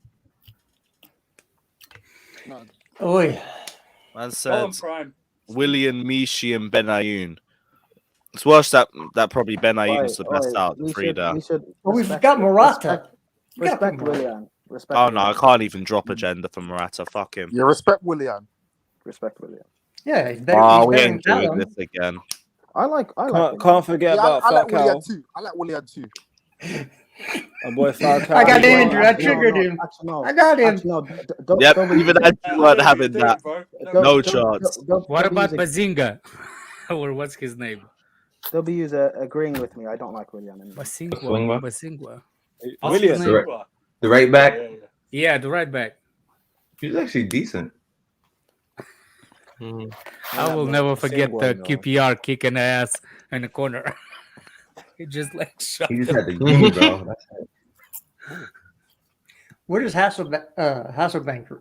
Oi. Man Go on, said Prime. William, Mishi, and Benayoun. It's worse that probably Benayoun's the best out of the three there. Well, we've got Morata. Respect Willian. Respect. Oh no, I Willian. can't even drop agenda for Morata. Fuck him. Yeah, respect Willian. Respect Willian. Yeah, he's better. Oh, he's we better ain't than doing Callum. this again. I like. Can't forget about I like Willian Falcao. too. I like Willian too. My boy Falcao. I got No, Andrew. I triggered him. Actually, no. I got him. Actually, no. Yep, W- even I weren't having that. No chance. What about W Bazinga? Or what's his name? is agreeing with me. I don't like Willian anymore. Basingwa. William. The right back. Yeah, the right back. He's actually decent. I will never forget the QPR kicking ass in the corner. He just like shot He just him. had the game, bro. That's it. Where does Hasselbank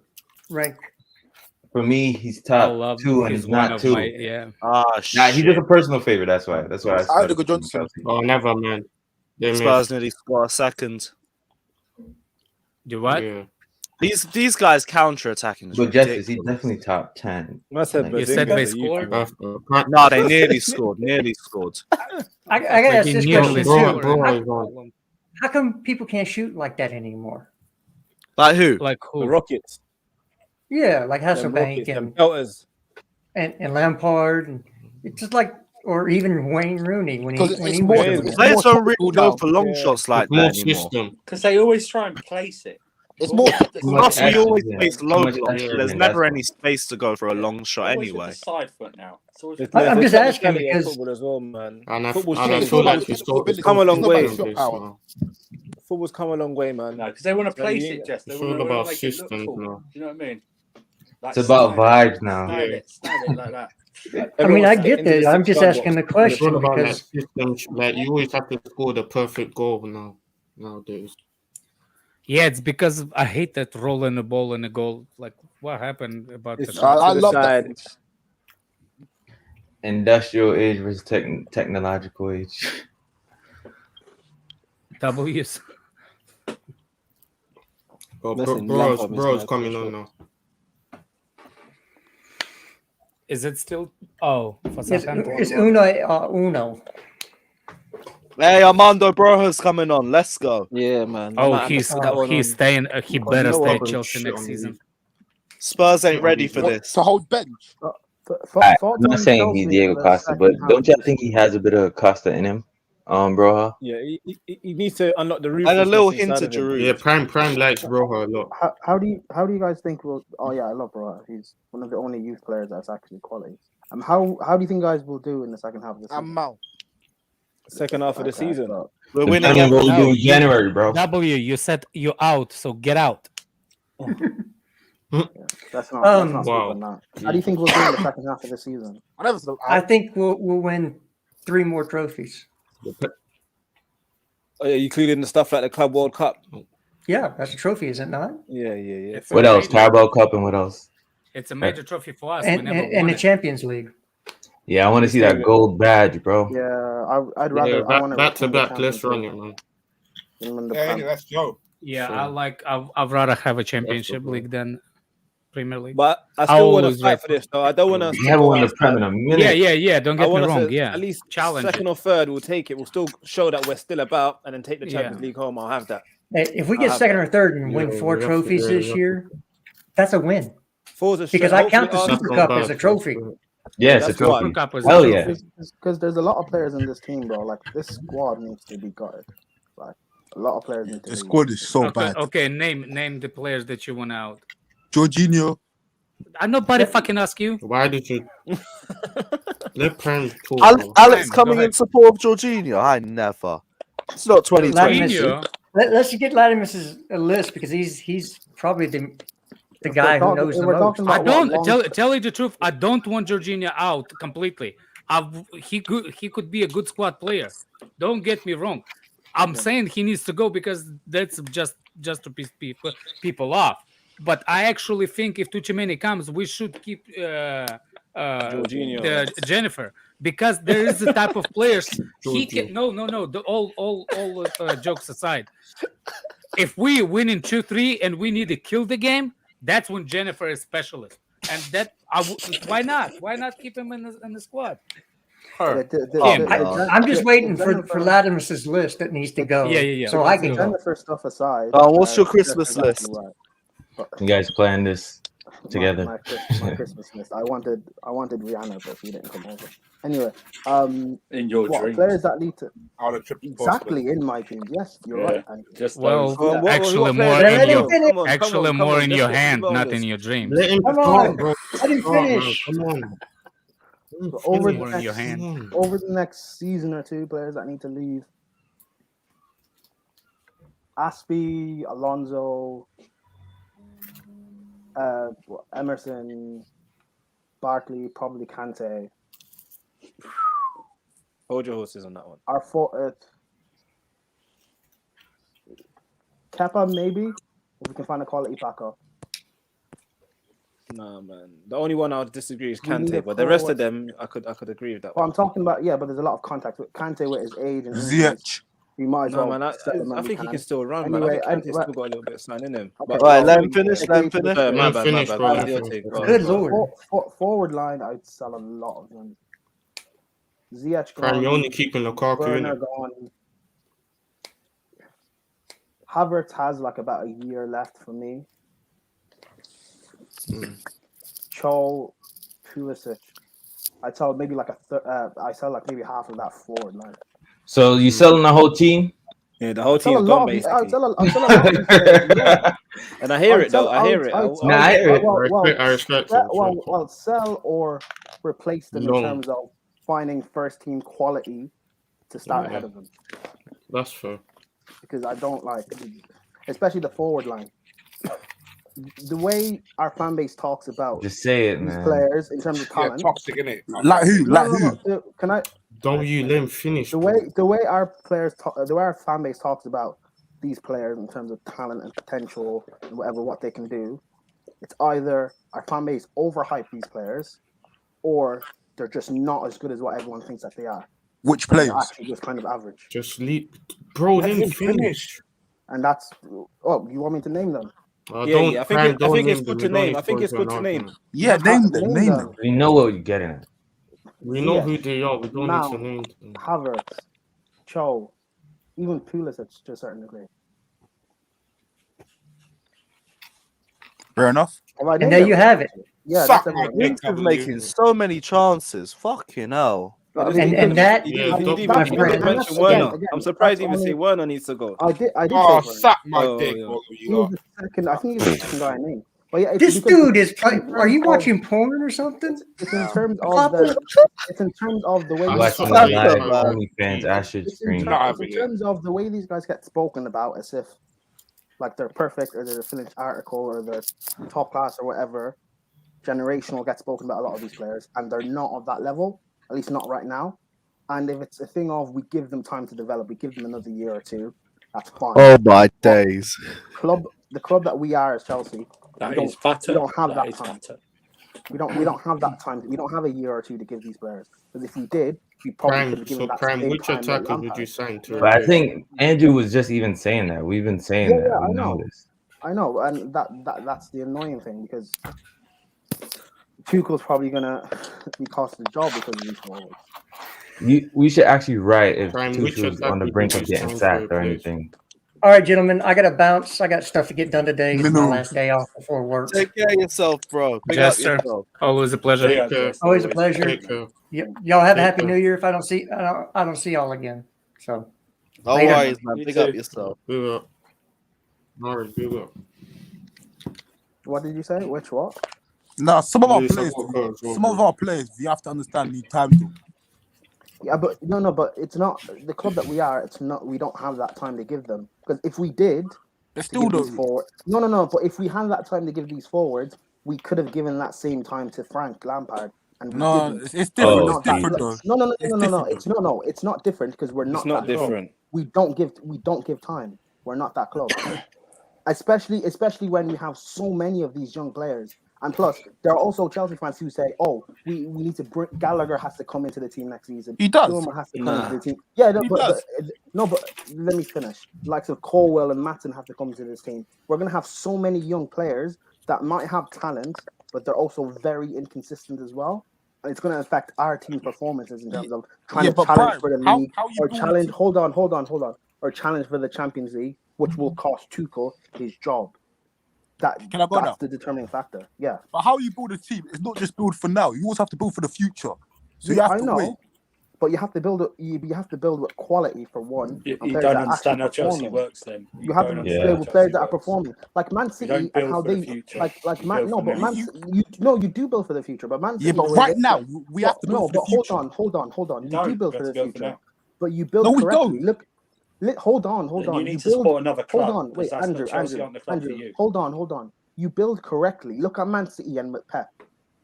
rank? For me, he's I top love 2 and he's he's one not of 2. my yeah. Ah, Nah, shit. he's just a personal favorite. That's why. I started Adigo with Johnson. Chelsea. Oh, never, man. They Spurs missed. nearly score a second. You what? Yeah. These guys counter attacking. But Justice, he's definitely top 10. I said Like, You said Bazinga, they the scored? YouTuber. No, they nearly scored. Nearly scored. I gotta ask He this nearly question Bro, too. bro, is on. How come people can't shoot like that anymore? Like who? Like The who? Rockets. Yeah, like Them Hasselbank Rockets. Them and, Pelters. and Lampard, and it's just like, or even Wayne Rooney when Because he it's was more. doing It's it. Players more don't really technical go now. for long Yeah. shots like It's more that anymore. system. Because they always try and place it. It's more. Plus, we action, always yeah. face Too low much blocks. action, So there's yeah, never that's any space to go for a long shot Always anyway. with the side foot now. It's always with There's I'm the just asking technicality of because- football as well, man. And I Football's feel changed. like Football- he's football- come a long it's not way. about shot power. Football's come a long way, man. No, because they want to place you- it, Jess. They It's want all to about make it look systems cool. now. Do you know what I mean? Like, It's about style vibes now. Style it like that. I mean, Everyone's I getting get into that. the I'm just 6-1 asking the It's all question about like because systems. Like you always have to score the perfect goal now. Nowadays. Yeah, it's because I hate that rolling the ball in the goal. Like, what happened about It's the I to the love that. side. Industrial age versus technological age. W's? Oh, Listen, bro's Lampard is coming nice, on now. Is it still? Oh, for it's Southampton. Uno. Hey, Armando Broja's coming on. Let's go. Yeah, man. Oh, I might have to he's put that one he's on. staying. He Because better no stay one at can Chelsea shit next on season. Spurs ain't ready for What, this. to hold bench. I'm not saying he's Diego Costa, but don't you think he has a bit of Costa in him, Broha? Yeah, he needs to unlock the roof. And a little hint of Giroud. Yeah, Prime likes Broha a lot. How do you guys think will? Oh yeah, I love Bro. He's one of the only youth players that's actually quality. How do you think guys will do in the second half of the season? And Mount. Second half of the Okay, season. so- We're winning Determine what we every do in now. January, bro. W, you said you're out, so get out. That's not Wow. stupid, nah. How do you think we'll do in the second half of the season? I never said I think we'll win 3 more trophies. Oh, yeah, including the stuff like the Club World Cup. Yeah, that's a trophy, is it not? Yeah. It's a What else? major- Carabao Cup and what else? It's a major trophy for us. And, we never and won the it. Champions League. Yeah, I want to see that gold badge, bro. Yeah, I'd rather. Yeah, I want back to back. Let's run it, man. Yeah, let's go. Yeah, Sure. I'd rather have a Championship League than Premier League. But I I still want to always fight rate for this, though. I don't want us We to haven't go won the outside. Prem in a minute. Yeah. Don't I get me want us wrong. to Yeah, at least challenge second it. or third. We'll take it. We'll still show that we're still about, and then take the Yeah. Champions League home. I'll have that. Hey, if we I'll get have second that. or third and win Yeah, 4 we have to- trophies yeah, this we have year, that's a win. Forza Because straight. I count the Hopefully Super That's Cup not as a bad. trophy. Yeah, it's a That's trophy. fine. Cup is a Hell trophy. yeah. Because there's a lot of players in this team, bro. Like this squad needs to be gutted. Like a lot of players need to. The leave. squad is so Okay, bad. okay. Name the players that you want out. Jorginho, Nobody fucking ask you. Why did you let Prime talk? Alex Prime, go coming in ahead. support of Jorginho. I never. It's not 2020. Jorginho. Let's get Latimus's list because he's probably the guy who knows the most. I don't tell you the truth. I don't want Jorginho out completely. He could be a good squad player. Don't get me wrong. I'm saying he needs to go because that's just to piss people off. But I actually think if Tuchel comes, we should keep Jorginho. Jennifer, because there is the type of players he can. No. All jokes aside, if we win in 2-3 and we need to kill the game, that's when Jennifer is specialist. And that why not? Why not keep him in the squad? I'm just waiting for Latimus's list that needs to go. Yeah. So I can go. Jennifer stuff aside. What's your Christmas list? You guys plan this together? My Christmas list. I wanted Rihanna, but she didn't come over. Anyway, in your dreams, players that need to exactly exactly in my dreams. Yes, you're right. And just actually more in your hand, not in your dreams. Let him Come talk, on, bro. let him finish. Come on. over More in your hand. the next season or two, players that need to leave. Aspie, Alonso, Emerson, Barkley, probably Kante. Hold your horses on that one. Our Kepa, maybe, if we can find a quality backup. Nah, man. The only one I would disagree is We need Kante, a but the rest forward. of them, I could agree with that. Well, I'm talking about, but there's a lot of contact with Kante with his age and Ziyech. injuries. We might as No, well. man, I think he can still run, man. I Anyway, think Kante's still got a little bit of sign in him. Okay, Right, let him finish. Let him finish. My bad. bro. Your take. Go on, Good go on. lord. Forward line, I'd sell a lot of them. Ziyech Prime, gone. you're only keeping Lukaku in Werner it. gone. Havertz has like about a year left for me. Cho, Pulisic. I sell maybe like I sell like maybe half of that forward line. So you selling the whole team? Yeah, the whole Sell a team's lot gone of, basically. I'll sell a lot of these, yeah. And I hear I'll it though. I hear it. I hear it. I respect it. Well, sell or replace them Long. in terms of finding first team quality to start ahead of them. That's fair. Because I don't like, especially the forward line. The way our fan base talks about Just say it, these man. players in terms of talent. toxic, innit? Like who? Like who? No. Can I? Don't you let him finish. The way our players talk, the way our fan base talks about these players in terms of talent and potential and what they can do, it's either our fan base overhype these players, or they're just not as good as what everyone thinks that they are. Which They're players? actually just kind of average. Just leave, bro. Let him finish. And that's you want me to name them? I think it's good to name. I think it's good to name. Yeah, name them. We know what you're getting at. We know who they are. We don't need to name them. Havertz, Cho, even Pulisic to a certain degree. Fair enough. And there you have it. Yeah, Suck that's my everyone. dick, He's making so many chances. Fucking hell. And that, He Yeah, didn't even my friend, mention again, Werner. again, I'm surprised he that's even say only- Werner needs to go. I did Oh, say Werner. suck my Oh, dick, yeah. what He you was got. the second. I think he's the second guy I named. But yeah, this because dude is. in terms Are you of- watching porn or something? It's in terms of the. It's in terms of the way. I'm these watching guys- the live OnlyFans. I should It's scream. in terms of the way these guys get spoken about, as if like they're perfect or they're a finished article or they're top class or whatever. Generational gets spoken about a lot of these players, and they're not of that level, at least not right now. And if it's a thing of we give them time to develop, we give them another year or two, that's fine. Oh my days. The club that we are as Chelsea, That we is fatter. we don't have That that is time. fatter. We don't have that time. We don't have a year or two to give these players. Because if we did, we probably could Prime. have given So that Prime, same which time that attackers would Lampard. you sign to? But I think Andrew was just even saying that. We've been saying that. Yeah, We I know know. this. I know, and that's the annoying thing because Tuchel's probably gonna be cost the job because of these forwards. We should actually write if Prime, which Tuchel's on the attacker brink would of you getting sign sacked for, or please? anything. All right, gentlemen, I got to bounce. I got stuff to get done today. It's my Minnow. last day off before work. Take care of yourself, bro. Pick Yes, up sir. yourself. Always a pleasure. Take care. Always a pleasure. Take care. Y'all have a Take happy care. New Year. If I don't see y'all again. So No Later. worries, man. You Pick too. up yourself. Big up. All right, big up. What did you say? Which what? No, some of our Lewis, players, I've got to go as well, some of bro. our players, you have to understand, need time to. Yeah, but no, but it's not the club that we are. It's not. We don't have that time to give them because if we did, They to still give these don't. forward. No. But if we had that time to give these forwards, we could have given that same time to Frank Lampard, and we No, didn't. it's But we're different. Oh, It's not that. different Jesus. though. No. It's different It's though. it's not different because we're not It's not that club. different. We don't give time. We're not that club. Especially when we have so many of these young players. And plus, there are also Chelsea fans who say, "Oh, we need to bring Gallagher has to come into the team next season. He does. Kilmer has to come into Nah. the team." Yeah, no, He but does. let me finish. Likes of Colwell and Matson have to come into this team. We're gonna have so many young players that might have talent, but they're also very inconsistent as well. And it's going to affect our team performances in terms of trying Yeah, to but challenge Brian, for the how league you or build a challenge. team? Hold on. Or challenge for the Champions League, which will cost Tuchel his job. Can I go That's now? the determining factor. Yeah. But how you build a team? It's not just build for now. You also have to build for the future. So you Yeah, have I to know, wait. but you have to build. You have to build with quality for one. You And players don't that are actually understand how Chelsea performing. works. Then You have to understand play how with Chelsea players that are works. performing, like Man You City don't and build how for the they future. like You Man. build No, for but now. Man. You do build for the future, but Man Yeah, City. but the way right they now play- we have to build no, for the but future. hold on. You You do don't. build You for have the to go for future, now. but you build No, we correctly. don't. Look, hold on. Then you You need to build. support another Hold club on, because wait, that's not Chelsea aren't the club for you. Hold on. You build correctly. Look at Man City and with Pep.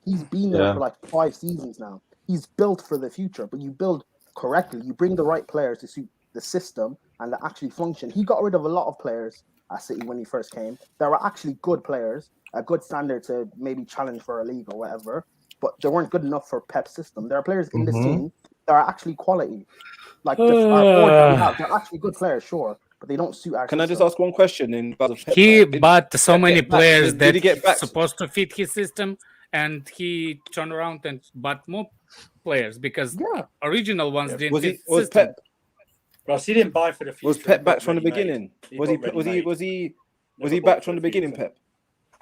He's been there Yeah. for like 5 seasons now. He's built for the future, but you build correctly. You bring the right players to suit the system and that actually function. He got rid of a lot of players at City when he first came. There were actually good players, a good standard to maybe challenge for a league or whatever, but they weren't good enough for Pep's system. There are players in this team that are actually quality. Like our forwards that we have, they're actually good players, sure, but they don't suit our Can I just system. ask one question in regards of Pep? He Did bought so Pep many get back? players Did that he get back? supposed to fit his system, and he turned around and bought more players because Yeah. original ones didn't Was fit he? Was system. Pep? Ross, he didn't buy for the future. Was He Pep bought back from the ready-made. beginning? He Was bought he ready-made. Was Never he bought back for from the the beginning, future.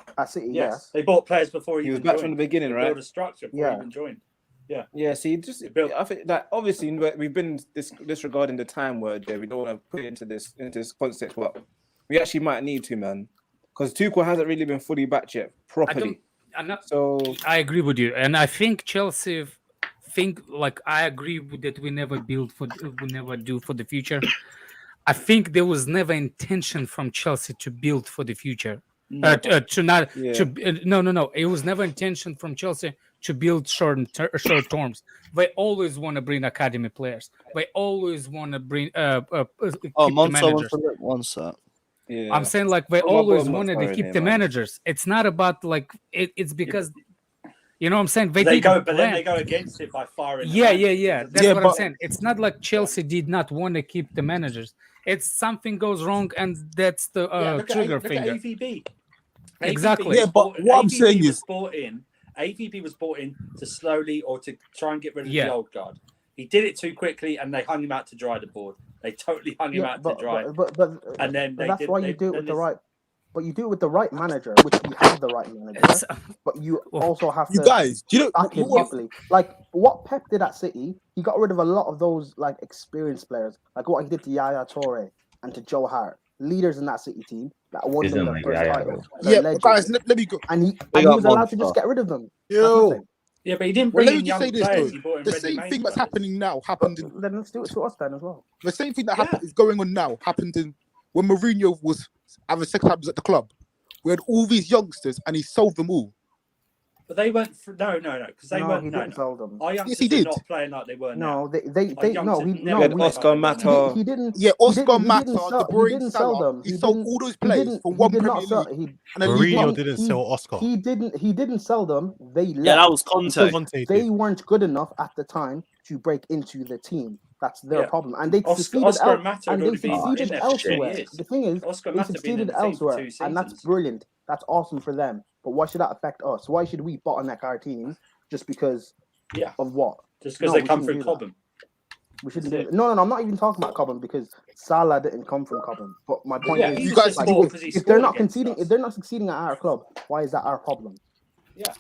Pep? At City, Yes. They bought players before He was even back joined. from the beginning, They right? built a structure before he Yeah. even joined. Yeah. Yeah, see, just They built. I think that obviously we've been disregarding the time word there. We don't want to put it into this context, but we actually might need to, man, because Tuchel hasn't really been fully backed yet properly. So I agree with you, and I think Chelsea think like I agree with that. We never do for the future. I think there was never intention from Chelsea to build for the future. To not Yeah. to no. It was never intention from Chelsea to build short terms. They always want to bring academy players. They always want to bring keep the Monso managers. one sec. Yeah. I'm saying like they Oh, my always God, wanted to sorry, keep name, the man. managers. It's not about like it's because you know what I'm saying. They didn't go, but then plan. they go against it by firing. the Yeah. managers. That's what I'm saying. It's not like Chelsea did not want to keep the managers. It's something goes wrong, and that's the Look trigger at finger. AVB. Exactly. AVB Yeah, but what I'm saying is, AVB was brought in to slowly or to try and get rid of Yeah. the old guard. He did it too quickly, and they hung him out to dry. The board. They totally hung him out to dry. But and then but they that's did. why they, you do it then with the this- right. But you do it with the right manager, which we have the right manager. But you also have you to guys, do you know back him properly. Like what Pep did at City, he got rid of a lot of those like experienced players, like what he did to Yaya Toure and to Joe Hart, leaders in that City team that won Isn't them their like first Yaya, title. though. They're Yeah, legends. guys, let me go. And he Big was up allowed to Monster. just get rid of them. That's Yo, nothing. Yeah, but he didn't well, bring let me in just young say this players. though: He brought in the same ready-made thing that's players. happening now happened in Then let's do it to us then as well. the same thing that is going on now happened in when Mourinho was having 6 times at the club. We had all these youngsters, and he sold them all. But they weren't. No, because they No, weren't. he No, didn't sell them. Our youngsters he are did. not playing like they were now. No, they Our no, youngsters he never no, had we, Oscar played like they were Mata. now. he didn't. Yeah, He Oscar didn't Mata, sell. De He Bruyne, didn't sell Salah. them. He sold all those He players didn't. from He one did Premier not sell. League and a League Mourinho One. didn't sell Oscar. He didn't sell them. They left. Yeah, that was Conte. because Conte they did. weren't good enough at the time to break into the team. That's their Yeah. problem, and they succeeded. Oscar and Mata had And they already been succeeded in there for 2 elsewhere. years. The thing is, Oscar and they Mata have been in succeeded the team for elsewhere, 2 and that's seasons. brilliant. That's awesome for them. But why should that affect us? Why should we bottleneck our team just because Yeah. of what? Just because No, they we come shouldn't through do that. Cobham. We shouldn't That's do it. that. No, I'm not even talking about Cobham because Salah didn't come from Cobham. But my point Yeah, is, he You used to guys- score because he if they're scored not against conceding, us. if they're not succeeding at our club, why is that our problem? Yeah.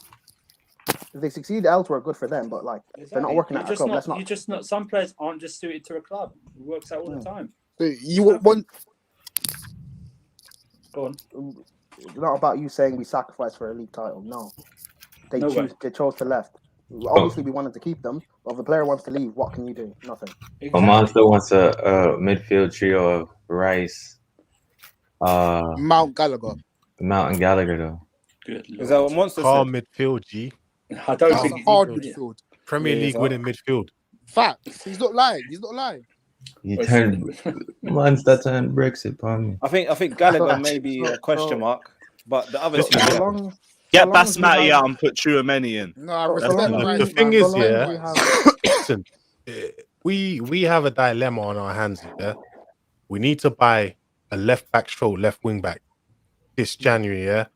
If they succeed elsewhere, good for them. But like, if they're not working at our club, let's not. You're just not. Some players aren't just suited to a club. It works out all the time. So you want Go on. It's not about you saying we sacrifice for a league title. No. They No way. chose to left. Obviously, we wanted to keep them, but if a player wants to leave, what can you do? Nothing. Oman still wants a midfield trio of Rice, Mount Gallagher. Mount and Gallagher though. Good Is that what Monster Calm said? midfield, G. I don't That's a think hard midfield. Premier Yeah, League it's winning midfield. Facts. He's not lying. He's not lying. He turned Monster turned Brexit upon me. I think Gallagher may be a question mark, but the other two. So long, Get so long as we Basmati have- out and put Chouameni in. No, I so respect long that. as The we- thing so is, long as yeah, we have- listen, we have a dilemma on our hands here. We need to buy a left back stroke left wing back this January, yeah.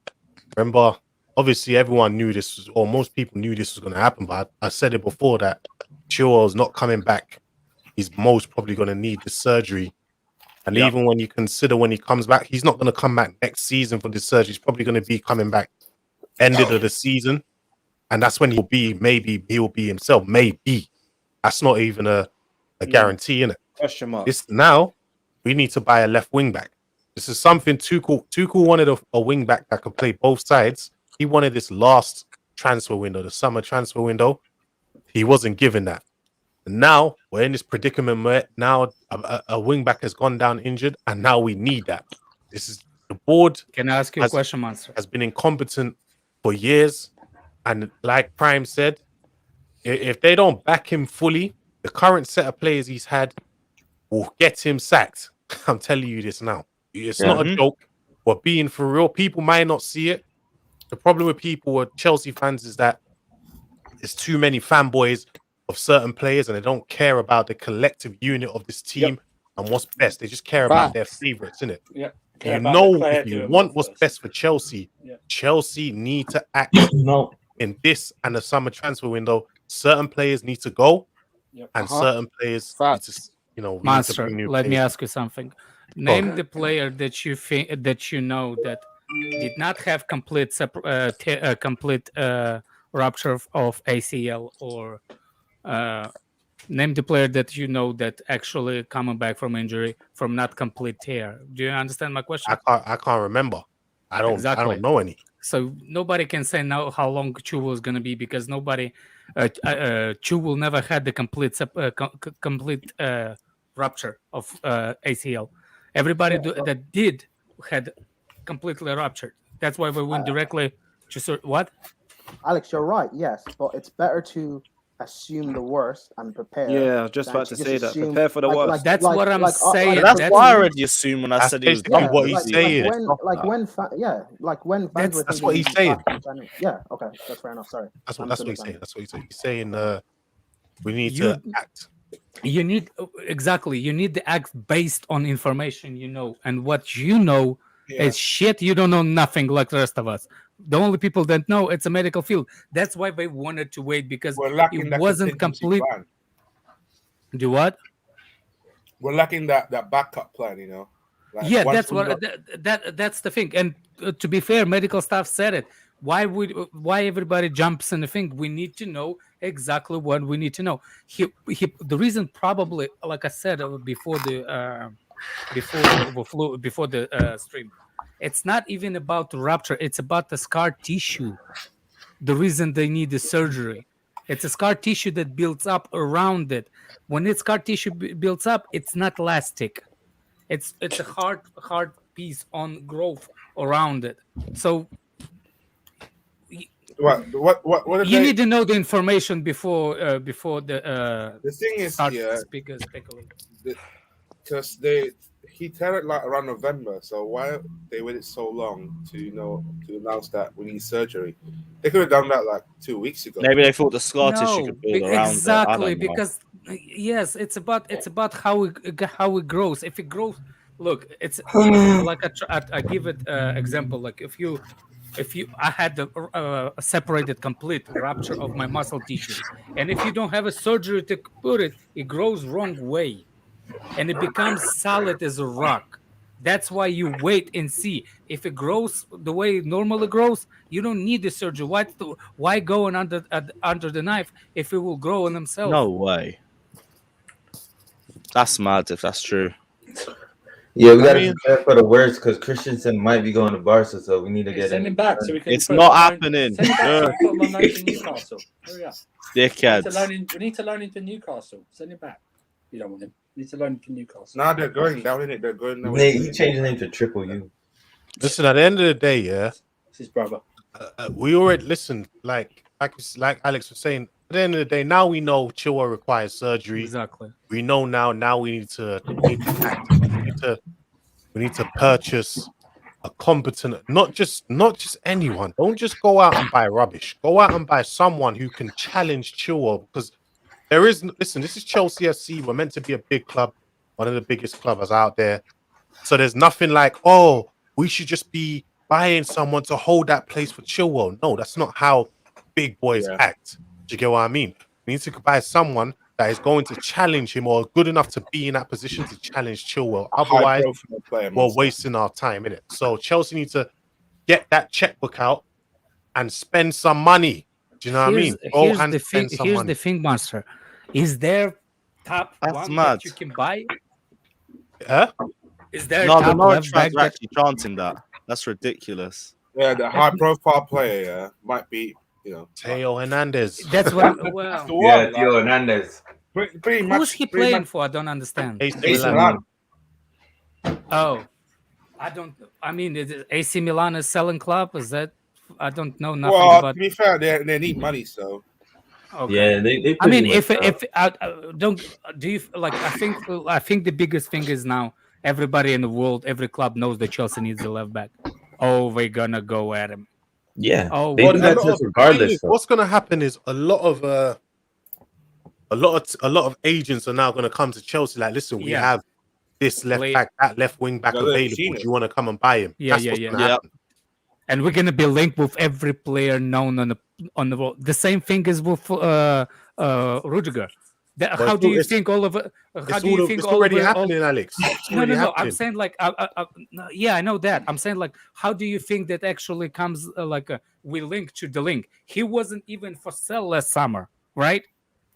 Remember, obviously everyone knew this was, or most people knew this was going to happen, but I said it before that Chilwell's not coming back. He's most probably going to need the surgery. And even when you consider when he comes back, he's not going to come back next season for the surgery. He's probably going to be coming back ended of the season. And that's when maybe he'll be himself. Maybe. That's not even a guarantee, innit? Question mark. This now, we need to buy a left wing back. This is something Tuchel wanted a wing back that could play both sides. He wanted this last transfer window, the summer transfer window. He wasn't given that. And now we're in this predicament where now a wing back has gone down injured, and now we need that. This is the board. Can I ask you a question, Monster? Has been incompetent for years, and like Prime said, if they don't back him fully, the current set of players he's had will get him sacked. I'm telling you this now. It's not a joke. We're being for real. People might not see it. The problem with people with Chelsea fans is that there's too many fanboys of certain players, and they don't care about the collective unit of this team and what's best. They just care about their favorites, innit? Yeah. You know, if you want what's best for Chelsea, Chelsea need to act in this and the summer transfer window. Certain players need to go, and certain players need to, we need to Monster, bring new let me players. ask you something. Name the player that you think that you know that did not have complete rupture of ACL, or name the player that you know that actually coming back from injury from not complete tear. Do you understand my question? I can't remember. I don't know any. So nobody can say now how long Chilwell is going to be, because nobody Chilwell never had the complete rupture of ACL. Everybody that did had completely ruptured. That's why we went directly to what? Alex, you're right. Yes, but it's better to assume the worst and prepare. Yeah, just than about to just say that. assume- Prepare for the worst. That's what I'm saying. That's That's what I already assumed when I said he was basically done. what he's saying. when fans were That's thinking what he's he'd be saying. back in January. Yeah, okay, that's fair enough. Sorry, That's I'm what he's saying. That's what he's saying. He's saying we need to act. You need you need to act based on information you know, and what you know is shit. You don't know nothing like the rest of us. The only people that know it's a medical field. That's why they wanted to wait, because We're lacking it that wasn't contingency complete. plan. Do what? We're lacking that backup plan, you know. Like, Yeah, once that's we what got- that's the thing. And to be fair, medical staff said it. Why everybody jumps in the thing? We need to know exactly what we need to know. The reason, probably, like I said before the stream, it's not even about the rupture. It's about the scar tissue. The reason they need the surgery, it's a scar tissue that builds up around it. When it's scar tissue builds up, it's not elastic. It's a hard piece on growth around it. So what you need to know the information before the thing is, start yeah, speculating. because he tell it like around November, so why they waited so long to announce that we need surgery? They could have done that like 2 weeks ago. Maybe they thought the scar tissue could build around exactly, it. I don't know. because yes, it's about how it grows. If it grows, look, it's like I give it example. Like if I had a separated complete rupture of my muscle tissue, and if you don't have a surgery to put it, it grows wrong way, and it becomes solid as a rock. That's why you wait and see. If it grows the way it normally grows, you don't need the surgery. Why go under the knife if it will grow on themselves? No way. That's mad if that's true. Yeah, we I got to mean, prepare for the worst because Christensen might be going to Barca, so we need to get Send him in. back so we can. It's put him not on loan- happening. Send him back so we Ugh. can put him on loan to Newcastle. Hurry up. We need to Dickheads. loan him to Newcastle. Send him back. You don't want him. We need to loan him to Newcastle. Now they're going down in it. They're going down. He changed his name to Triple U. listen. At the end of the day, yeah, It's his brother. we already listen. Like Alex was saying. At the end of the day, now we know Chilwell requires surgery. Exactly. We know now. Now we need to act. We need to purchase a competent, not just anyone. Don't just go out and buy rubbish. Go out and buy someone who can challenge Chilwell, because there is. Listen, this is Chelsea FC. We're meant to be a big club, one of the biggest clubs out there. So there's nothing like, oh, we should just be buying someone to hold that place for Chilwell. No, that's not how big boys act. Do you get what I mean? We need to buy someone that is going to challenge him or good enough to be in that position to challenge Chilwell. Otherwise, we're wasting our time, innit? So Chelsea need to get that checkbook out and spend some money. Do you know what I mean? Here's the thing, Master. Is there top one that you can buy? Huh? Is there No, the top Norwich left back fans are actually chanting that. That's ridiculous. Yeah, the high-profile player might be, Theo Hernandez. That's what. Well, Yeah, Theo Hernandez. Pretty much. Who's he playing for? I don't understand. AC Milan. Oh, I don't. I mean, is it AC Milan is selling club? Is that? I don't know nothing Well, about. to be fair, they need money, so. Okay. Yeah, they I mean, pretty if much don't do you like? I think the biggest thing is now everybody in the world, every club knows that Chelsea needs a left back. Oh, we're gonna go at him. Yeah. Oh, They well, do that just regardless. though. What's going to happen is a lot of agents are now going to come to Chelsea. Like, listen, we have this left back, that left wing back available. Do you want to come and buy him? Yeah, That's what's yeah. gonna happen. And we're gonna be linked with every player known on the world. The same thing is with Rudiger. How do you think all of it? How do you think it's all already of it? happening, Alex? It's No. already I'm happening. saying like, yeah, I know that. I'm saying like, how do you think that actually comes we link to the link? He wasn't even for sale last summer, right?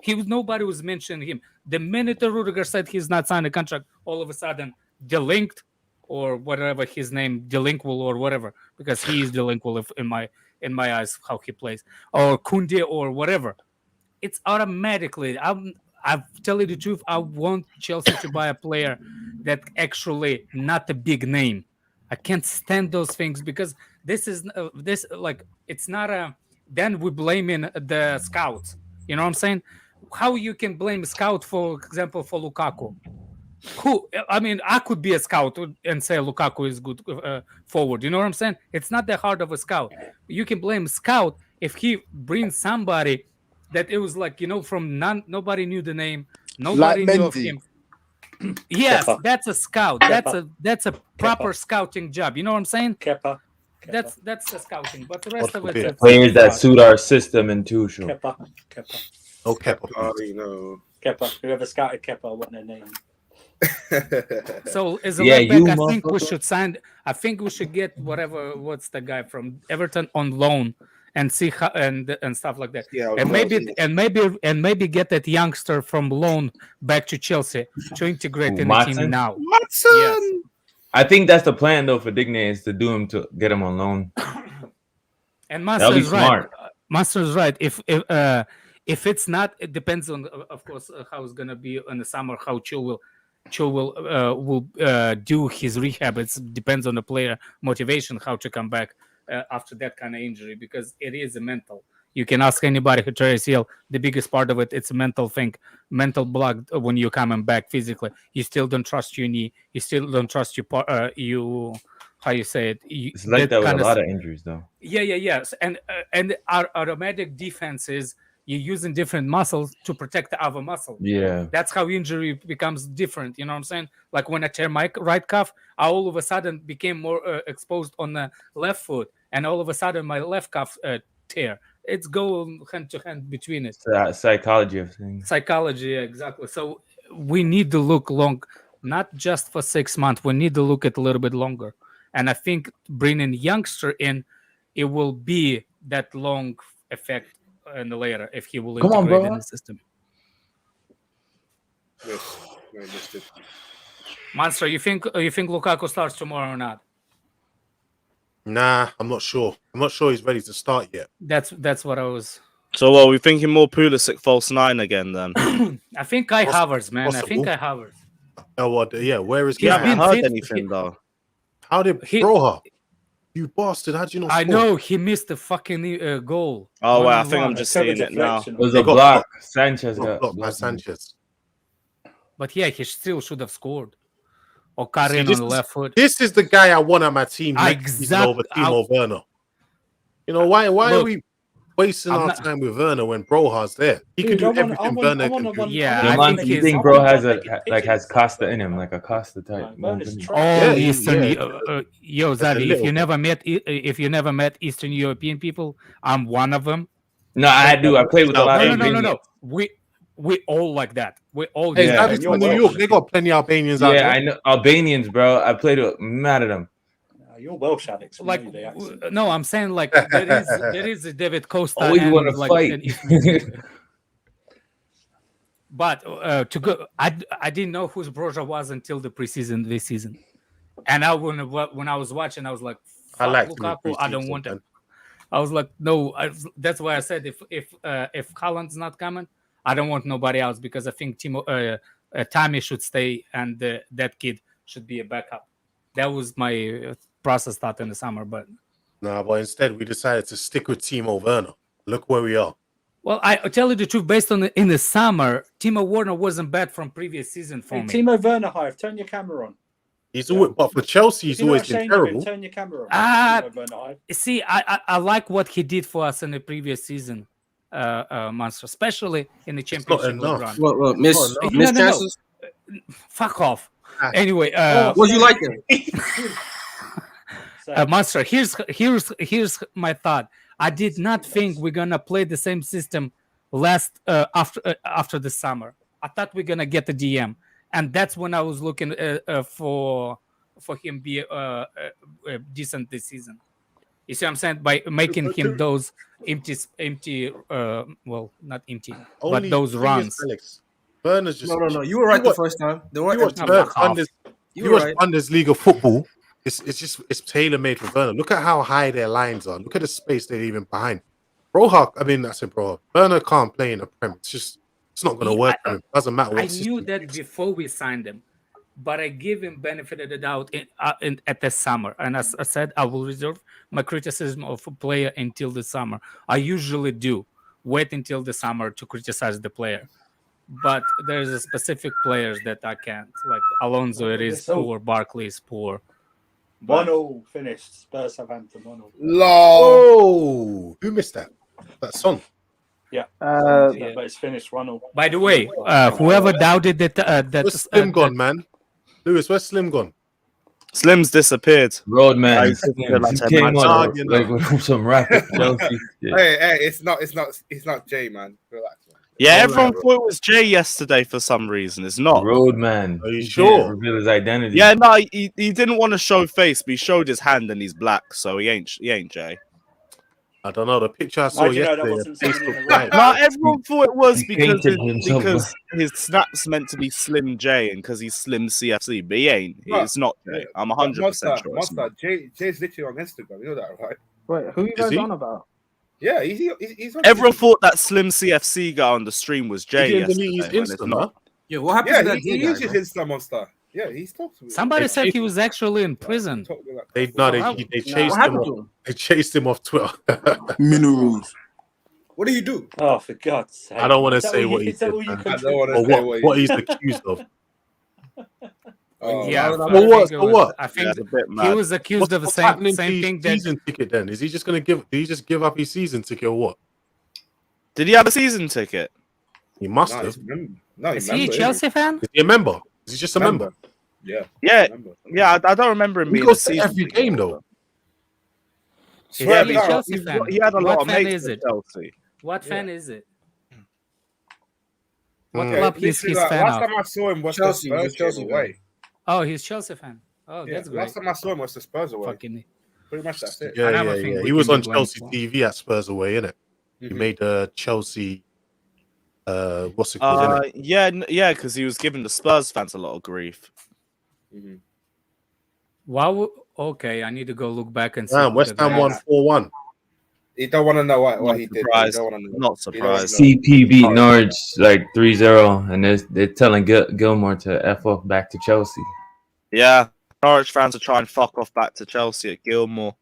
Nobody was mentioning him. The minute Rudiger said he's not signed a contract, all of a sudden delinked or whatever his name, delinqual or whatever, because he is delinqual in my eyes how he plays, or Kunde or whatever. It's automatically. I tell you the truth. I want Chelsea to buy a player that actually not a big name. I can't stand those things because this is it's not a. Then we blaming the scouts. You know what I'm saying? How you can blame a scout, for example, for Lukaku? Who? I mean, I could be a scout and say Lukaku is good forward. You know what I'm saying? It's not that hard of a scout. You can blame a scout if he brings somebody that it was like, from nobody knew the name, nobody Like knew of Mendy. him. Yes, Kepa. that's a scout. That's a proper scouting job. You know what I'm saying? Kepa. That's a scouting, but the rest of it, it's Players that suit our system and Tuchel. Kepa. Oh, Kepa. Kepa. Whoever scouted Kepa, what their name? So as a Yeah, left back, you I think we motherfucker. should sign. I think we should get what's the guy from Everton on loan and see how and stuff like that. Yeah, and maybe get that youngster from loan back to Chelsea to integrate in the team Matson? now. Yes. I think that's the plan though for Digne is to do him to get him on loan. And That'll be Master is right. smart. Master is right. If it's not, it depends on, of course, how it's gonna be in the summer. How Chilwell will do his rehab. It depends on the player motivation how to come back after that kind of injury, because it is a mental. You can ask anybody who tries ACL. The biggest part of it, it's a mental thing, mental block when you're coming back physically. You still don't trust your knee. You still don't trust you. How you say it? It's like that with a lot of injuries though. Yes, and our automatic defense is you're using different muscles to protect the other muscle. Yeah. That's how injury becomes different. You know what I'm saying? Like when I tear my right calf, I all of a sudden became more exposed on the left foot, and all of a sudden my left calf tear. It's going hand to hand between it. Psychology of things. Psychology, yeah, exactly. So we need to look long, not just for 6 months. We need to look at a little bit longer. And I think bringing youngster in, it will be that long effect in the later if he will integrate in the system. Yes, I missed it. Monster, you think Lukaku starts tomorrow or not? Nah, I'm not sure. I'm not sure he's ready to start yet. That's what I was. So, well, we're thinking more Pulisic false 9 again then. I think Kai Havertz, man. I think Kai Havertz. Oh, what? Yeah, where is You Kai? haven't heard anything though. How did Broja? You bastard! How'd you not? I score? know he missed the fucking goal. Oh, well, I think I'm just seeing it now. It was a block. Sanchez got blocked by Sanchez. But yeah, he still should have scored. Or Karin See, on the left foot. This is the guy I want on my team next season over Timo Werner. You know why? Why are we wasting our time with Werner when Broja's there? He can do everything Werner can do. Yeah, I think bro has Costa in him, like a Costa type. All Eastern, yo, Zaddy, if you never met Eastern European people, I'm one of them. No, I do. I play with a lot of Albanians. No. We all like that. We all. Hey, Zaddy's from New York. They got plenty of Albanians out there. Yeah, I know Albanians, bro. I played with mad at them. You're Welsh, Alex. Like, no, I'm saying like there is a David Costa. Always want to like, fight. But to go, I didn't know who Broja was until the preseason this season, and when I was watching, I was like, I like Lukaku. I don't want him. I was like, no. That's why I said if Haaland's not coming, I don't want nobody else because I think Tammy should stay and that kid should be a backup. That was my process thought in the summer, but instead we decided to stick with Timo Werner. Look where we are. Well, I tell you the truth. Based on in the summer, Timo Werner wasn't bad from previous season for me. Timo Werner, Hive, turn your camera on. He's always, but for Chelsea, he's always been terrible. Turn your camera on. See, I like what he did for us in the previous season, Monster, especially in the championship run. What miss chances? Fuck off. Anyway, what do you like him? Monster, here's my thought. I did not think we're gonna play the same system after the summer. I thought we're gonna get the DM, and that's when I was looking for him be decent this season. You see what I'm saying? By making him those empty, well, not empty, but those runs. Alex. Werner's just no. You were right the first time. You watch Bundesliga football. It's tailor made for Werner. Look at how high their lines are. Look at the space they're leaving behind. Werner can't play in the Prem. It's not going to work for him. It doesn't matter what I knew that before we signed him, but I gave him benefit of the doubt at the summer. And as I said, I will reserve my criticism of a player until the summer. I usually do wait until the summer to criticize the player. But there's a specific players that I can't. Like Alonso, it is poor. Barkley is poor. 1-1 finished. Spurs Southampton 1-1. Oh, who missed that? That's Son. Yeah. But it's finished 1-1. By the way, whoever doubted that where's Slim gone, man? Lewis, where's Slim gone? Slim's disappeared. Roadman. He came on with some rapid Chelsea. Hey, it's not Jay, man. Relax. Yeah, everyone thought it was Jay yesterday for some reason. It's not. Roadman. Are you sure? Reveal his identity. Yeah, no, he didn't want to show face, but he showed his hand and he's black, so he ain't Jay. I don't know. The picture I saw yesterday. No, everyone thought it was because his snap's meant to be Slim J and because he's Slim CFC, but he ain't. It's not Jay. I'm 100% sure. Monster, Jay's literally on Instagram. You know that, right? Wait, who are you guys on about? Yeah, he's on everyone thought that Slim CFC guy on the stream was Jay. Yeah, what happened to that? He uses Insta Monster. Yeah, he's talked to me. Somebody said he was actually in prison. They chased him off. They chased him off Twitter. Minerals. What do you do? Oh, for God's sake! I don't want to say what he did. I don't want to say what he's accused of. Yeah, what? I think he was accused of the same thing. Season ticket. Then is he just going to give? Did he just give up his season ticket or what? Did he have a season ticket? He must have. Is he a Chelsea fan? Is he a member? Is he just a member? Yeah. I don't remember him. He goes to every game though. Yeah, he a Chelsea fan. He had a lot of mates is it? Chelsea. What fan is it? What club is his fan last of? time I saw him was Chelsea. the Spurs Chelsea away. Oh, he's Chelsea fan. Oh, that's great. Last time I saw him was the Spurs away. Fucking pretty much that's it. Yeah. He was on Chelsea TV at Spurs away, innit? He made Chelsea. What's it called? Yeah, because he was giving the Spurs fans a lot of grief. Mhm. Wow. Okay, I need to go look back and see. Damn, who West the Ham guy won is. 4-1. You don't want to know what Not he did. surprised. You don't want to know. Not You don't wanna surprised. know. CP beat Norwich like 3-0, and they're telling Gilmore to F off back to Chelsea. Yeah, Norwich fans are trying to fuck off back to Chelsea at Gilmore.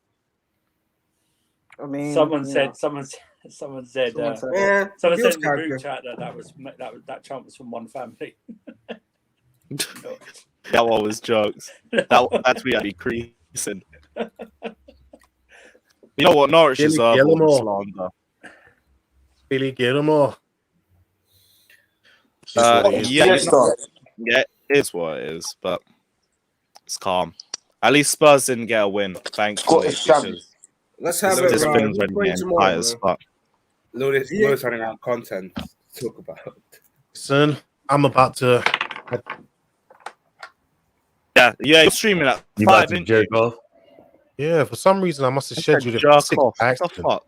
I mean, Someone you said. know, Someone said. someone said it. Someone Gil's said in the group character. chat that chant was from one family. That one was jokes. That tweet had me creasing. You know what? Norwich Billy deserve all the Gilmore. slander. Billy Gilmore. Yeah, it is what it is, but it's calm. At least Spurs didn't get a win, thankfully. Scottish champ. Because Let's have this it, Ryan. thing's We're been playing getting tomorrow, tight as man. fuck. Lewis running out of content to talk about. Son, I'm about to. Yeah, you're streaming at You about 5 to inches. jerk off? Yeah, for some reason I must have scheduled it for Jerk 6 off. by What the accident. fuck?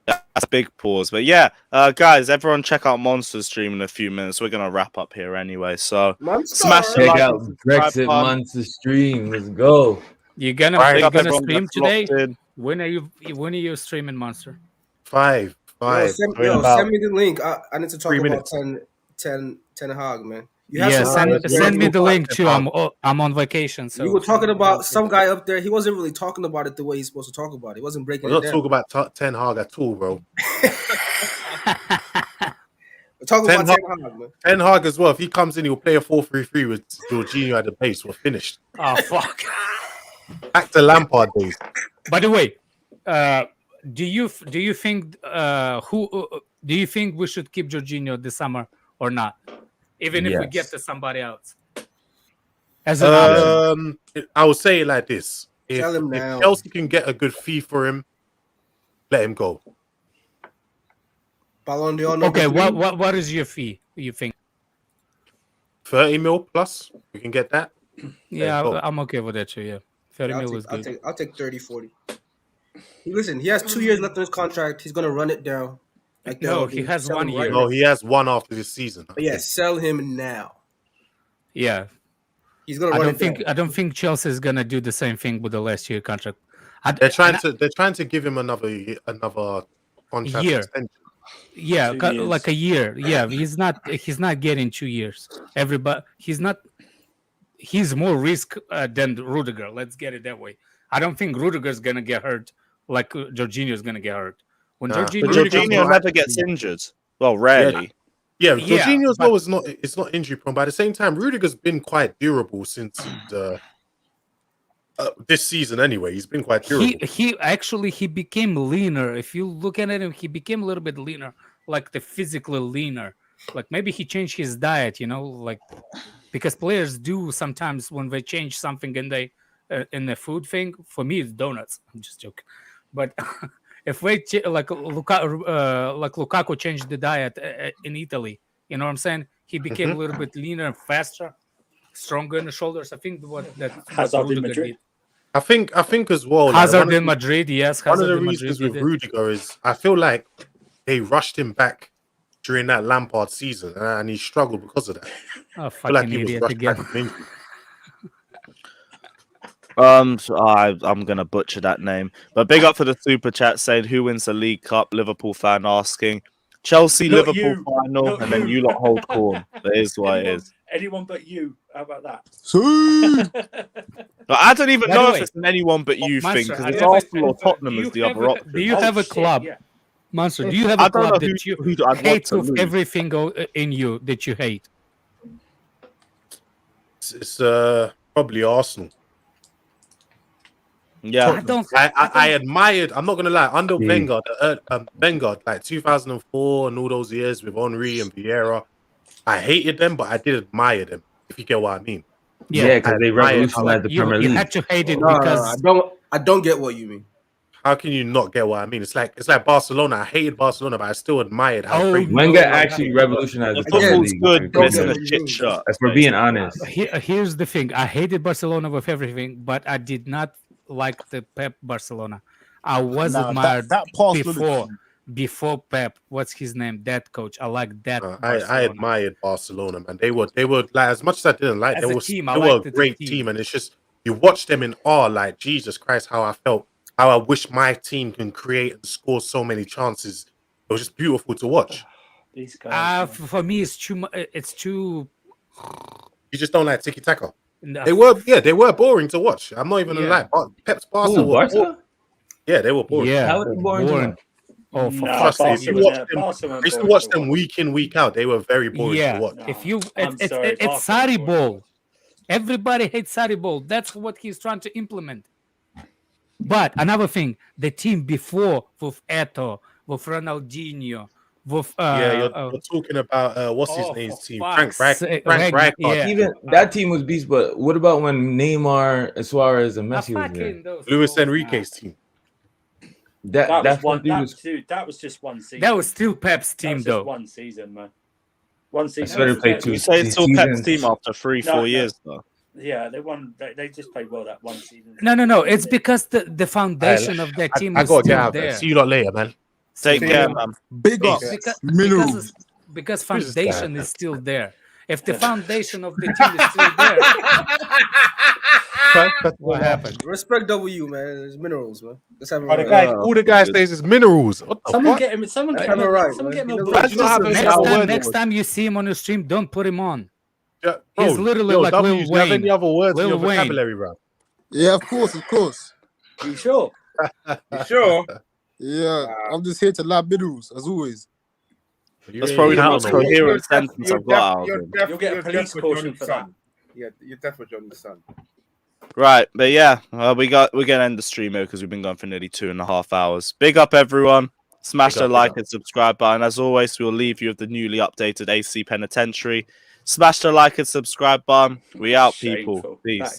That's a big pause, but yeah, guys, everyone check out Monster's stream in a few minutes. We're gonna wrap up here anyway, so smash the Check like out and subscribe Brexit button. Monster stream. Let's go. You gonna Big you up gonna everyone stream that's today? locked in. When are you streaming, Monster? 5. Yo, So in about send me the link. I need to talk 3 about minutes. 10 Hag, man. You Yeah, some guy up there- send me the link too. I'm on vacation. So You were talking about some guy up there. He wasn't really talking about it the way he's supposed to talk about it. He wasn't breaking I'm it not down. talking about Ten Hag at all, bro. We're talking Ten about Hag, 10 Hag, man. Ten Hag as well. If he comes in, he'll play a 4-3-3 with Jorginho at the base. We're finished. Oh fuck! Back to Lampard days. By the way, do you think do you think we should keep Jorginho this summer or not? Even if we get to somebody else. As an option. I would say it like this: Tell him if now. Chelsea can get a good fee for him, let him go. Ballon d'Or number Okay, 3. what is your fee? You think? 30 mil plus, we can get that. Yeah, go. I'm okay with that too. Yeah, 30 Yeah, mil is good. I'll take 30, 40. Listen, he has 2 years left on his contract. He's gonna run it down. Like No, he has sell 1 him year. No, he has one after this season. But yeah, sell him now. Yeah, He's gonna I run don't it think down. I don't think Chelsea is gonna do the same thing with the last year contract. They're trying to give him another contract Year. extension. Yeah, 2 years. like a year. Yeah, he's not getting 2 years. Everybody, he's more risk than Rudiger. Let's get it that way. I don't think Rudiger's gonna get hurt like Jorginho's gonna get hurt. When Nah. But Jorginho Jorginho never gets injured. Well, rarely. Yeah, Yeah, Jorginho's but- always it's not injury prone, but at the same time, Rudiger's been quite durable since this season. Anyway, he's been quite durable. he became leaner. If you look at him, he became a little bit leaner, like the physically leaner. Like maybe he changed his diet, like because players do sometimes when they change something in the food thing. For me, it's donuts. I'm just joking, but if we like Lukaku changed the diet in Italy, you know what I'm saying? He became a little bit leaner and faster, stronger in the shoulders. I think what Hazard in Rudiger Madrid. did. I think as well. Hazard in Madrid, yes. One of Hazard the in reasons Madrid with did. Rudiger is I feel like they rushed him back during that Lampard season, and he struggled because of that. Oh, I feel like fucking he was idiot rushed again. back from injury. So I'm gonna butcher that name, but big up for the super chat saying who wins the League Cup. Liverpool fan asking Chelsea Not Liverpool you. final, Not and then you. you lot hold corn. That is what it is. Anyone but you. How about that? But I don't even By the know way, if it's an anyone but you Monster, thing because I it's never- Arsenal or do Tottenham you is the have other option. Do you have a shit, club, yeah. Monster? Do you have I a don't know club who- that you who I'd want hate to with lose. everything in you that you hate? It's probably Arsenal. Yeah, I admired. I'm not gonna lie. Under Wenger, Wenger, like 2004 and all those years with Henry and Vieira, I hated them, but I did admire them. If you get what I mean. Yeah, because they I admired revolutionized the Premier You League. had to hate it No, because I don't get what you mean. How can you not get what I mean? It's like Barcelona. I hated Barcelona, but I still admired how great. Wenger actually revolutionized the Premier football's League. good, Like, but it's in a football. shit shirt. If we're being honest. here's the thing: I hated Barcelona with everything, but I did not like the Pep Barcelona. I was Nah, admired that past before. before Pep. What's his name? That coach. I like that. I admired Barcelona, man. They were like, as much as I didn't like, As they a were team, I they were liked a the great team. team, and it's just you watch them in awe, like Jesus Christ, how I felt, how I wish my team can create and score so many chances. It was just beautiful to watch. These guys. For me, it's too. It's too. You just don't like tiki taka. No. They were boring to watch. I'm not even gonna lie. Pep's Barca Ooh, were Barca? boring. Yeah, they were boring. Yeah, How are they boring to watch? Oh, for Nah, fuck's Trust me, sake! if you watch them, I used to watch them week in, week out. They were very boring to Yeah, watch. if you, I'm sorry, it's Barca Sarri were boring to ball. watch. Everybody hates Sarri ball. That's what he's trying to implement. But another thing, the team before with Eto'o, with Ronaldinho, with You're talking about what's his for name's team? fuck's Frank sake, Rijkaard. yeah. Even that team was beast, but what about when Neymar, Suarez, and Messi was there? fucking those Luis balls, Enrique's team. That's what he was. That was just one season. That was still Pep's That team, was just though. one season, man. One season. better play two You say it's still Pep's seasons. team after 4 years, though. Yeah, they won. They just played well that one season. No. It's because the foundation of that team I is gotta get still out there. there. See you lot later, man. Take care, man. Big up. Because Who's this guy? foundation is still there. If the foundation of the team is still there, what happened? Respect W, man. It's minerals, man. Let's have it Oh, the right. guy, all the guy says is minerals. What the Someone fuck? get him. Someone get Have him. it right, Someone man. get him. You a know, book. just have his Next time you see him on the stream, don't put him on. Yeah, He's literally like W, Lil do you have Wayne. any other words in Lil your Wayne. vocabulary, bro? Yeah, of course. You sure? You sure? Yeah, I'm just here to lab minerals, as always. That's probably the most coherent sentence I've got out of him. You'll get a police caution for that. Yeah, you're definitely on the sun. Right, but yeah, we're gonna end the stream here because we've been going for nearly 2.5 hours. Big up, everyone! Smash the like and subscribe button. As always, we'll leave you with the newly updated AC Penitentiary. Smash the like and subscribe button. We out, people. Shameful. Peace.